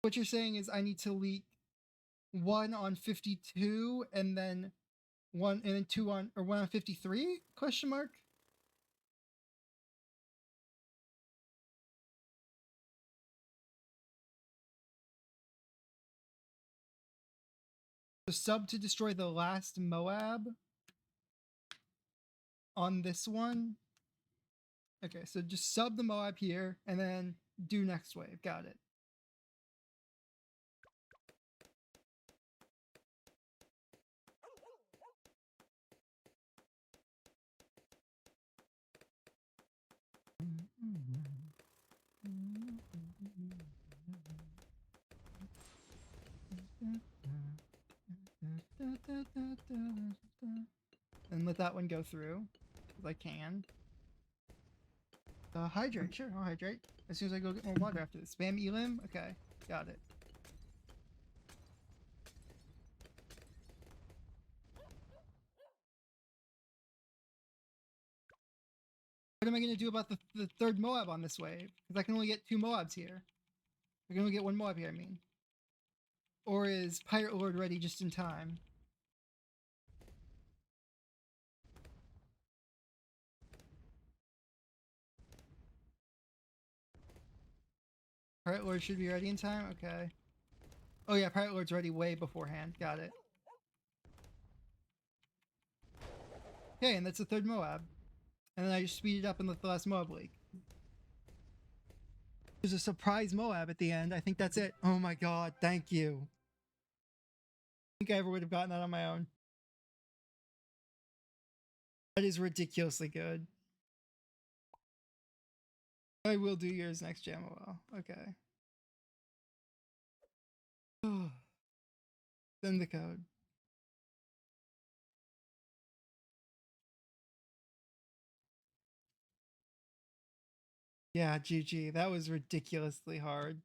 What you're saying is I need to leak one on 52 and then one and then two on or one on 53? Question mark. So sub to destroy the last Moab on this one. Okay, so just sub the Moab here and then do next wave. Got it. And let that one go through, because I can. Hydrate, sure, I'll hydrate. As soon as I go get more water after this. Spam Elim? Okay, got it. What am I going to do about the third Moab on this wave? Because I can only get 2 Moabs here. I can only get 1 Moab here, I mean. Or is Pirate Lord ready just in time? Pirate Lord should be ready in time? Okay. Oh yeah, Pirate Lord's ready way beforehand. Got it. Okay, and that's the third Moab. And then I just speed it up and let the last Moab leak. There's a surprise Moab at the end. I think that's it. Oh my god, thank you. I think I ever would have gotten that on my own. That is ridiculously good. I will do yours next jam. Well, okay. Send the code. Yeah, GG. That was ridiculously hard.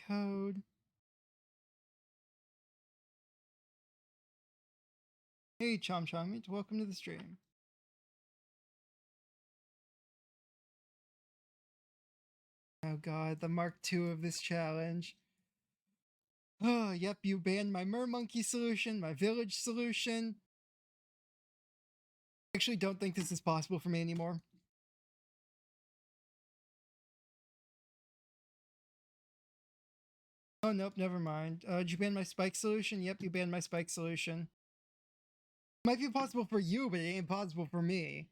Code. Hey, Chom Chom, welcome to the stream. Oh god, the Mark II of this challenge. Oh, yep, you banned my Mermonkey solution, my village solution. I actually don't think this is possible for me anymore. Oh, nope, never mind. Did you ban my spike solution? Yep, you banned my spike solution. Might be possible for you, but it ain't possible for me.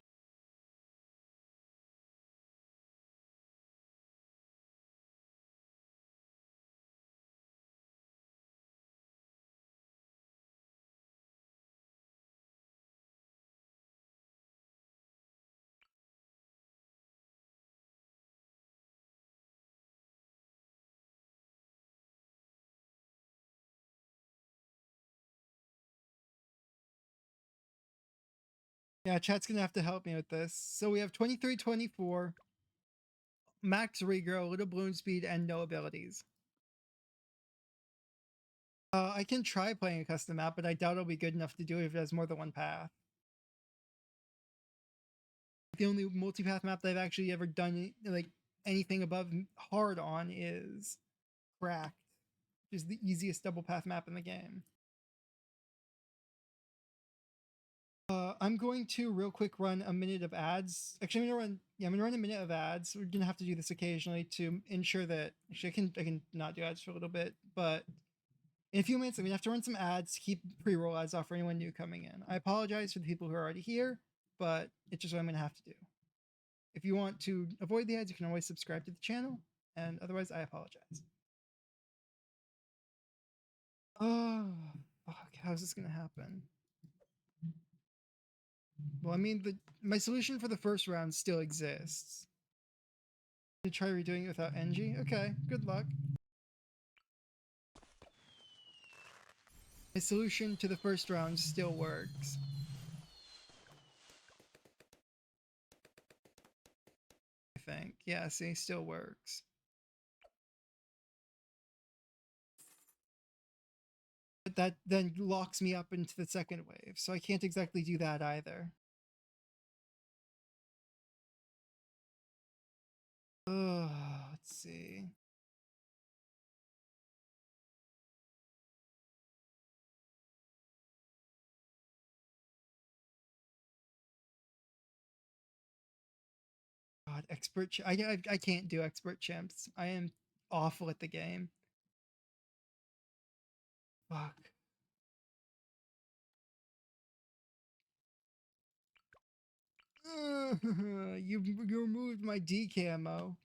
Yeah, chat's gonna have to help me with this. So we have 23, 24, max regrow, little balloon speed, and no abilities. I can try playing a custom map, but I doubt it'll be good enough to do it if it has more than one path. The only multipath map that I've actually ever done like anything above hard on is Cracked, which is the easiest double path map in the game. I'm going to real quick run a minute of ads. Actually, I'm gonna run a minute of ads. We're gonna have to do this occasionally to ensure that actually I can not do ads for a little bit, but in a few minutes I'm gonna have to run some ads to keep pre-roll ads off for anyone new coming in. I apologize for the people who are already here, but it's just what I'm gonna have to do. If you want to avoid the ads, you can always subscribe to the channel, and otherwise I apologize. Oh, fuck, how's this gonna happen? Well, I mean, my solution for the first round still exists. To try redoing it without NG? Okay, good luck. My solution to the first round still works. I think. Yeah, see, still works. But that then locks me up into the second wave, so I can't exactly do that either. Let's see. God, I can't do expert chimps. I am awful at the game. Fuck. You removed my D camo.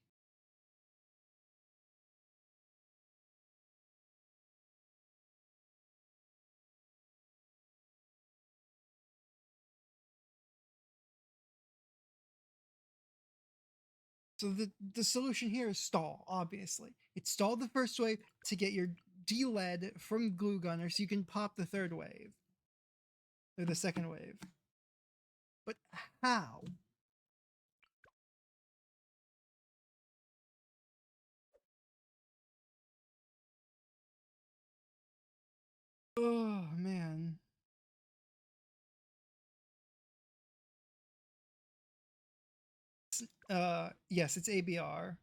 So the solution here is stall, obviously. It's stall the first wave to get your D-lead from glue gunner so you can pop the third wave. Or the second wave. But how? Oh man. Yes, it's ABR.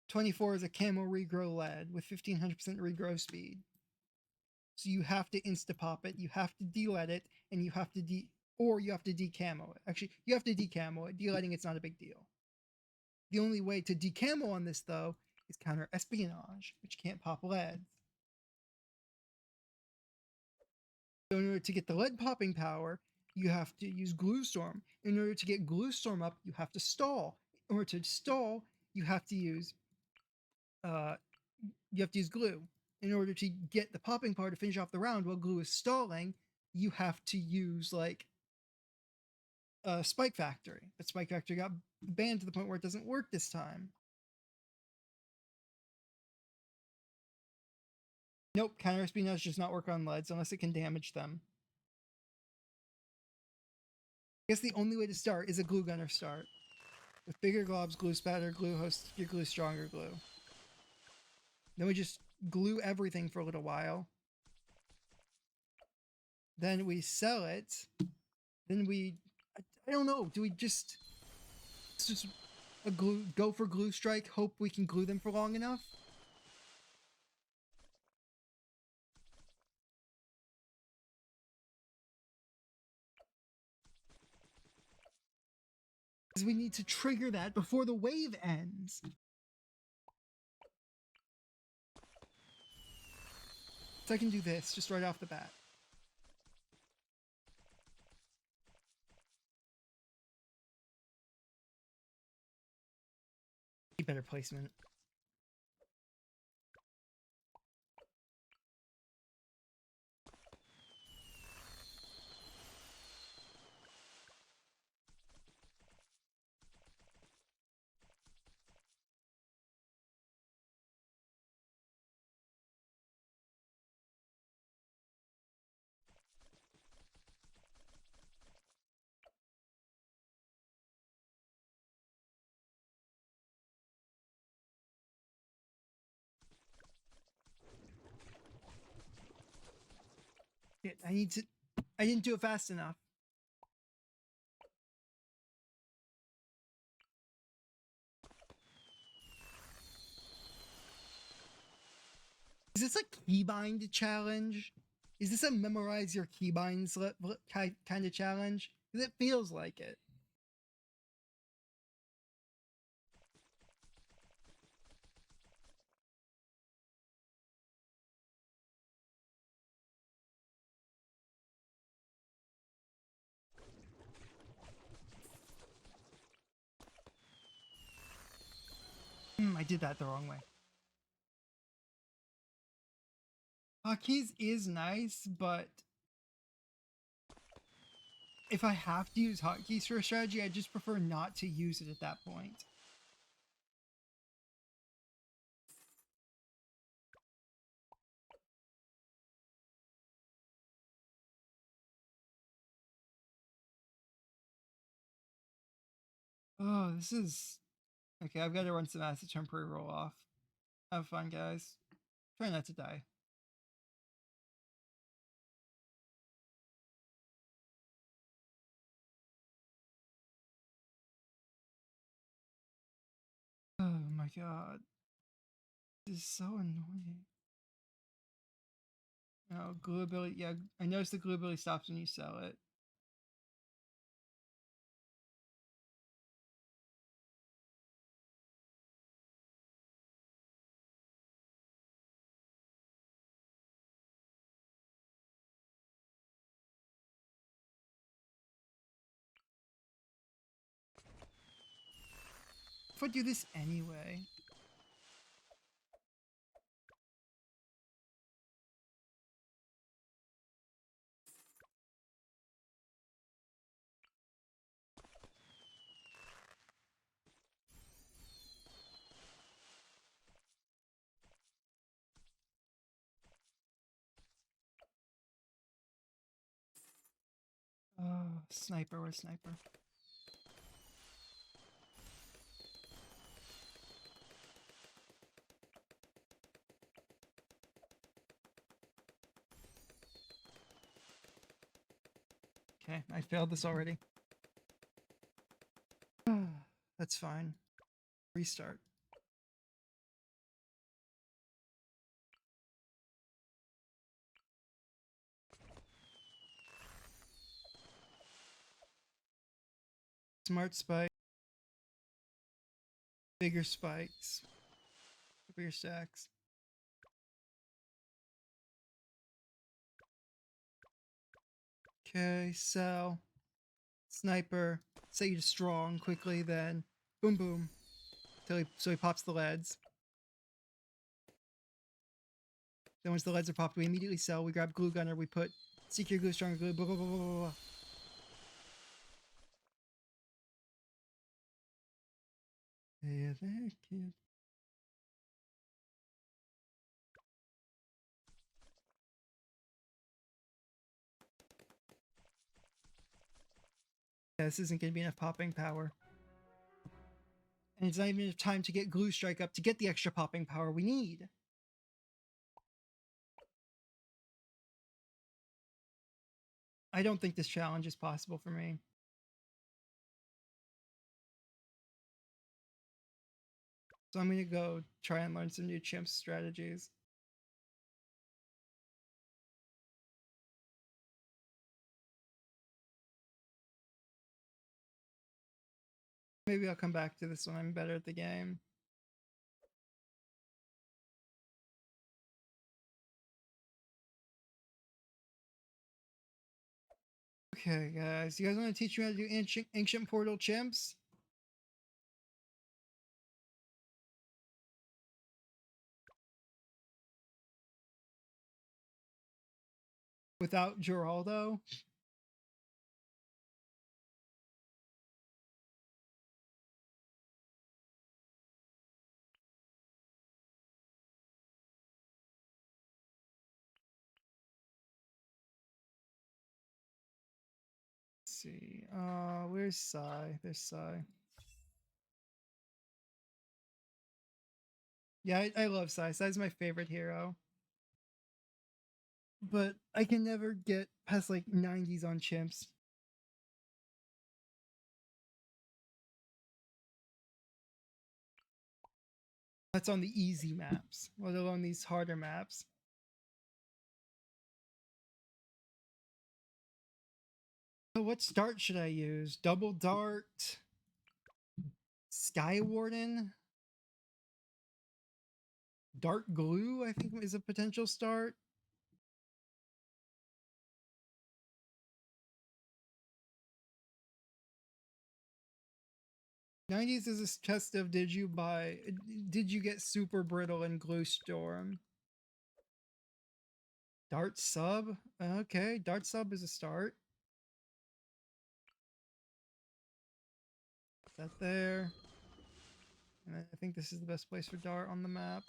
24 is a camo regrow lead with 1500% regrow speed. So you have to insta pop it, you have to de-lead it, and you have to you have to decamo it. Actually, you have to decamo it. De-leading it's not a big deal. The only way to decamo on this though is counter espionage, which can't pop leads. So in order to get the lead popping power, you have to use glue storm. In order to get glue storm up, you have to stall. In order to stall, you have to use glue. In order to get the popping power to finish off the round while glue is stalling, you have to use like Spike Factory. But Spike Factory got banned to the point where it doesn't work this time. Nope, counter espionage does not work on leads unless it can damage them. I guess the only way to start is a glue gunner start. With bigger globs, glue spatter, glue host, your glue stronger glue. Then we just glue everything for a little while. Then we sell it. Then I don't know. Do we just go for glue strike? Hope we can glue them for long enough? Because we need to trigger that before the wave ends. So I can do this just right off the bat. Better placement. Shit, I need to. I didn't do it fast enough. Is this a keybind challenge? Is this a memorize your keybinds kind of challenge? Because it feels like it. I did that the wrong way. Hotkeys is nice, but if I have to use hotkeys for a strategy, I just prefer not to use it at that point. Oh, this is... Okay, I've got to run some acid temporary roll off. Have fun, guys. Try not to die. Oh my god. This is so annoying. Oh, glue ability. Yeah, I noticed the glue ability stops when you sell it. If I do this anyway. Oh, sniper, where's sniper? Okay, I failed this already. That's fine. Restart. Smart spike. Bigger spikes. Bigger stacks. Okay, sell. Sniper. Say you're strong quickly, then boom boom. So he pops the leads. Then once the leads are popped, we immediately sell. We grab glue gunner. We put secret glue, stronger glue. Blah blah blah blah blah. Hey there, kid. Yeah, this isn't going to be enough popping power. And it's not even enough time to get glue strike up to get the extra popping power we need. I don't think this challenge is possible for me. So I'm going to go try and learn some new chimp strategies. Maybe I'll come back to this when I'm better at the game. Okay, guys. You guys want to teach me how to do ancient portal chimps? Without Geraldo? Let's see. Where's Sai? There's Sai. Yeah, I love Sai. Sai's my favorite hero. but I can never get past like 90s on chimps. That's on the easy maps, let alone these harder maps. So what start should I use? Double Dart? Sky Warden? Dart Glue, I think, is a potential start. '90s is a test of did you get super brittle in Glue Storm? Dart Sub? Okay, Dart Sub is a start. Put that there. And I think this is the best place for Dart on the map.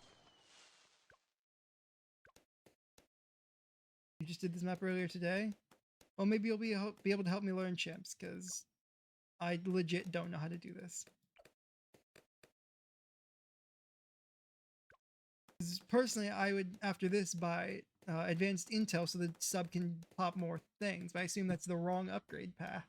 You just did this map earlier today? Well, maybe you'll be able to help me learn chimps, because I legit don't know how to do this. Personally, I would, after this, buy advanced intel so the sub can pop more things, but I assume that's the wrong upgrade path.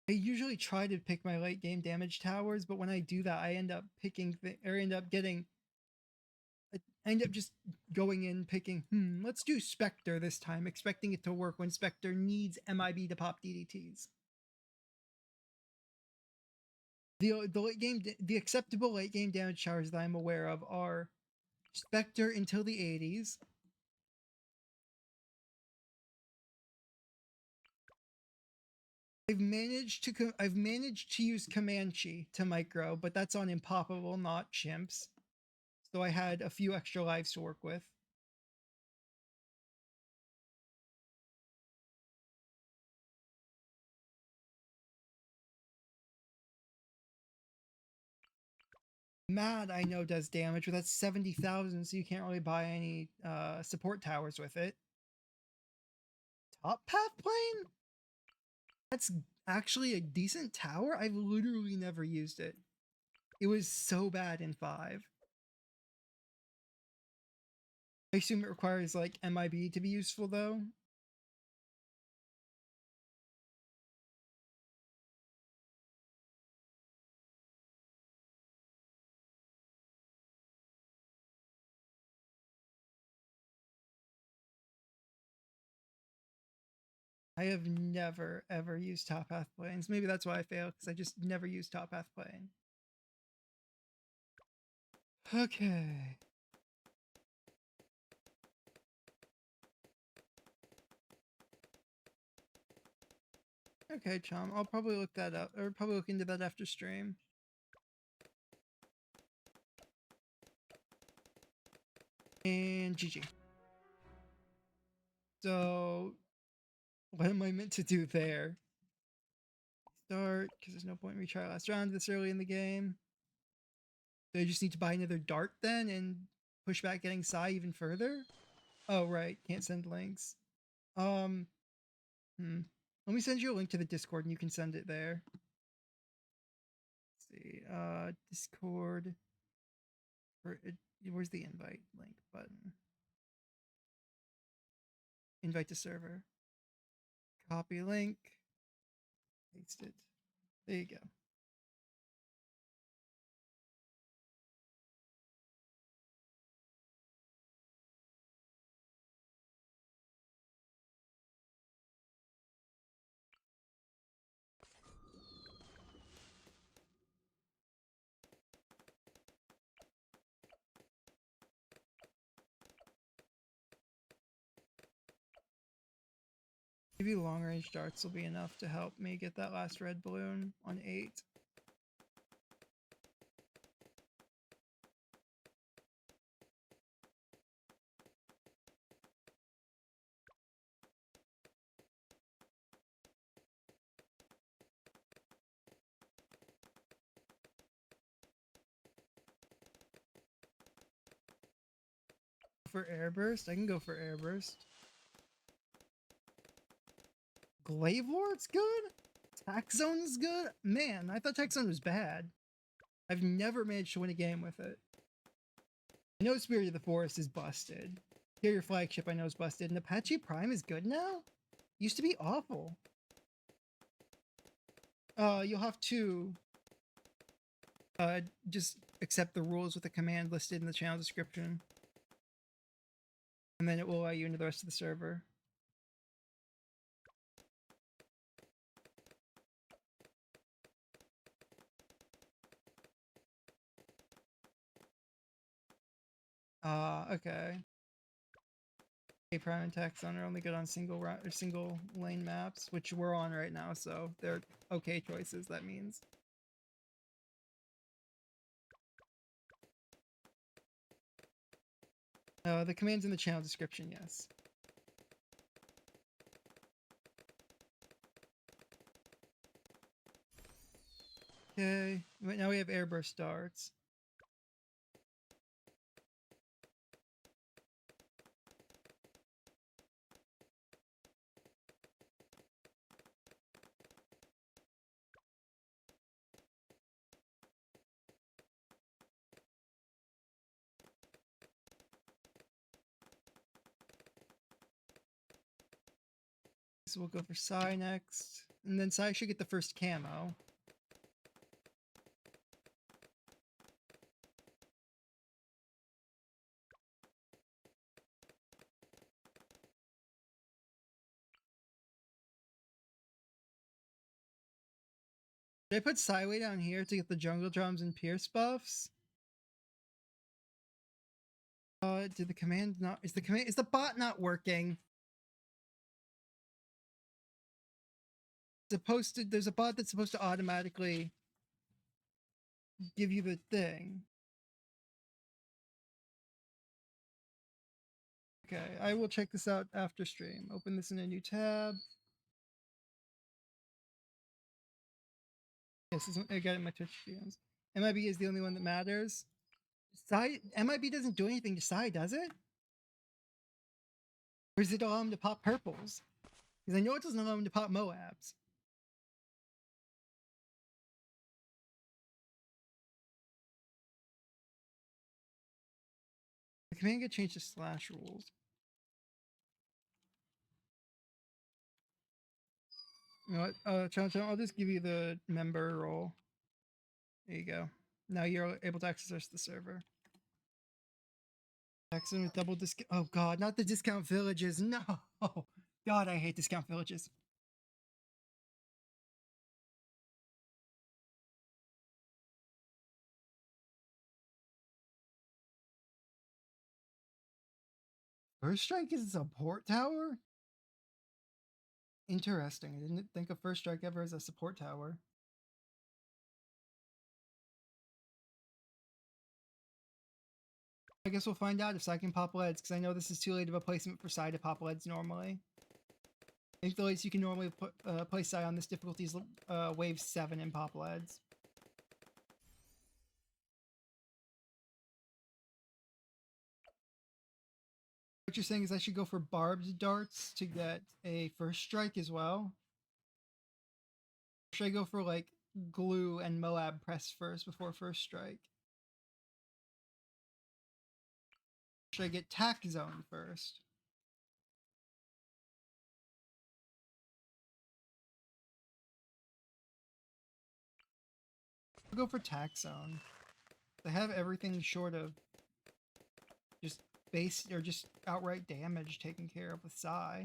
I usually try to pick my late game damage towers, but when I do that, I end up picking or end up getting. I end up just going in picking. Let's do Spectre this time, expecting it to work when Spectre needs MIB to pop DDTs. The late game, the acceptable late game damage towers that I'm aware of are Spectre until the 80s. I've managed to use Comanche to micro, but that's on Impoppable, not chimps. So I had a few extra lives to work with. Mad, I know, does damage, but that's 70,000, so you can't really buy any support towers with it. Top Path Plane? That's actually a decent tower? I've literally never used it. It was so bad in 5. I assume it requires, like, MIB to be useful, though. I have never, ever used Top Path Planes. Maybe that's why I failed, because I just never used Top Path Plane. Okay. Okay, Chom. I'll probably look that up, or probably look into that after stream. And GG. So, what am I meant to do there? Start, because there's no point in retry last round this early in the game. So I just need to buy another dart then and push back getting Psy even further? Oh, right. Can't send links. Let me send you a link to the Discord and you can send it there. Let's see. Discord. Where's the invite link button? Invite to server. Copy link. Paste it. There you go. Maybe long range darts will be enough to help me get that last red balloon on 8. For airburst? I can go for airburst. Glaive Lord's good? Tax Zone is good? Man, I thought Tax Zone was bad. I've never managed to win a game with it. I know Spirit of the Forest is busted. Here, your flagship I know is busted. And Apache Prime is good now? Used to be awful. You'll have to just accept the rules with the command listed in the channel description. And then it will allow you into the rest of the server. Okay. Prime and Taxon are only good on single lane maps, which we're on right now, so they're okay choices, that means. The command's in the channel description, yes. Okay, now we have airburst darts. So we'll go for Psy next, and then Psy should get the first camo. Did I put Psy way down here to get the jungle drums and pierce buffs? Did the command not? Is the bot not working? There's a bot that's supposed to automatically give you the thing. Okay, I will check this out after stream. Open this in a new tab. Yes, I got it in my Twitch videos. MIB is the only one that matters. MIB doesn't do anything to Psy, does it? Or does it allow him to pop purples? Because I know it doesn't allow him to pop Moabs. The command could change the slash rules. You know what? Chon, I'll just give you the member role. There you go. Now you're able to access the server. Access with double discount. Oh god, not the discount villages. No! God, I hate discount villages. First Strike is a support tower? Interesting. I didn't think of First Strike ever as a support tower. I guess we'll find out if Psy can pop leads, because I know this is too late of a placement for Psy to pop leads normally. I think the latest you can normally place Psy on this difficulty is wave 7 in pop leads. What you're saying is I should go for barbed darts to get a First Strike as well? Or should I go for like glue and Moab press first before First Strike? Should I get Tack Zone first? I'll go for Tack Zone. They have everything short of just base or just outright damage taken care of with Psy.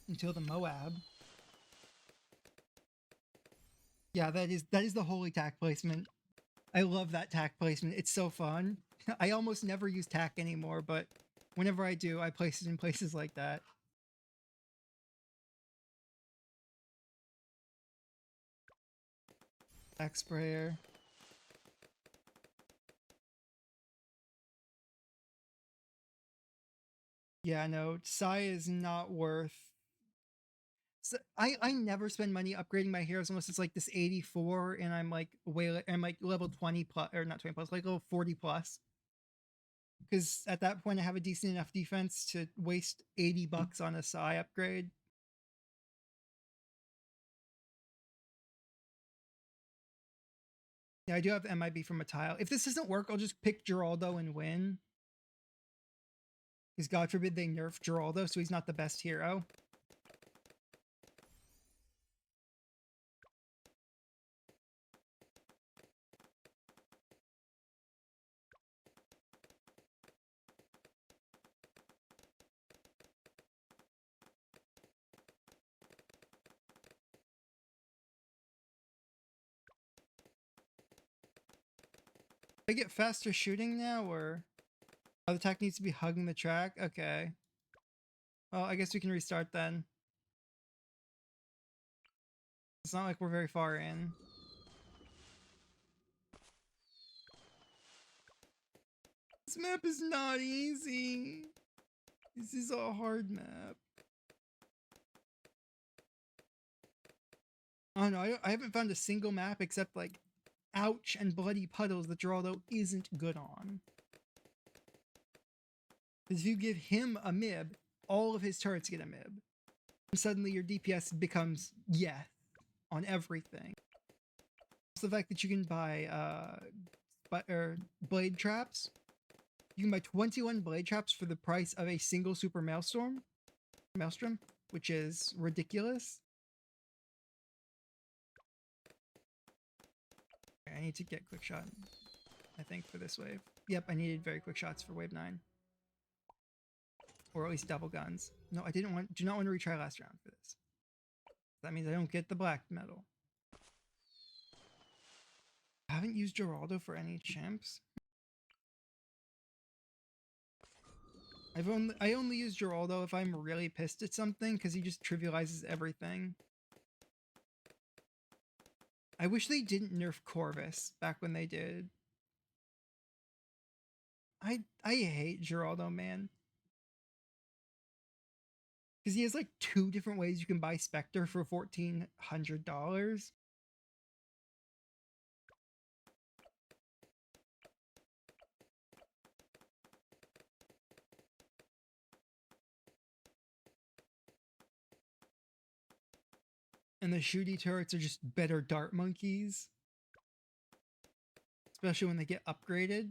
Until the Moab. Yeah, that is the holy tack placement. I love that tack placement. It's so fun. I almost never use tack anymore, but whenever I do, I place it in places like that. Tack sprayer. Yeah, no, Psy is not worth. So I never spend money upgrading my heroes unless it's like this 84 and I'm like I'm like level 20 plus, or not 20 plus, like level 40 plus. Because at that point I have a decent enough defense to waste $80 on a Psy upgrade. Yeah, I do have MIB from a tile. If this doesn't work, I'll just pick Geraldo and win. Because God forbid they nerf Geraldo, so he's not the best hero. I get faster shooting now, or the attack needs to be hugging the track? Okay. Well, I guess we can restart then. It's not like we're very far in. This map is not easy. This is a hard map. Oh no, I haven't found a single map except like Ouch and Bloody Puddles that Geraldo isn't good on. Because if you give him a MIB, all of his turrets get a MIB. And suddenly your DPS becomes yes on everything. It's the fact that you can buy blade traps. You can buy 21 blade traps for the price of a single super maelstrom, which is ridiculous. I need to get quick shot, I think, for this wave. Yep, I needed very quick shots for wave 9. Or at least double guns. No, I do not want to retry last round for this. That means I don't get the black medal. I haven't used Geraldo for any champs. I only use Geraldo if I'm really pissed at something, because he just trivializes everything. I wish they didn't nerf Corvus back when they did. I hate Geraldo, man. Because he has like 2 different ways you can buy Spectre for $1,400. And the shooty turrets are just better dart monkeys. Especially when they get upgraded.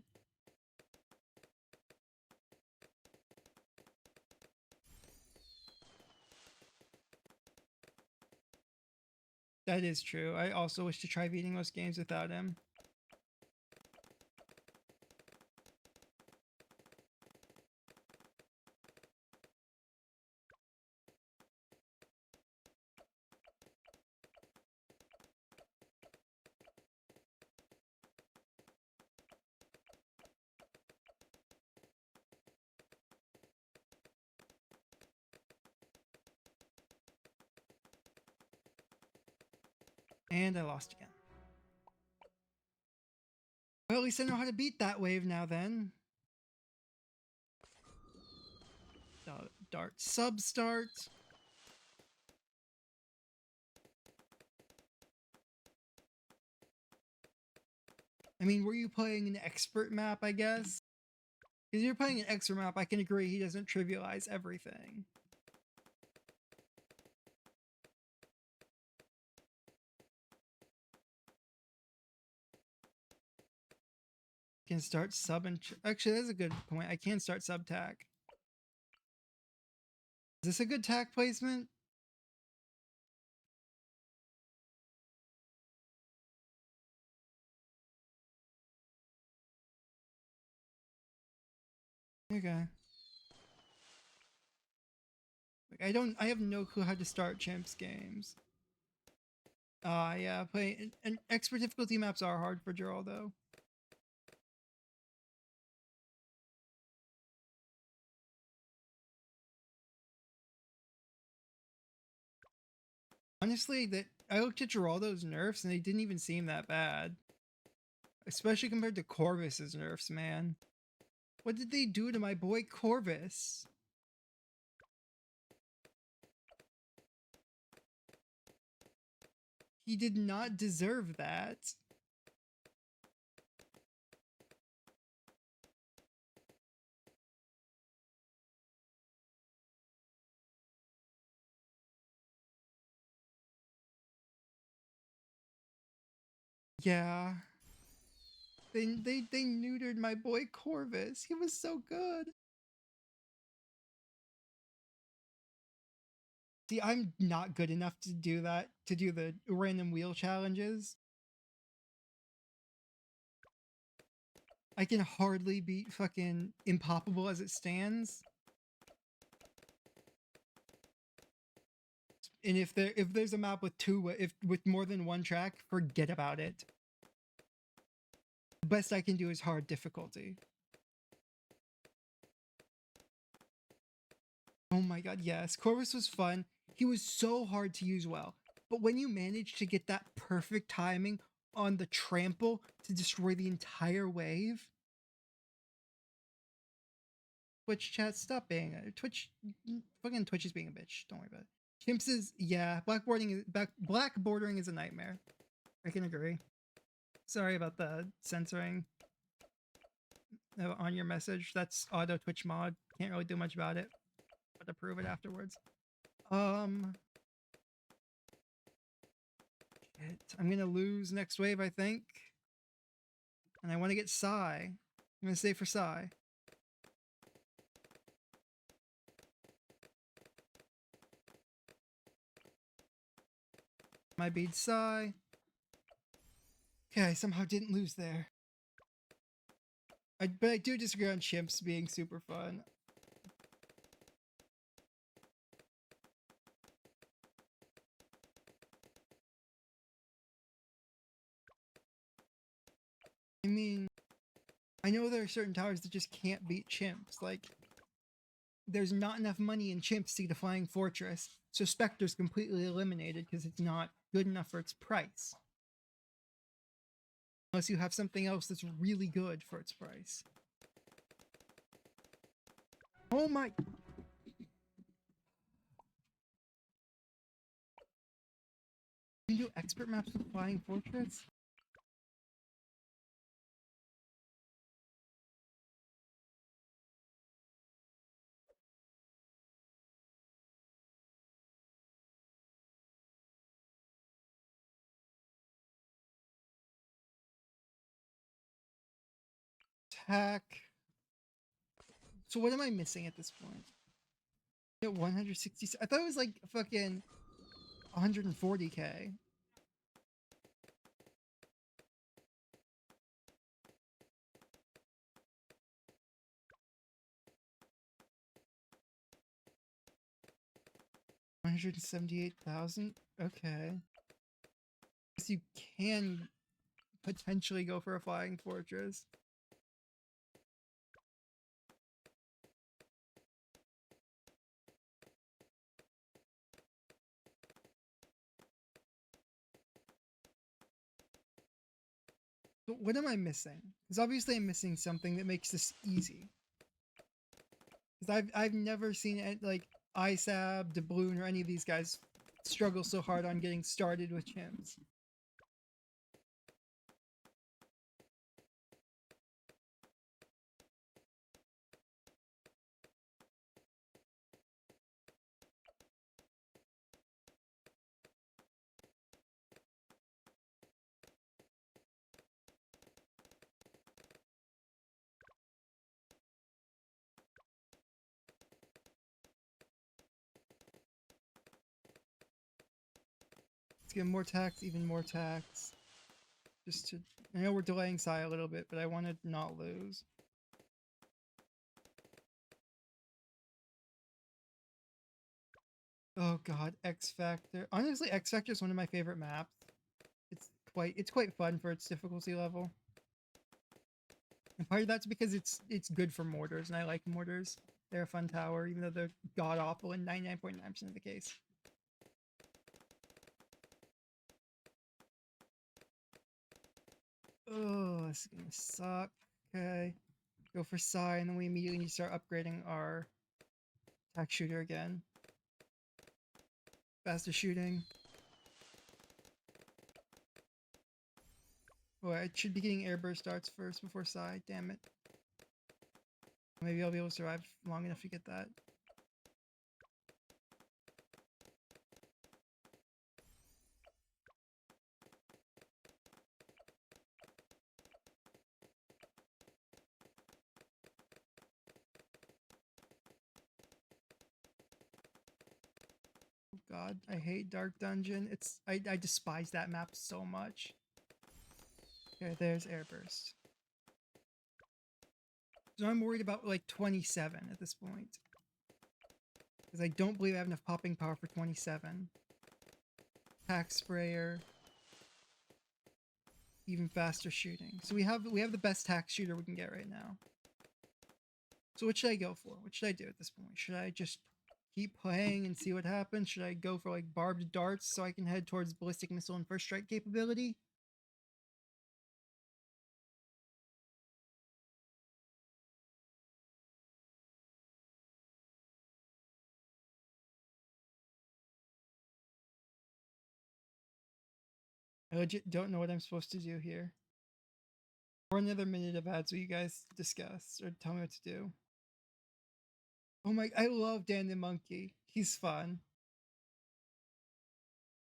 That is true. I also wish to try beating most games without him. And I lost again. Well, at least I know how to beat that wave now then. Dart sub-start. I mean, were you playing an expert map, I guess? If you're playing an expert map, I can agree he doesn't trivialize everything. Can start sub and actually that's a good point. I can start sub tack. Is this a good tack placement? Okay. Like I have no clue how to start champs games. Yeah, and expert difficulty maps are hard for Geraldo. Honestly, that I looked at Geraldo's nerfs and they didn't even seem that bad. Especially compared to Corvus's nerfs, man. What did they do to my boy Corvus? He did not deserve that. Yeah. They neutered my boy Corvus. He was so good. See, I'm not good enough to do that, to do the random wheel challenges. I can hardly beat fucking Impoppable as it stands. And if there's a map with with more than one track, forget about it. The best I can do is hard difficulty. Oh my god, yes. Corvus was fun. He was so hard to use well. But when you manage to get that perfect timing on the trample to destroy the entire wave, Twitch chat, stop being a Twitch. Fucking Twitch is being a bitch. Don't worry about it. Chimps is, yeah. Black bordering is a nightmare. I can agree. Sorry about the censoring on your message. That's auto Twitch mod. Can't really do much about it, but approve it afterwards. Shit. I'm gonna lose next wave, I think. And I want to get Psy. I'm gonna stay for Psy. My bead Psy. Okay, I somehow didn't lose there. But I do disagree on chimps being super fun. I mean, I know there are certain towers that just can't beat chimps. Like, there's not enough money in chimps to get a flying fortress, so Spectre's completely eliminated because it's not good enough for its price. Unless you have something else that's really good for its price. Oh my... You can do expert maps with flying fortress? Attack. So what am I missing at this point? At 160. I thought it was like fucking 140k. $178,000. Okay. Guess you can potentially go for a flying fortress. But what am I missing? Because obviously I'm missing something that makes this easy. Because I've never seen it like ISAB, Doubloon, or any of these guys struggle so hard on getting started with chimps. Let's get more tax, even more tax. Just to... I know we're delaying Psy a little bit, but I want to not lose. Oh god, X Factor. Honestly, X Factor is one of my favorite maps. It's quite fun for its difficulty level. And part of that's because it's good for mortars, and I like mortars. They're a fun tower, even though they're god awful in 99.9% of the case. Oh, this is gonna suck. Okay. Go for Psy, and then we immediately need to start upgrading our attack shooter again. Faster shooting. Oh, I should be getting air burst darts first before Psy. Damn it. Maybe I'll be able to survive long enough to get that. God, I hate Dark Dungeon. I despise that map so much. Okay, there's Airburst. So I'm worried about like 27 at this point. Because I don't believe I have enough popping power for 27. Pack Sprayer. Even faster shooting. So we have the best tack shooter we can get right now. So what should I go for? What should I do at this point? Should I just keep playing and see what happens? Should I go for like barbed darts so I can head towards ballistic missile and first strike capability? I legit don't know what I'm supposed to do here. Or another minute of ads so you guys discuss or tell me what to do. Oh my, I love Dan the Monkey. He's fun.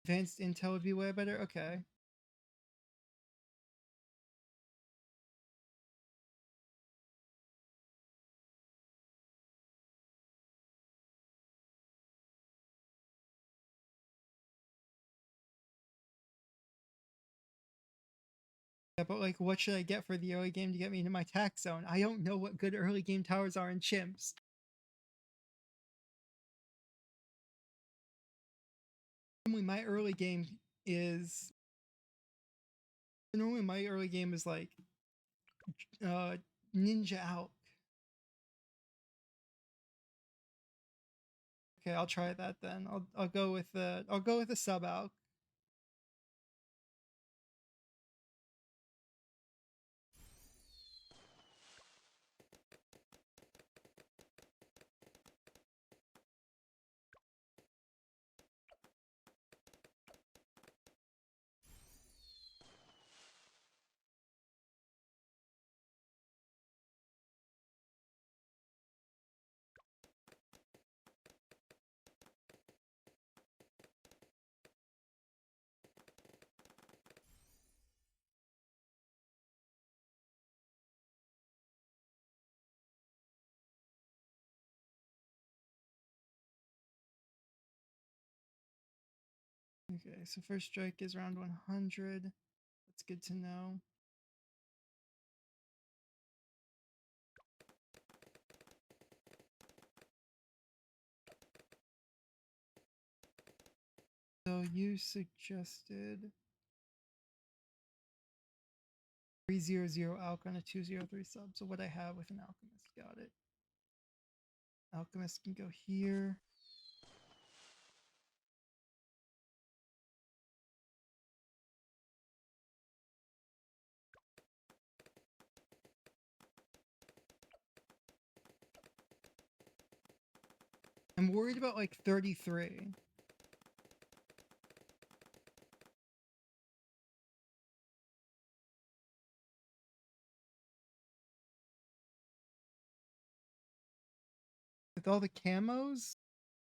Advanced intel would be way better? Okay. Yeah, but like, what should I get for the early game to get me into my tax zone? I don't know what good early game towers are in chimps. Normally, my early game is like uh Ninja Out. Okay, I'll try that then. I'll go with the sub out. Okay, so first strike is around 100. That's good to know. So you suggested 300 alch on a 203 sub. So what I have with an alchemist, got it. Alchemist can go here. I'm worried about like 33. With all the camos?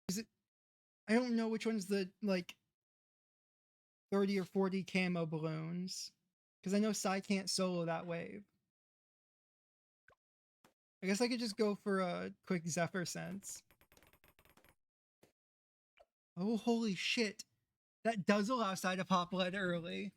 Is it I don't know which one's the like 30 or 40 camo balloons. Because I know Sai can't solo that wave. I guess I could just go for a quick Zephyr sense. Oh, holy shit. That does allow Sai to pop lead early.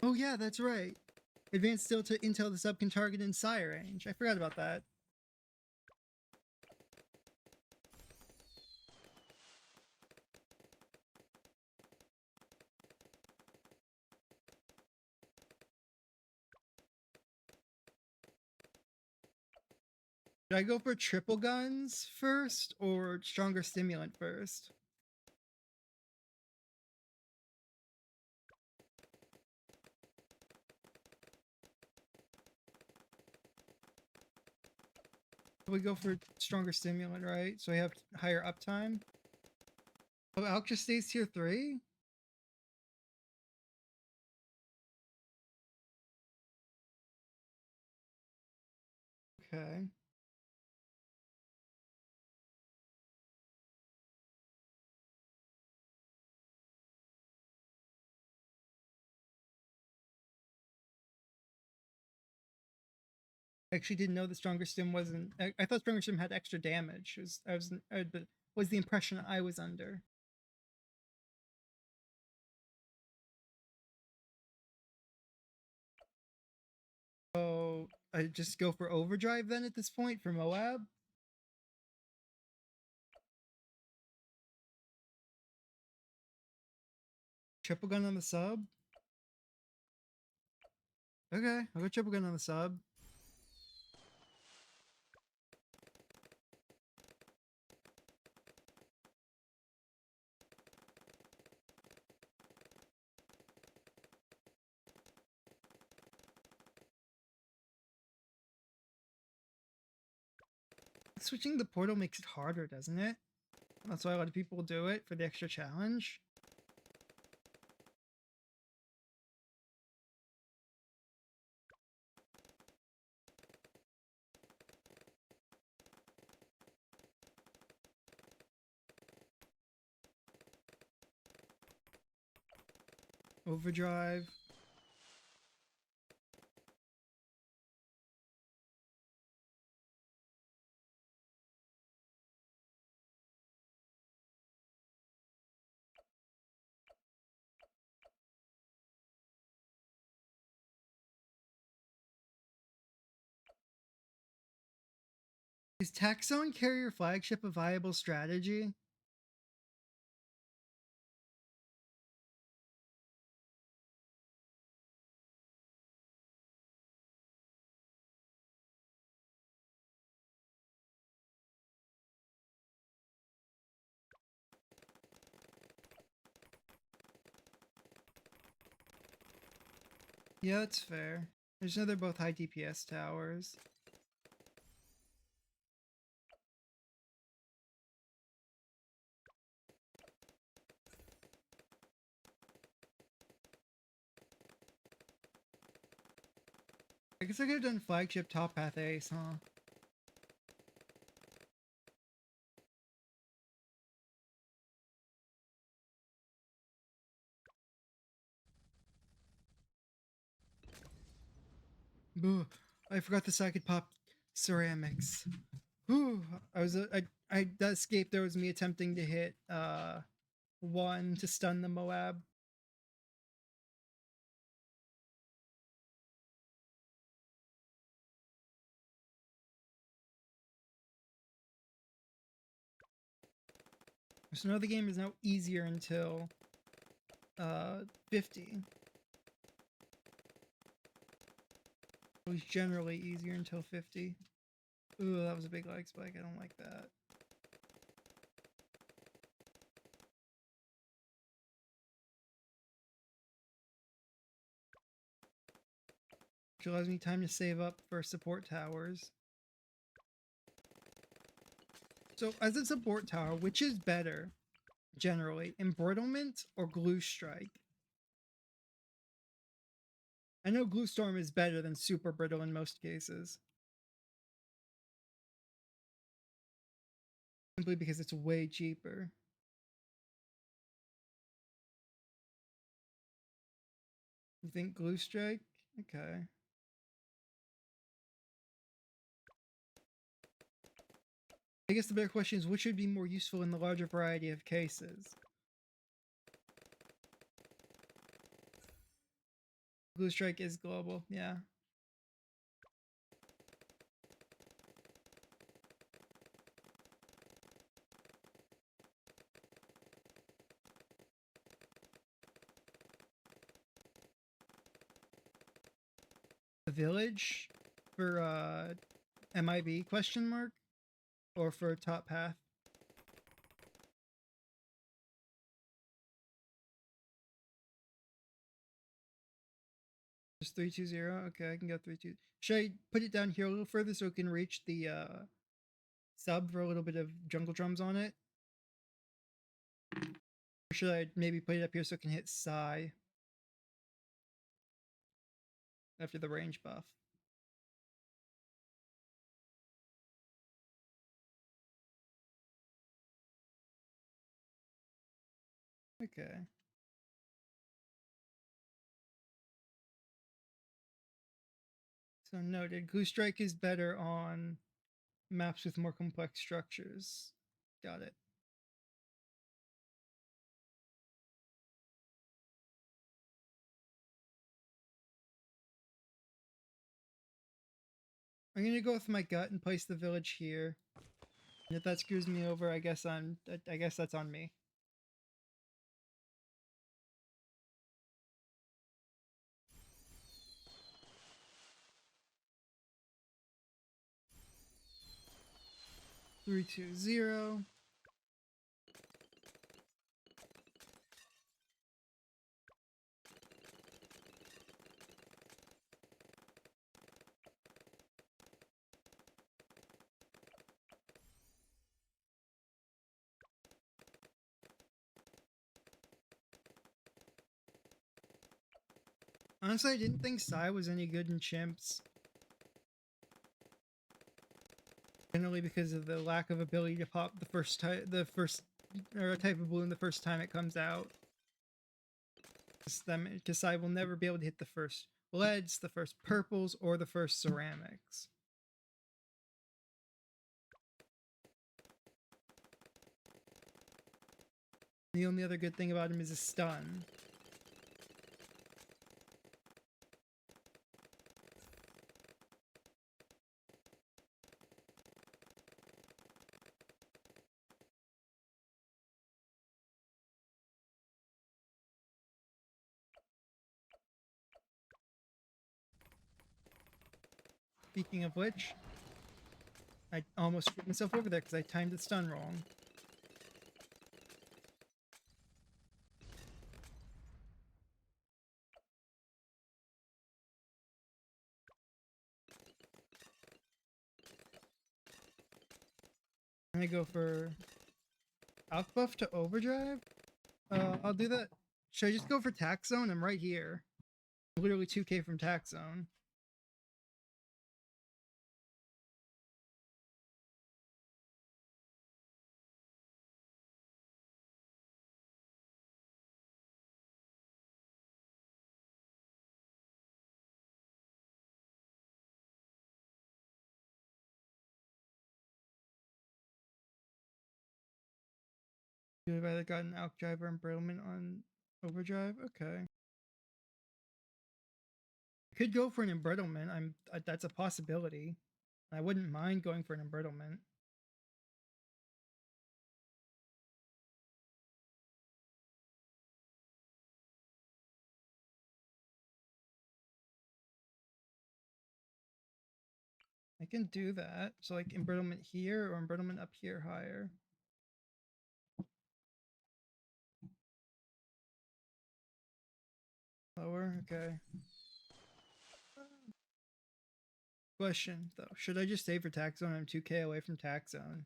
Oh yeah, that's right. Advanced still to intel the sub can target in Sai range. I forgot about that. Should I go for triple guns first or stronger stimulant first? We go for stronger stimulant, right? So we have higher uptime. Oh, Alk just stays tier 3? Okay. I actually didn't know the stronger stim wasn't. I thought stronger stim had extra damage. Was the impression I was under. So I just go for overdrive then at this point for Moab. Triple gun on the sub. Okay, I'll go triple gun on the sub. Switching the portal makes it harder, doesn't it? That's why a lot of people do it for the extra challenge. Overdrive. Is Taxon Carrier Flagship a viable strategy? Yeah, that's fair. I just know they're both high DPS towers. I guess I could have done flagship top path ace, huh? Boo. I forgot this I could pop ceramics. Whew. I that escape there was me attempting to hit one to stun the Moab. So now the game is now easier until 50. It was generally easier until 50. Ooh, that was a big leg spike. I don't like that. Which allows me time to save up for support towers. So as a support tower, which is better, generally, embroiderment or glue strike? I know glue storm is better than super brittle in most cases. Simply because it's way cheaper. You think glue strike? Okay. I guess the better question is which would be more useful in the larger variety of cases? Glue strike is global, yeah. The village for MIB question mark? Or for top path? Just 320. Okay, I can go 32. Should I put it down here a little further so it can reach the sub for a little bit of jungle drums on it? Or should I maybe put it up here so it can hit Psy after the range buff? Okay. So noted. Glue strike is better on maps with more complex structures. Got it. I'm gonna go with my gut and place the village here. And if that screws me over, I guess that's on me. Three, two, zero. Honestly, I didn't think Sai was any good in chimps. Generally because of the lack of ability to pop the first type of balloon the first time it comes out. Because Sai will never be able to hit the first leads, the first purples, or the first ceramics. The only other good thing about him is his stun. Speaking of which, I almost screwed myself over there because I timed the stun wrong. I'm gonna go for Alk buff to overdrive. I'll do that. Should I just go for tax zone? I'm right here. Literally 2k from tax zone. I've either gotten Alk drive or embrittlement on overdrive. Okay. I could go for an embrittlement. That's a possibility. I wouldn't mind going for an embrittlement. I can do that. So like embrittlement here or embrittlement up here higher. Lower, okay. Question though, should I just save for tax zone? I'm 2k away from tax zone.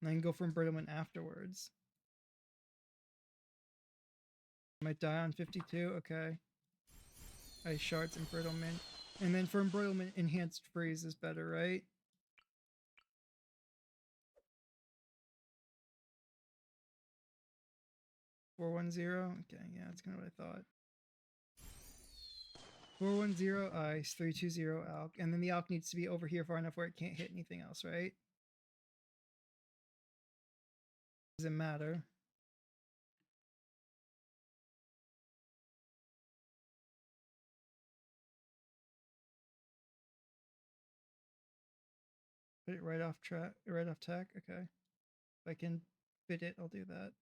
And then go for embrittlement afterwards. Might die on 52, okay. Ice shards, embrittlement. And then for embrittlement, enhanced freeze is better, right? $410. Okay, yeah, that's kind of what I thought. 410 ice, 320 alk, and then the alk needs to be over here far enough where it can't hit anything else, right? Doesn't matter. Put it right off track, right off tack. Okay, if I can fit it, I'll do that.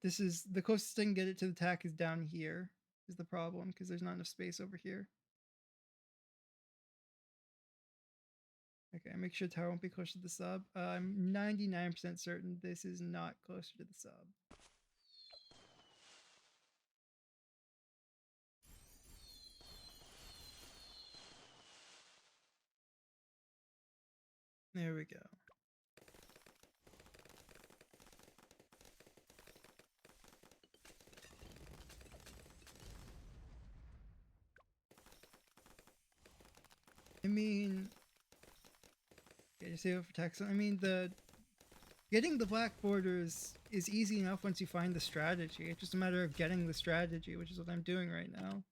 This is the closest I can get it to the tack is down here. Is the problem because there's not enough space over here. Okay, make sure tower won't be close to the sub. I'm 99% certain this is not closer to the sub. There we go. I mean, okay, just save it for text. I mean, the Getting the black borders is easy enough once you find the strategy. It's just a matter of getting the strategy, which is what I'm doing right now.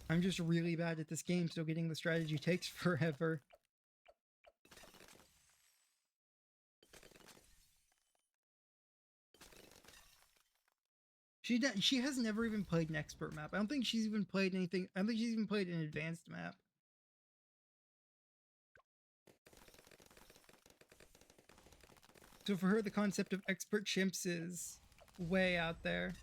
I'm just really bad at this game, so getting the strategy takes forever. She has never even played an expert map. I don't think she's even played anything. I don't think she's even played an advanced map. So for her, the concept of expert chimps is way out there.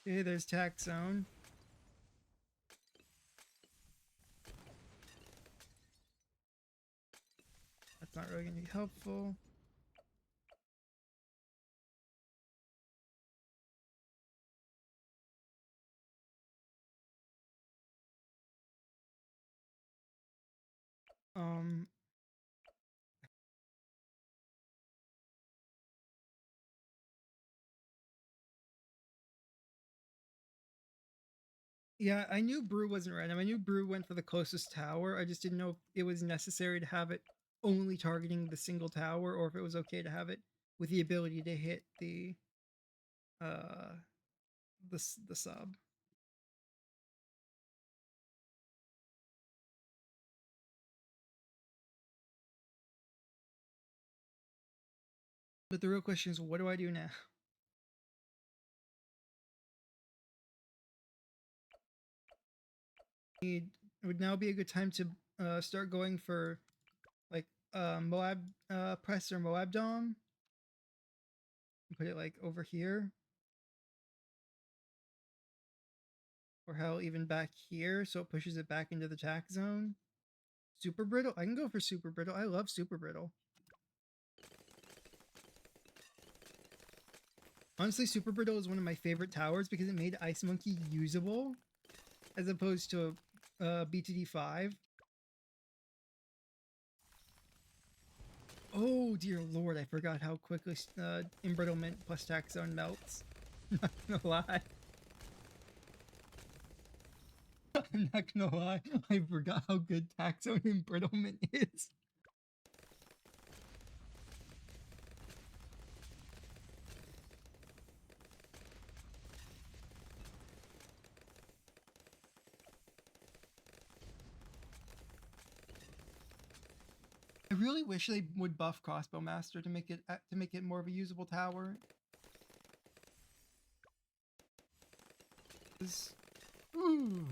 Okay, there's tax zone. That's not really gonna be helpful. Yeah, I knew Brew wasn't random. I knew Brew went for the closest tower. I just didn't know if it was necessary to have it only targeting the single tower, or if it was okay to have it with the ability to hit uh the sub. But the real question is, what do I do now? It would now be a good time to start going for like Moab press or Moab Dom. Put it like over here. Or hell, even back here, so it pushes it back into the tack zone. Super brittle? I can go for super brittle. I love super brittle. Honestly, super brittle is one of my favorite towers because it made Ice Monkey usable as opposed to BTD5. Oh dear lord, I forgot how quickly embrittlement plus tack zone melts. Not gonna lie. I'm not gonna lie, I forgot how good tack zone embrittlement is. I really wish they would buff Crossbow Master to make it more of a usable tower. Ooh.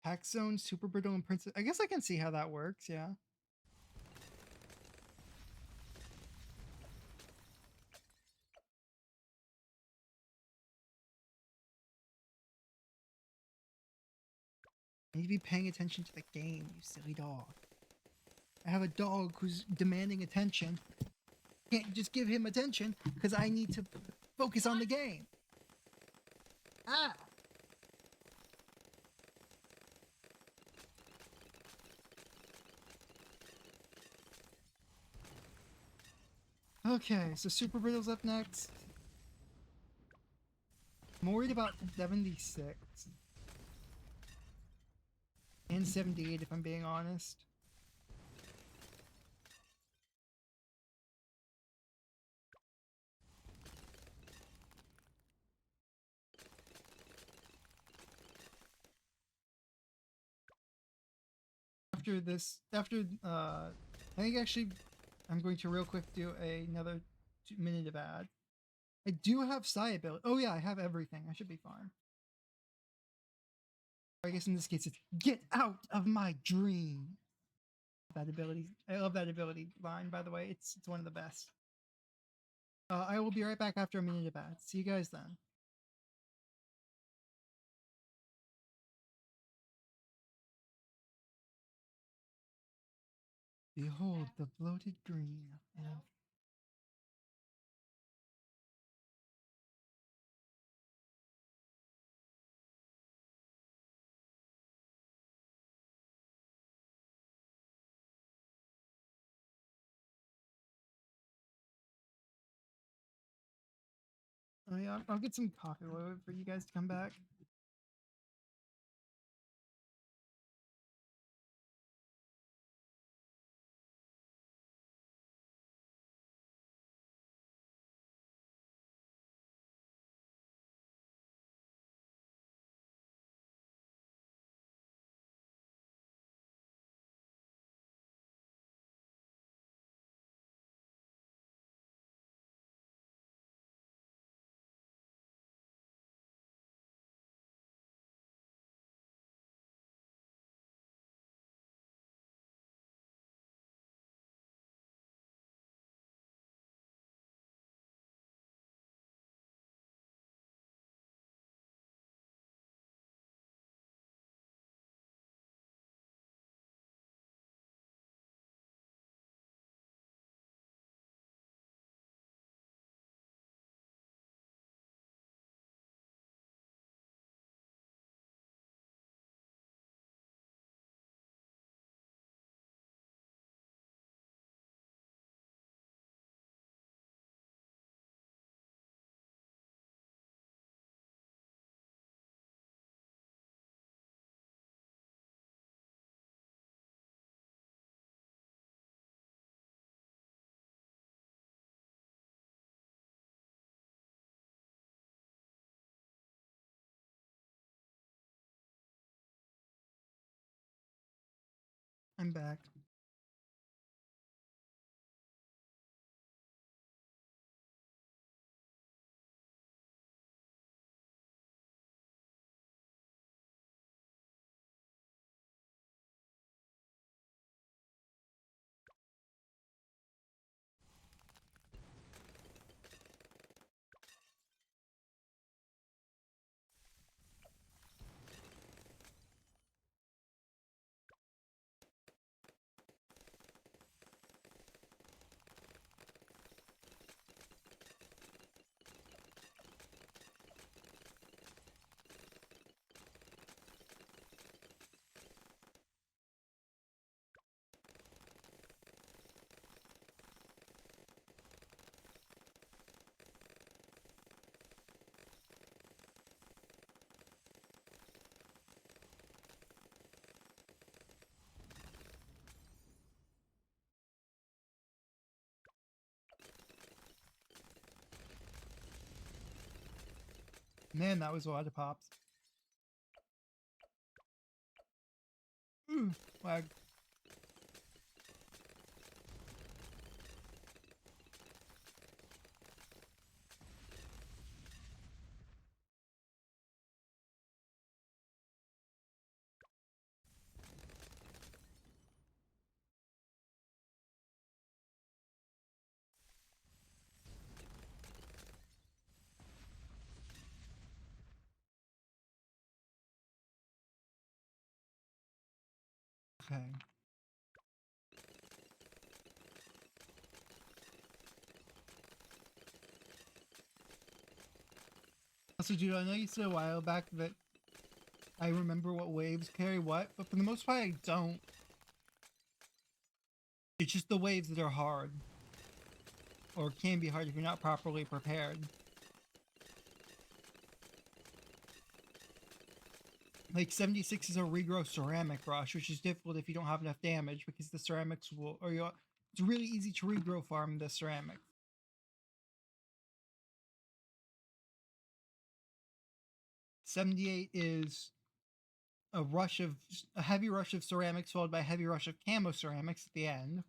Tax Zone, Super Brittle, and Princess. I guess I can see how that works, yeah. I need to be paying attention to the game, you silly dog. I have a dog who's demanding attention. Can't just give him attention because I need to focus on the game. Ah! Okay, so Super Brittle's up next. I'm worried about 76. And 78 if I'm being honest. After this, I think actually I'm going to real quick do another 2 minute of ad. I do have Psi ability. Oh yeah, I have everything. I should be fine. I guess in this case it's get out of my dream. That ability. I love that ability line, by the way. It's one of the best. I will be right back after a minute of bath. See you guys then. Behold the bloated green. Oh yeah, I'll get some coffee while I wait for you guys to come back. I'm back. Man, that was a lot of pops. Ooh, lag. Okay. Also, dude, I know you said a while back that I remember what waves carry what, but for the most part, I don't. It's just the waves that are hard, or can be hard if you're not properly prepared. Like 76 is a regrow ceramic rush, which is difficult if you don't have enough damage because the ceramics will, or you, it's really easy to regrow farm the ceramics. 78 is a heavy rush of ceramics followed by a heavy rush of camo ceramics at the end.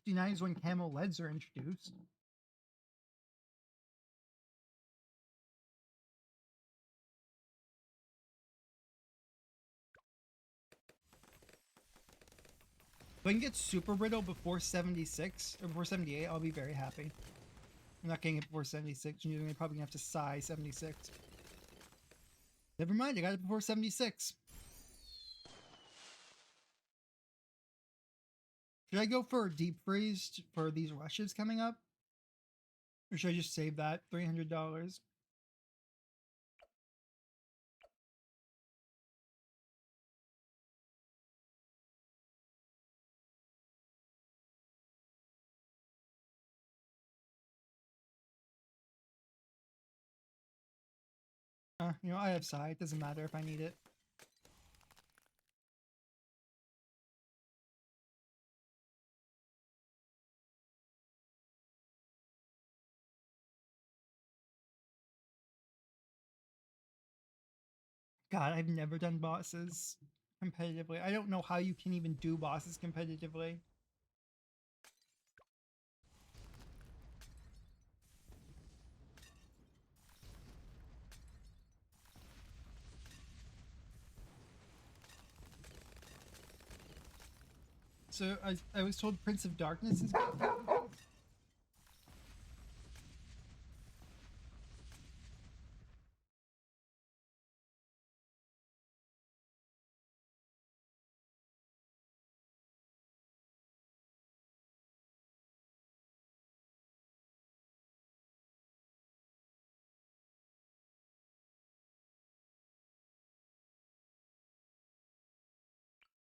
59 is when camo leads are introduced. If I can get Super Brittle before 76 or before 78, I'll be very happy. I'm not getting it before 76. You're probably gonna have to sigh 76. Never mind, I got it before 76. Should I go for a deep freeze for these rushes coming up? Or should I just save that $300? I have Psy. It doesn't matter if I need it. God, I've never done bosses competitively. I don't know how you can even do bosses competitively. So I was told Prince of Darkness is good.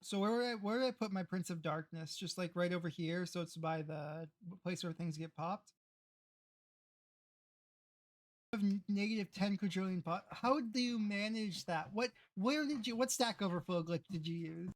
So where did I put my Prince of Darkness? Just like right over here, so it's by the place where things get popped. I have negative 10 quadrillion pot. How do you manage that? What Stack Overflow glitch did you use?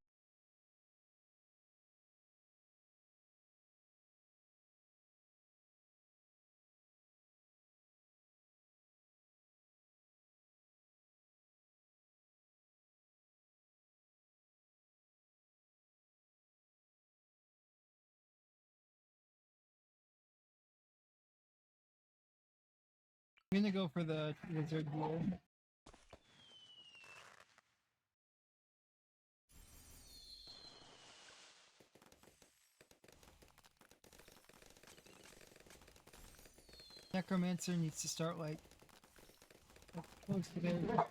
I'm gonna go for the wizard here. Necromancer needs to start like close to there.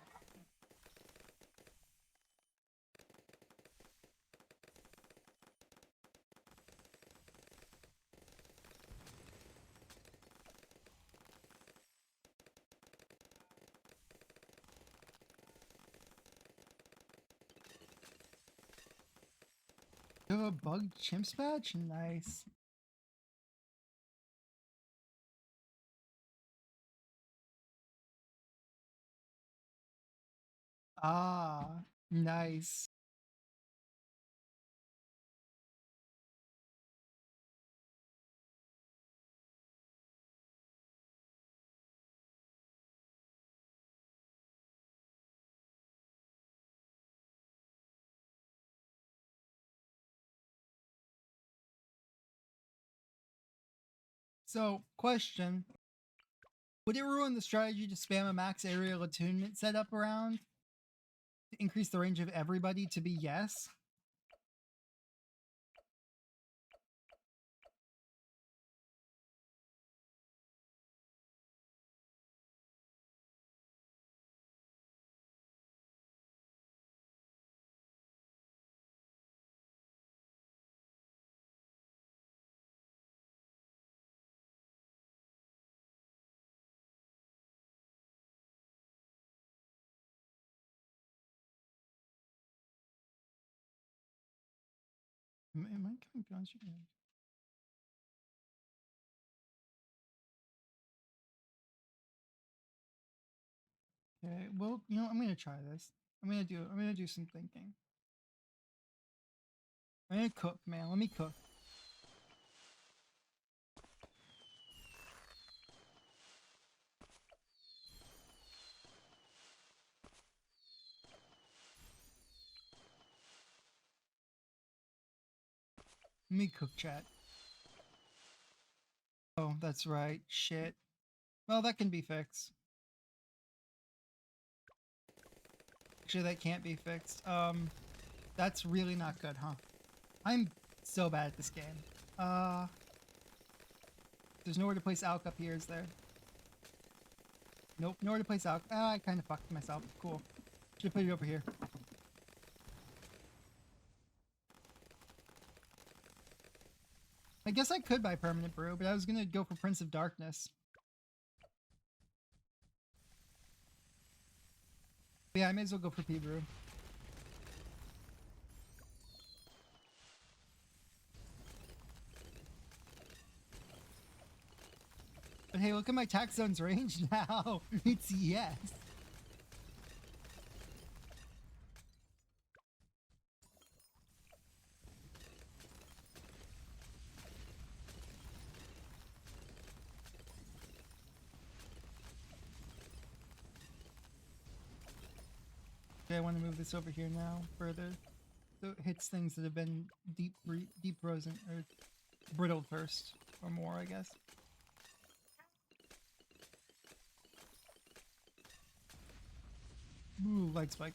You have a bugged chimps badge? Nice. Ah, nice. So, question. Would it ruin the strategy to spam a max aerial attunement setup around to increase the range of everybody to be yes? Am I coming beyond you? Okay, well, I'm gonna try this. I'm gonna do some thinking. I'm gonna cook, man. Let me cook. Let me cook, chat. Oh, that's right. Shit. Well, that can be fixed. Actually, that can't be fixed. That's really not good, huh? I'm So bad at this game. There's nowhere to place Alk up here, is there? Nope, nowhere to place Alk. Ah, I kind of fucked myself. Cool. Should put it over here. I guess I could buy Permanent Brew, but I was gonna go for Prince of Darkness. But yeah, I may as well go for P-Brew. But hey, look at my tax zone's range now. It's yes. Okay, I want to move this over here now further. So it hits things that have been deep frozen or brittled first, or more, I guess. Ooh, light spike.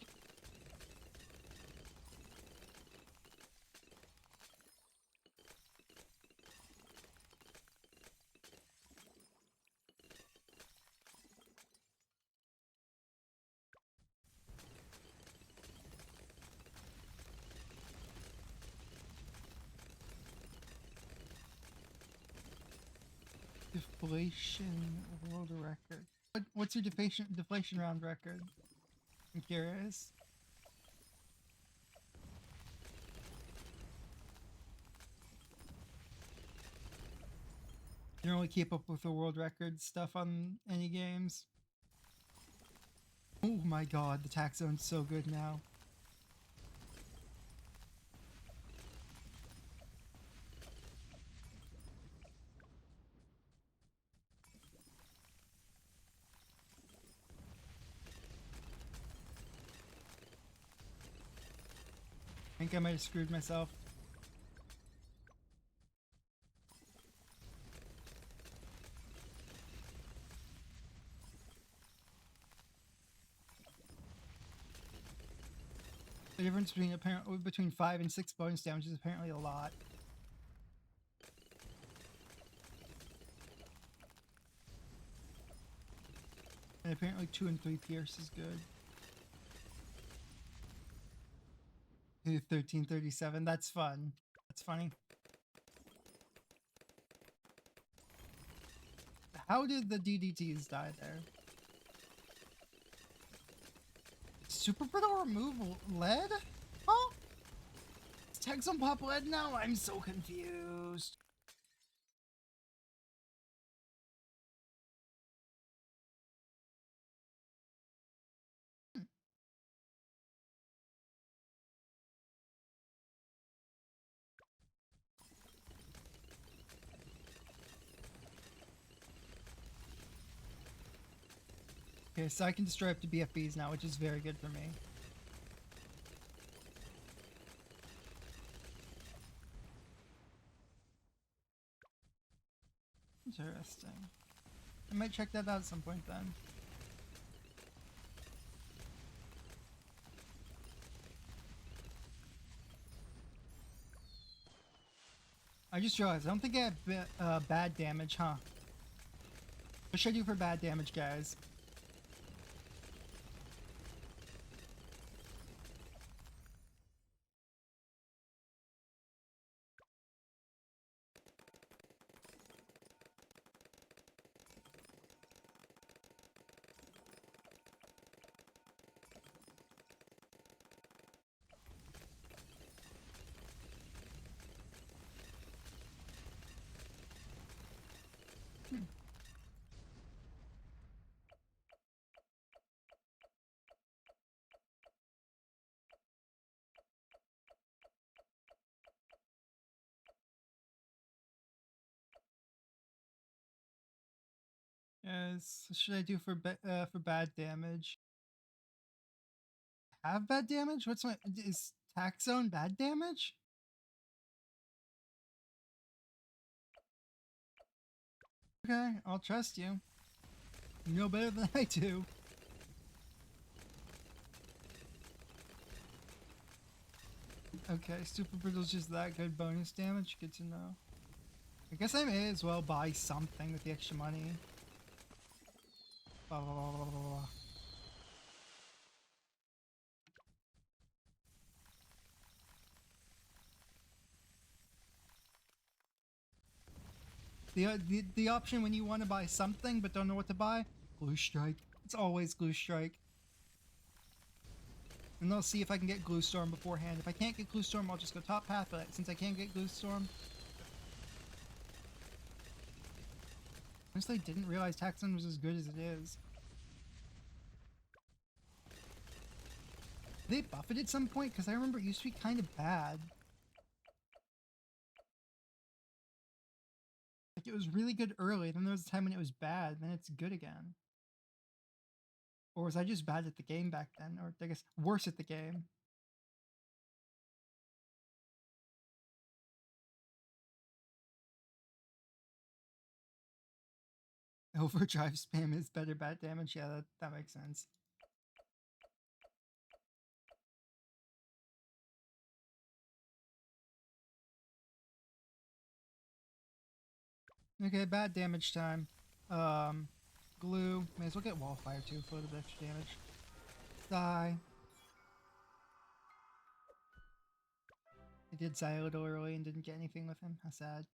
Deflation world record. What's your deflation round record? I'm curious. You don't really keep up with the world record stuff on any games. Oh my god, the tax zone's so good now. I think I might have screwed myself. The difference between 5 and 6 bonus damage is apparently a lot. And apparently 2 and 3 pierce is good. 1337, that's fun. That's funny. How did the DDTs die there? Super brittle removal lead? Huh? Is tags on pop lead now? I'm so confused. Okay, so I can destroy up to BFBs now, which is very good for me. Interesting. I might check that out at some point then. I just realized I don't think I have bad damage, huh? What should I do for bad damage, guys? Yes, what should I do for bad damage? Have bad damage? What's my is tax zone bad damage? Okay, I'll trust you. You know better than I do. Okay, Super Brittle's just that good bonus damage. Good to know. I guess I may as well buy something with the extra money. Blah, blah, blah, blah, blah, blah. The option when you want to buy something but don't know what to buy, Glue Strike. It's always Glue Strike. And I'll see if I can get Glue Storm beforehand. If I can't get Glue Storm, I'll just go top path, but since I can't get Glue Storm... Honestly, didn't realize Taxon was as good as it is. Did they buff it at some point? Because I remember it used to be kind of bad. Like, it was really good early, then there was a time when it was bad, then it's good again. Or was I just bad at the game back then? Or I guess worse at the game. Overdrive spam is better bat damage. Yeah, that makes sense. Okay, bad damage time. Glue. May as well get wall fire too for a little bit extra damage. Die. I did die a little early and didn't get anything with him. How sad.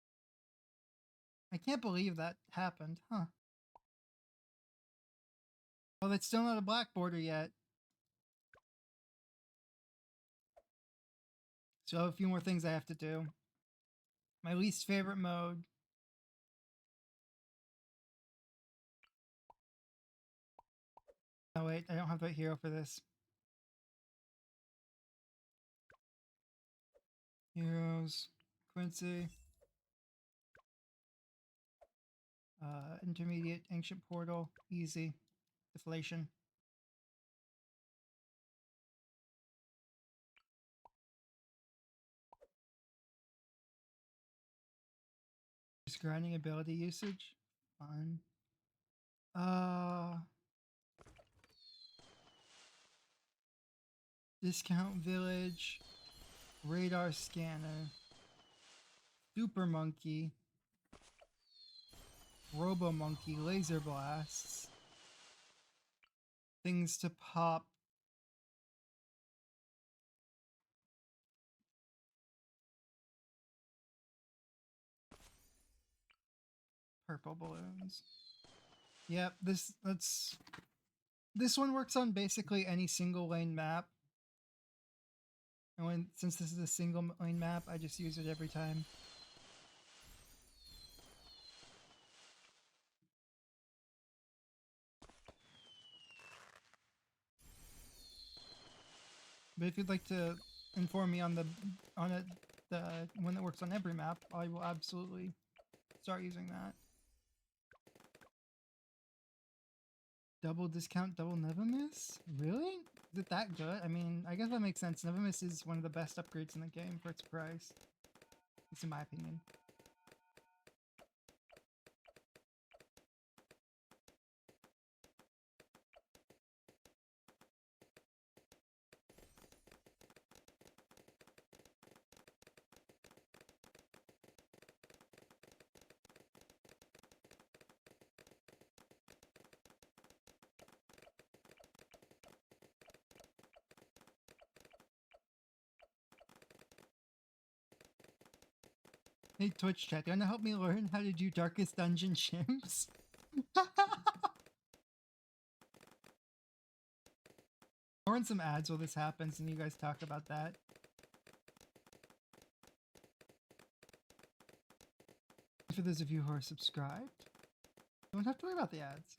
I can't believe that happened, huh? Well, it's still not a black border yet. So a few more things I have to do. My least favorite mode. Oh wait, I don't have the hero for this. Heroes. Quincy. Intermediate. Ancient Portal. Easy. Deflation. Just grinding ability usage. Fun. Discount Village. Radar Scanner. Super Monkey. Robo Monkey. Laser Blasts. Things to pop. Purple balloons. Yep, this one works on basically any single lane map. And since this is a single lane map, I just use it every time. But if you'd like to inform me on the one that works on every map, I will absolutely start using that. Double discount, double never miss? Really? Is it that good? I mean, I guess that makes sense. Never miss is one of the best upgrades in the game for its price. At least in my opinion. Hey Twitch chat, you wanna help me learn how to do Darkest Dungeon shims? I'll run some ads while this happens and you guys talk about that. For those of you who are subscribed, you don't have to worry about the ads.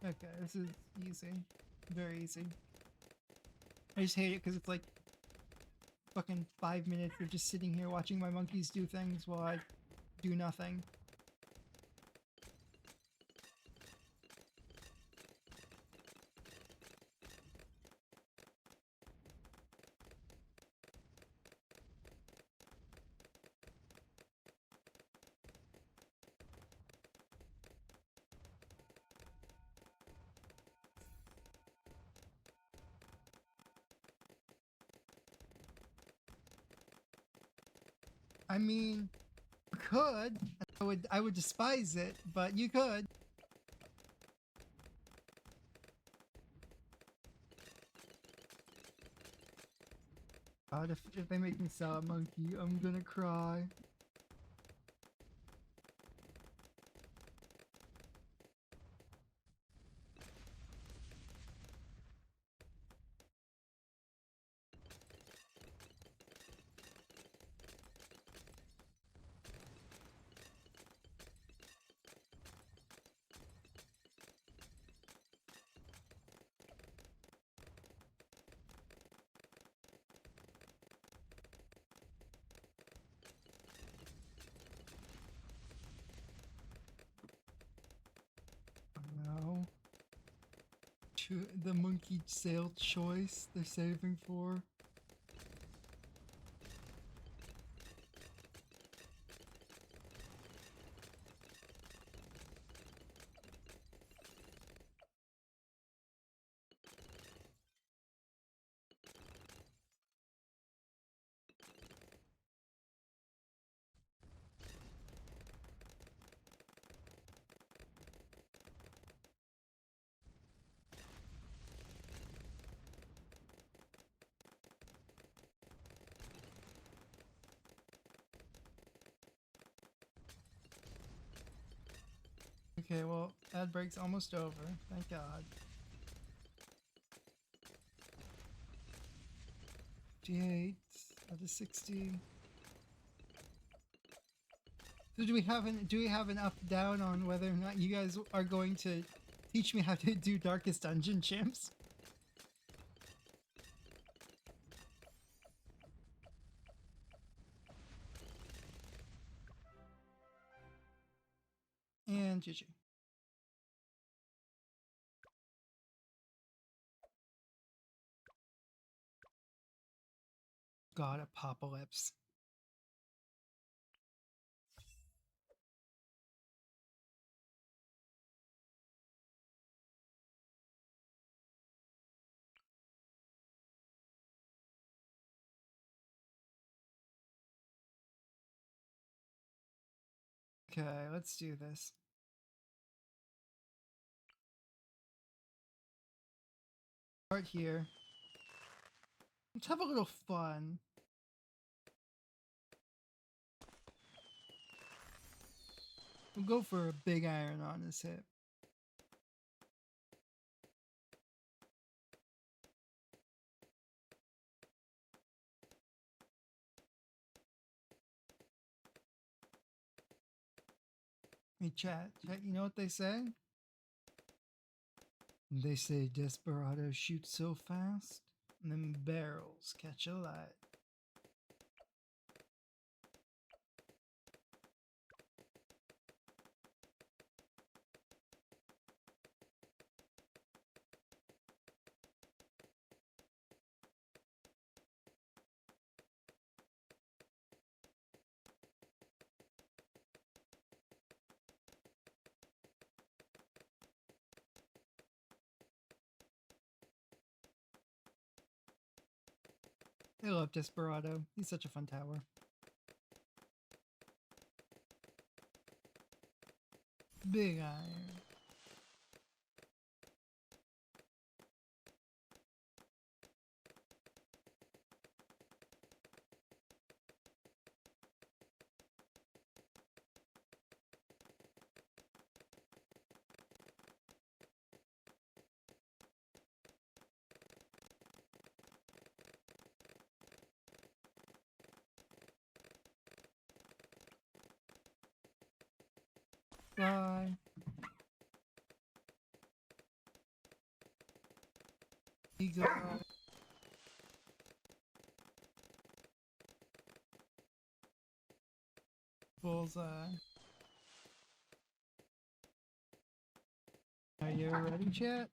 Okay, this is easy. Very easy. I just hate it because it's like fucking 5 minutes of just sitting here watching my monkeys do things while I do nothing. I mean, you could. I would despise it, but you could. God, if they make me sell a monkey, I'm gonna cry. No. The monkey sale choice they're saving for. Okay, well, ad break's almost over. Thank God. G8 out of 60. So do we have an up down on whether or not you guys are going to teach me how to do Darkest Dungeon, chimps? And GG. God, apocalypse. Okay, let's do this. Start here. Let's have a little fun. We'll go for a big iron on his hip. Hey, chat, you know what they say? They say Desperado shoots so fast, and them barrels catch a light. I love Desperado. He's such a fun tower. Big iron. Bye. Eagle eye. Bullseye. Are you ready, chat?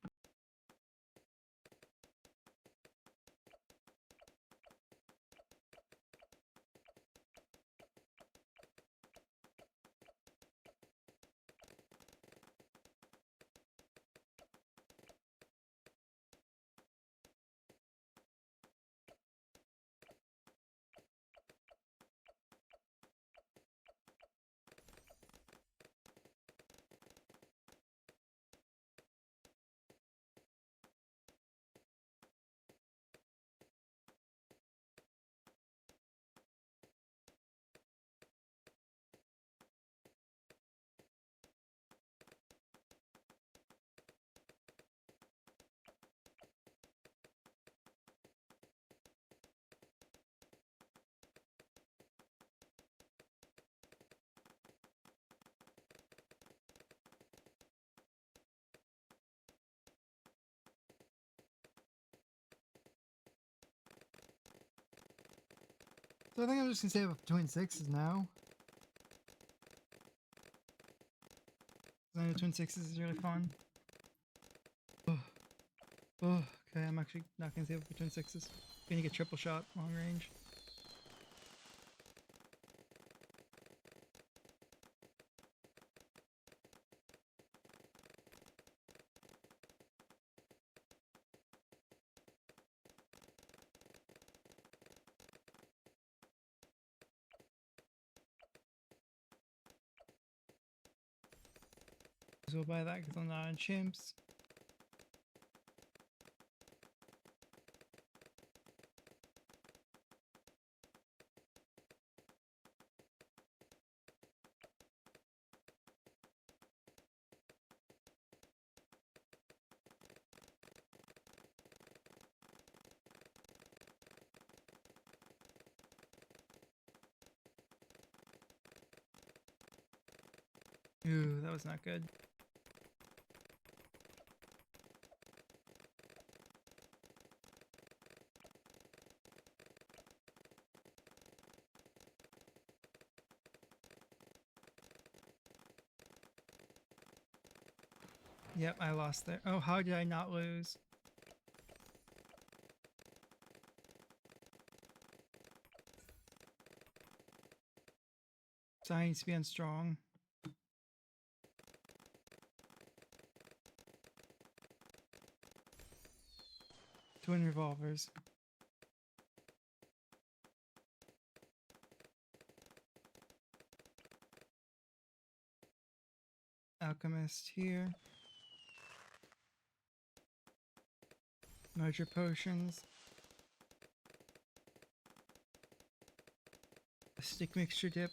So I think I'm just gonna save up between sixes now. I know twin sixes is really fun. Oh, oh, okay, I'm actually not gonna save up between sixes. Gonna get triple shot long range. So we'll buy that because I'm not on chimps. Ooh, that was not good. Yep, I lost there. Oh, how did I not lose? Science being strong. Twin revolvers. Alchemist here. Mojo potions. A stick mixture dip.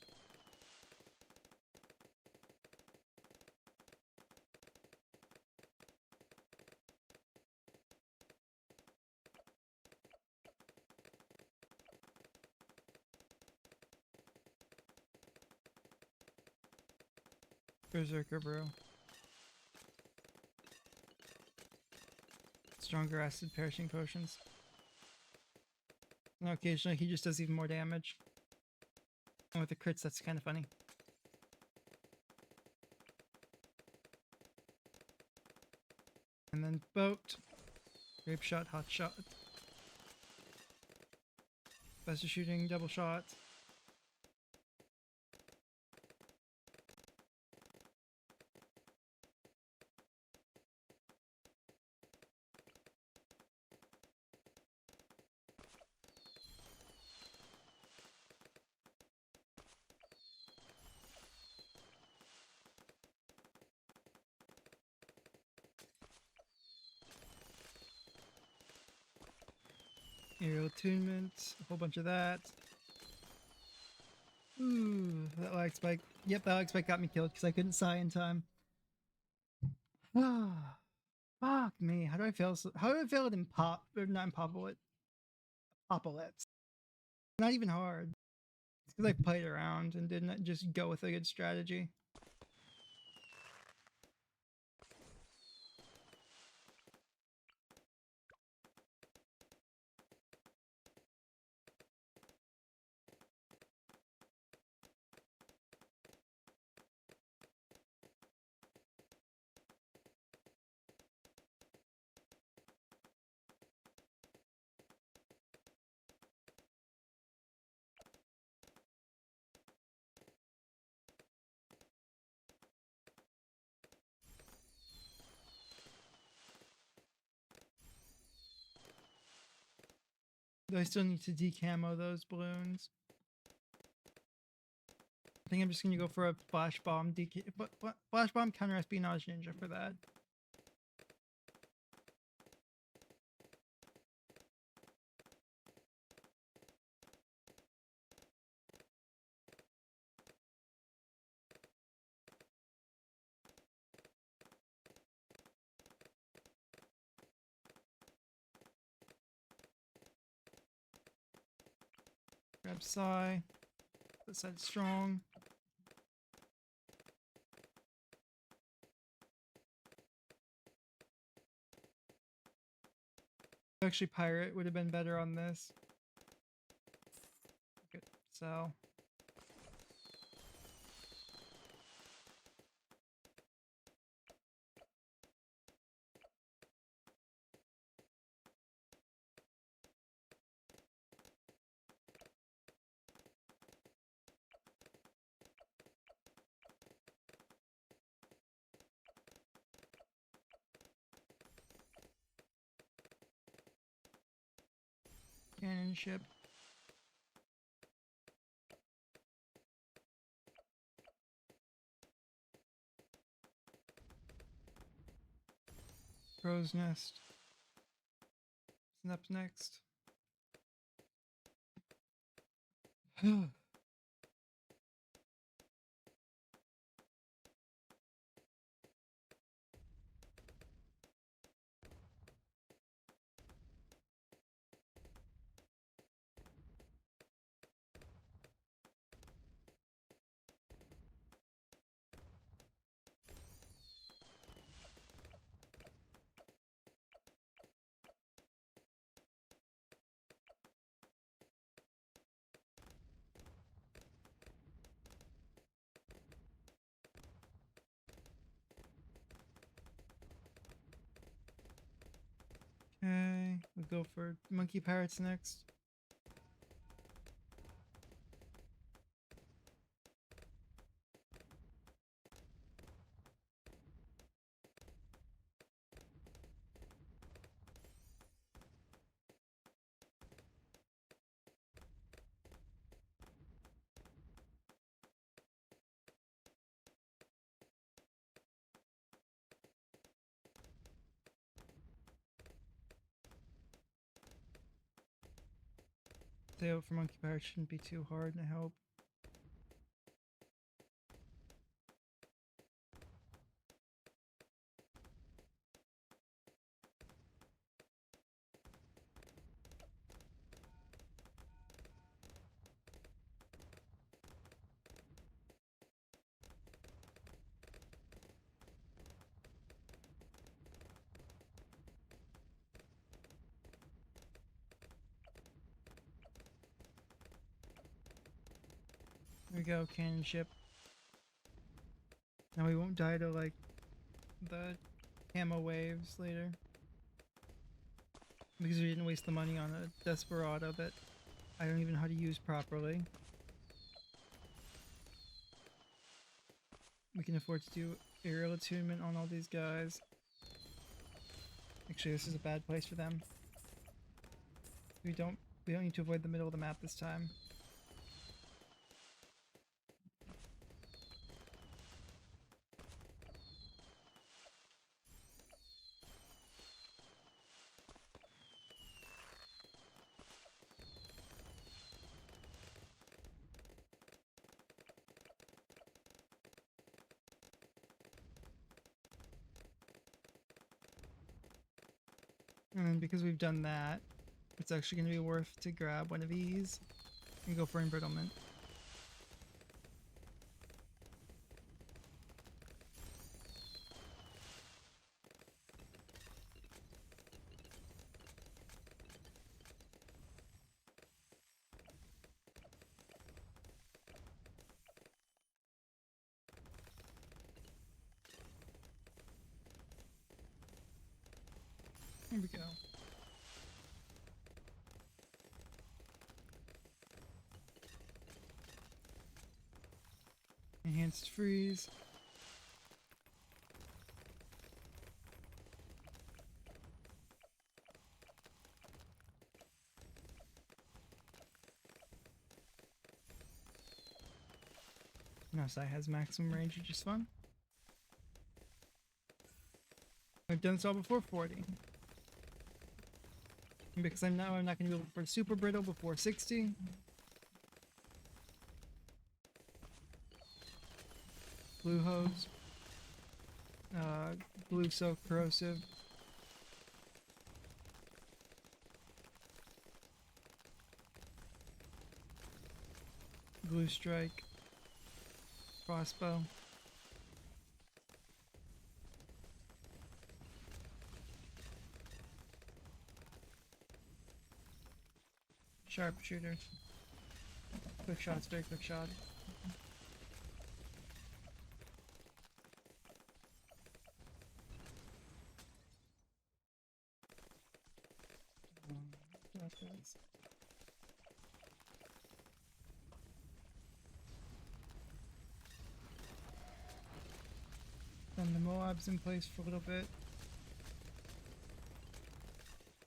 Berserker brew. Stronger acid perishing potions. And occasionally he just does even more damage. And with the crits, that's kind of funny. And then boat. Grape shot, hot shot. Faster shooting, double shot. Aerial attunement, a whole bunch of that. Ooh, that lag spike. Yep, that lag spike got me killed because I couldn't sigh in time. Ah, fuck me. How do I fail? How do I fail it in pop? Or not in Popolit? Apocalypse. Not even hard. It's because I played around and didn't just go with a good strategy. I still need to decamo those balloons. I think I'm just gonna go for a flash bomb flash bomb counter espionage ninja for that. Grab Psy. This side's strong. Actually, Pirate would have been better on this. Good. So. Cannon ship. Crow's Nest. What's next? Okay, we'll go for Monkey Pirates next. Stay out for Monkey Pirates shouldn't be too hard, I hope. There we go, cannon ship. Now we won't die to like the camo waves later. Because we didn't waste the money on a Desperado that I don't even know how to use properly. We can afford to do aerial attunement on all these guys. Actually, this is a bad place for them. We don't need to avoid the middle of the map this time. And because we've done that, it's actually going to be worth to grab one of these and go for embrittlement. Here we go. Enhanced freeze. No, Sai has maximum range, which is fun. I've done this all before 40. And because I'm not going to be able for super brittle before 60. Blue hose. Blue soak corrosive. Blue strike. Crossbow. Sharpshooter. Quick shots, very quick shot. Then the Moab's in place for a little bit.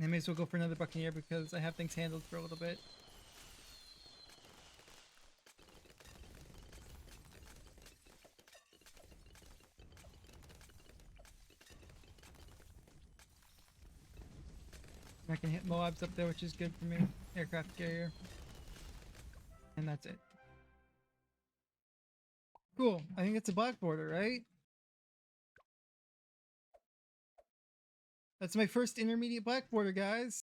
I may as well go for another Buccaneer because I have things handled for a little bit. I can hit Moabs up there, which is good for me. Aircraft carrier. And that's it. Cool. I think it's a black border, right? That's my first intermediate black border, guys.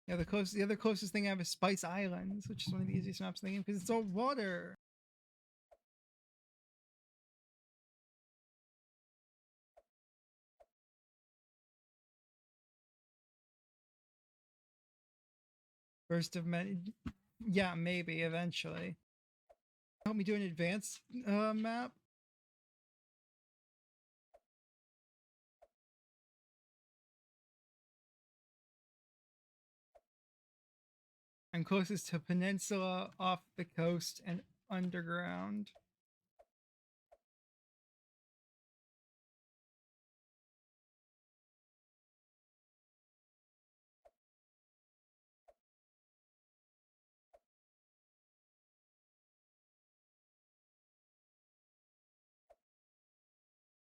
Yeah, the other closest thing I have is Spice Islands, which is one of the easiest maps in the game because it's all water. First of many. Yeah, maybe eventually. Help me do an advanced map. I'm closest to peninsula, off the coast, and underground.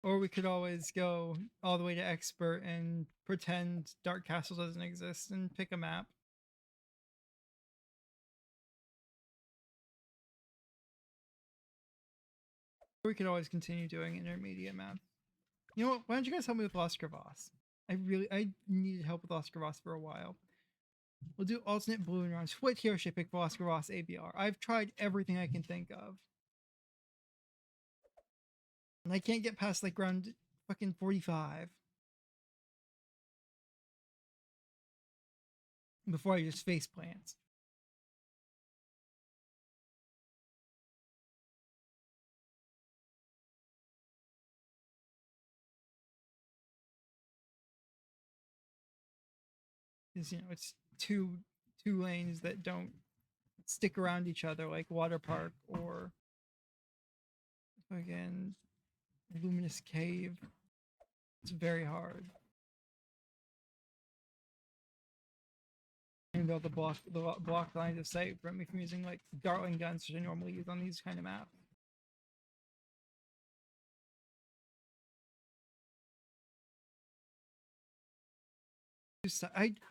Or we could always go all the way to expert and pretend Dark Castle doesn't exist and pick a map. Or we could always continue doing intermediate maps. You know what? Why don't you guys help me with Lost Crevasse? I needed help with Lost Crevasse for a while. We'll do alternate balloon runs. What hero should I pick for Lost Crevasse ABR? I've tried everything I can think of. And I can't get past like round fucking 45. Before I just face plants. Because you know it's two lanes that don't stick around each other like Water Park or again Luminous Cave. It's very hard. And though the block lines of sight prevent me from using like Dartling guns which I normally use on these kind of maps.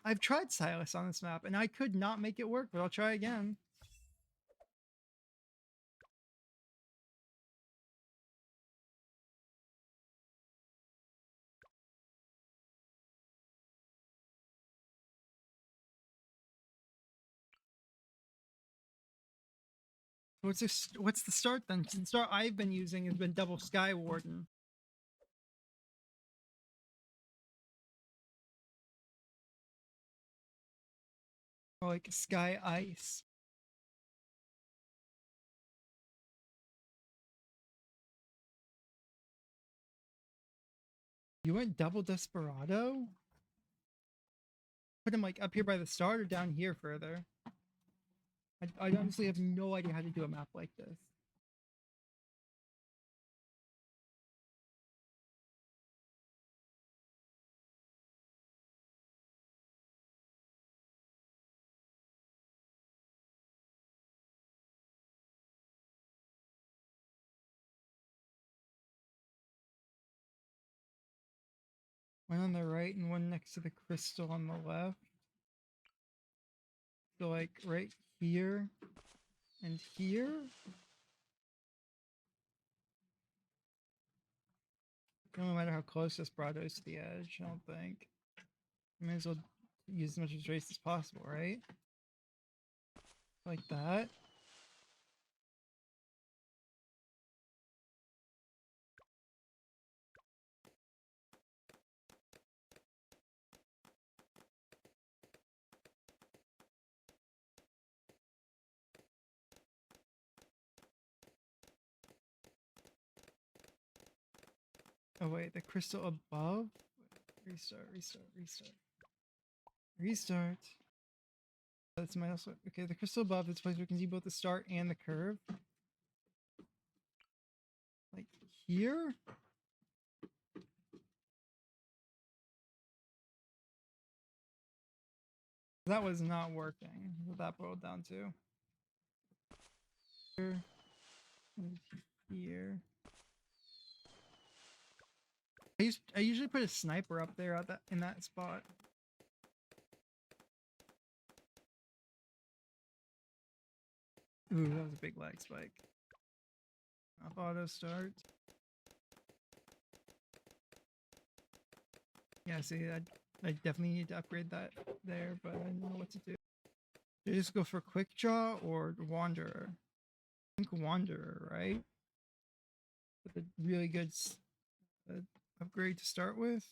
I've tried Silas on this map and I could not make it work, but I'll try again. What's this? What's the start then? The start I've been using has been double Sky Warden. Or like Sky Ice. You went double Desperado? Put him like up here by the start or down here further? I honestly have no idea how to do a map like this. One on the right and one next to the crystal on the left. So like right here and here. No matter how close this Brado is to the edge, I don't think. I may as well use as much of trace as possible, right? Like that. Oh wait, the crystal above? Restart, restart, restart. Restart. That's my also okay, the crystal above is the place where we can see both the start and the curve. Like here? That was not working. What that boiled down to. Here and here. I usually put a sniper up there at that in that spot. Ooh, that was a big lag spike. Off auto start. Yeah, see, I definitely need to upgrade that there, but I don't know what to do. Should I just go for quick draw or wanderer? I think wanderer, right? With a really good upgrade to start with.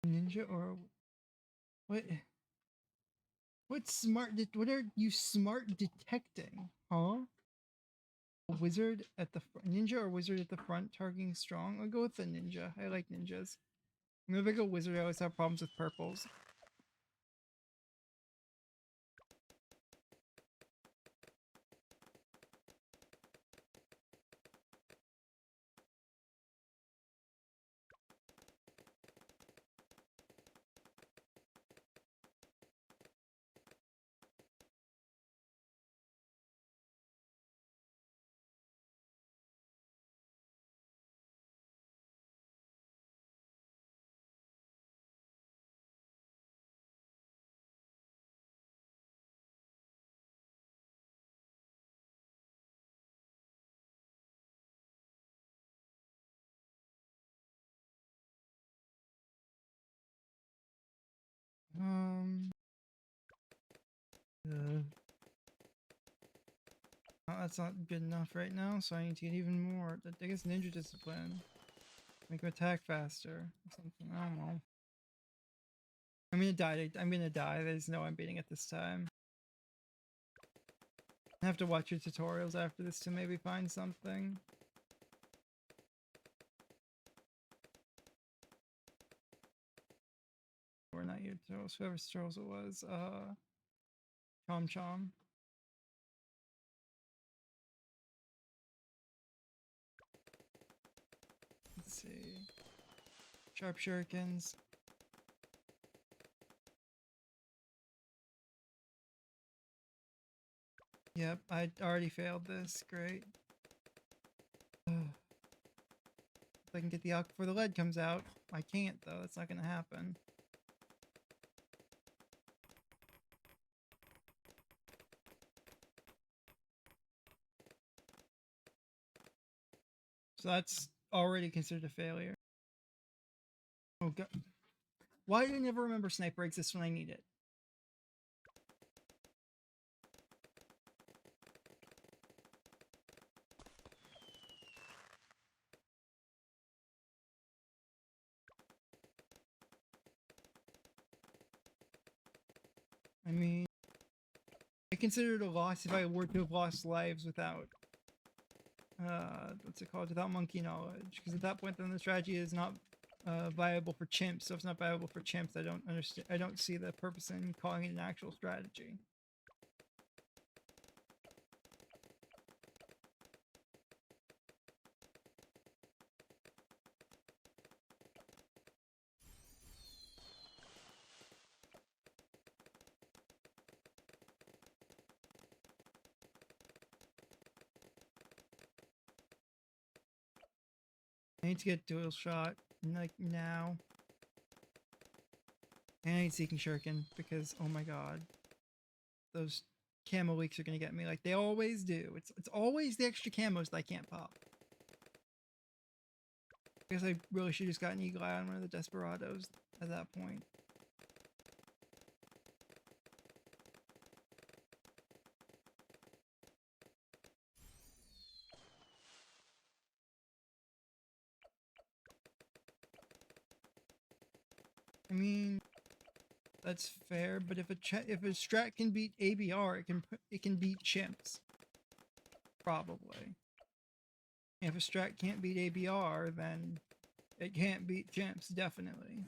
Ninja or what? What smart? What are you smart detecting? Huh? A wizard at the ninja or wizard at the front targeting strong? I'll go with the ninja. I like ninjas. Whenever I go wizard, I always have problems with purples. Um. Oh, that's not good enough right now, so I need to get even more. I guess ninja discipline. Make him attack faster. Or something. I don't know. I'm gonna die. I'm gonna die. There's no I'm beating it this time. I have to watch your tutorials after this to maybe find something. Or not your tutorials, whoever's tutorials it was. Chom Chom. Let's see. Sharp shurikens. Yep, I already failed this. Great. If I can get the alk before the lead comes out. I can't though, that's not gonna happen. So that's already considered a failure. Oh god. Why do I never remember sniper exists when I need it? I mean, I consider it a loss if I were to have lost lives without, what's it called, without monkey knowledge. Because at that point, then the strategy is not viable for chimps. So if it's not viable for chimps, I don't understand. I don't see the purpose in calling it an actual strategy. I need to get dual shot, like, now. And I need Seeking Shuriken, because, oh my god. Those camo leaks are gonna get me, like they always do. It's always the extra camos that I can't pop. I guess I really should just gotten Eagle Eye on one of the Desperados at that point. I mean, that's fair, but if a strat can beat ABR, it can beat chimps. Probably. And if a strat can't beat ABR, then it can't beat chimps, definitely.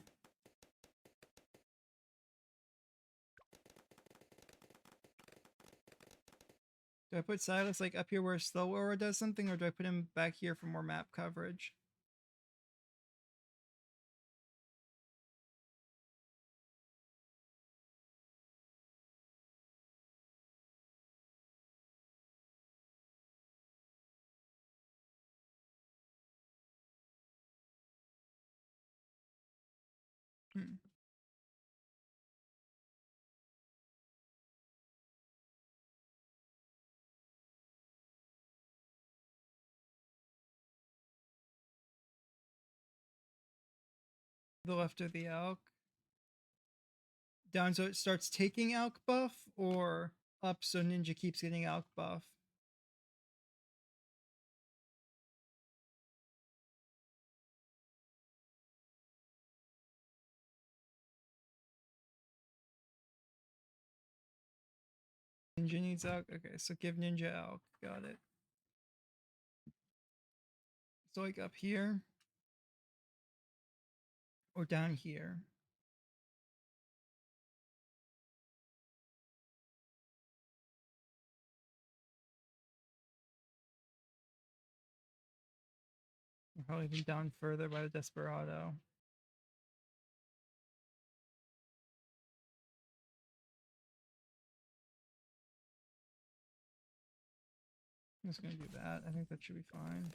Do I put Silas like up here where Slow Aura does something, or do I put him back here for more map coverage? Hmm. The left of the elk. Down so it starts taking elk buff, or up so ninja keeps getting elk buff? Ninja needs elk. Okay, so give ninja elk. Got it. So like up here or down here? Or probably even down further by the Desperado. I'm just gonna do that. I think that should be fine.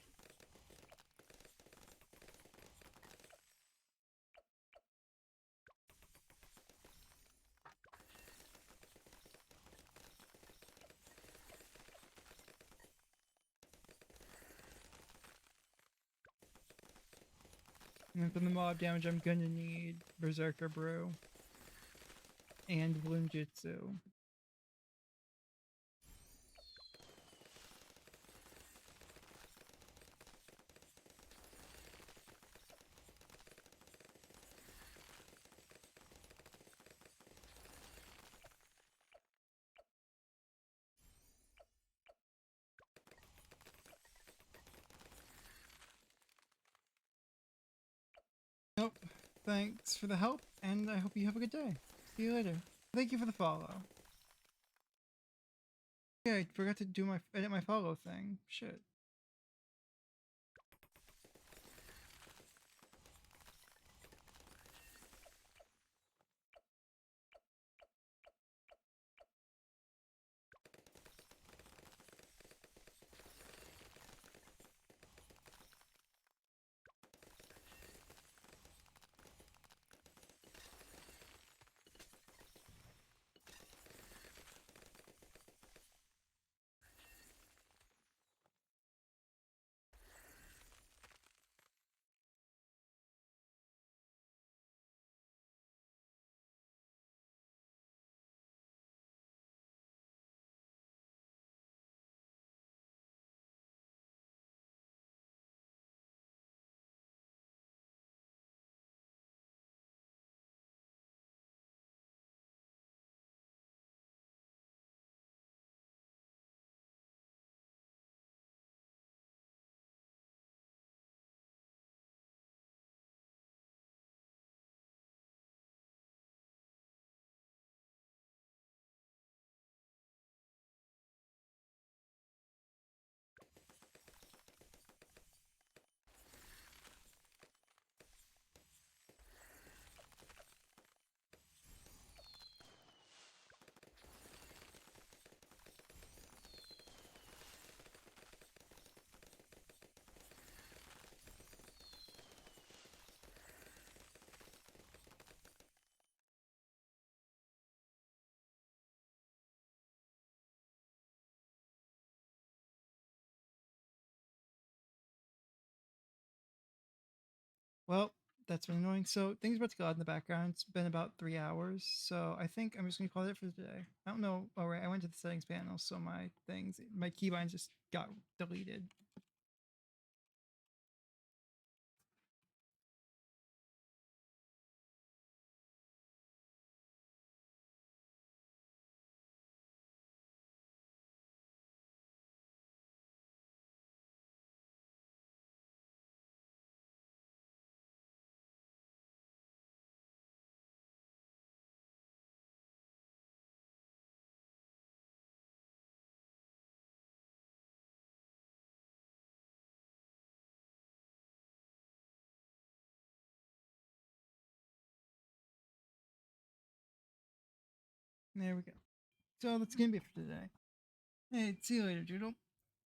And then for the mob damage, I'm gonna need Berserker Brew and Bloom Jutsu. Nope. Thanks for the help, and I hope you have a good day. See you later. Thank you for the follow. Yeah, I forgot to do edit my follow thing. Shit. Well, that's been annoying. So things about to go out in the background. It's been about 3 hours. So I think I'm just gonna call it for today. I don't know. Oh right, I went to the settings panel, so my keybinds just got deleted. There we go. So that's gonna be it for today. Hey, see you later, Doodle.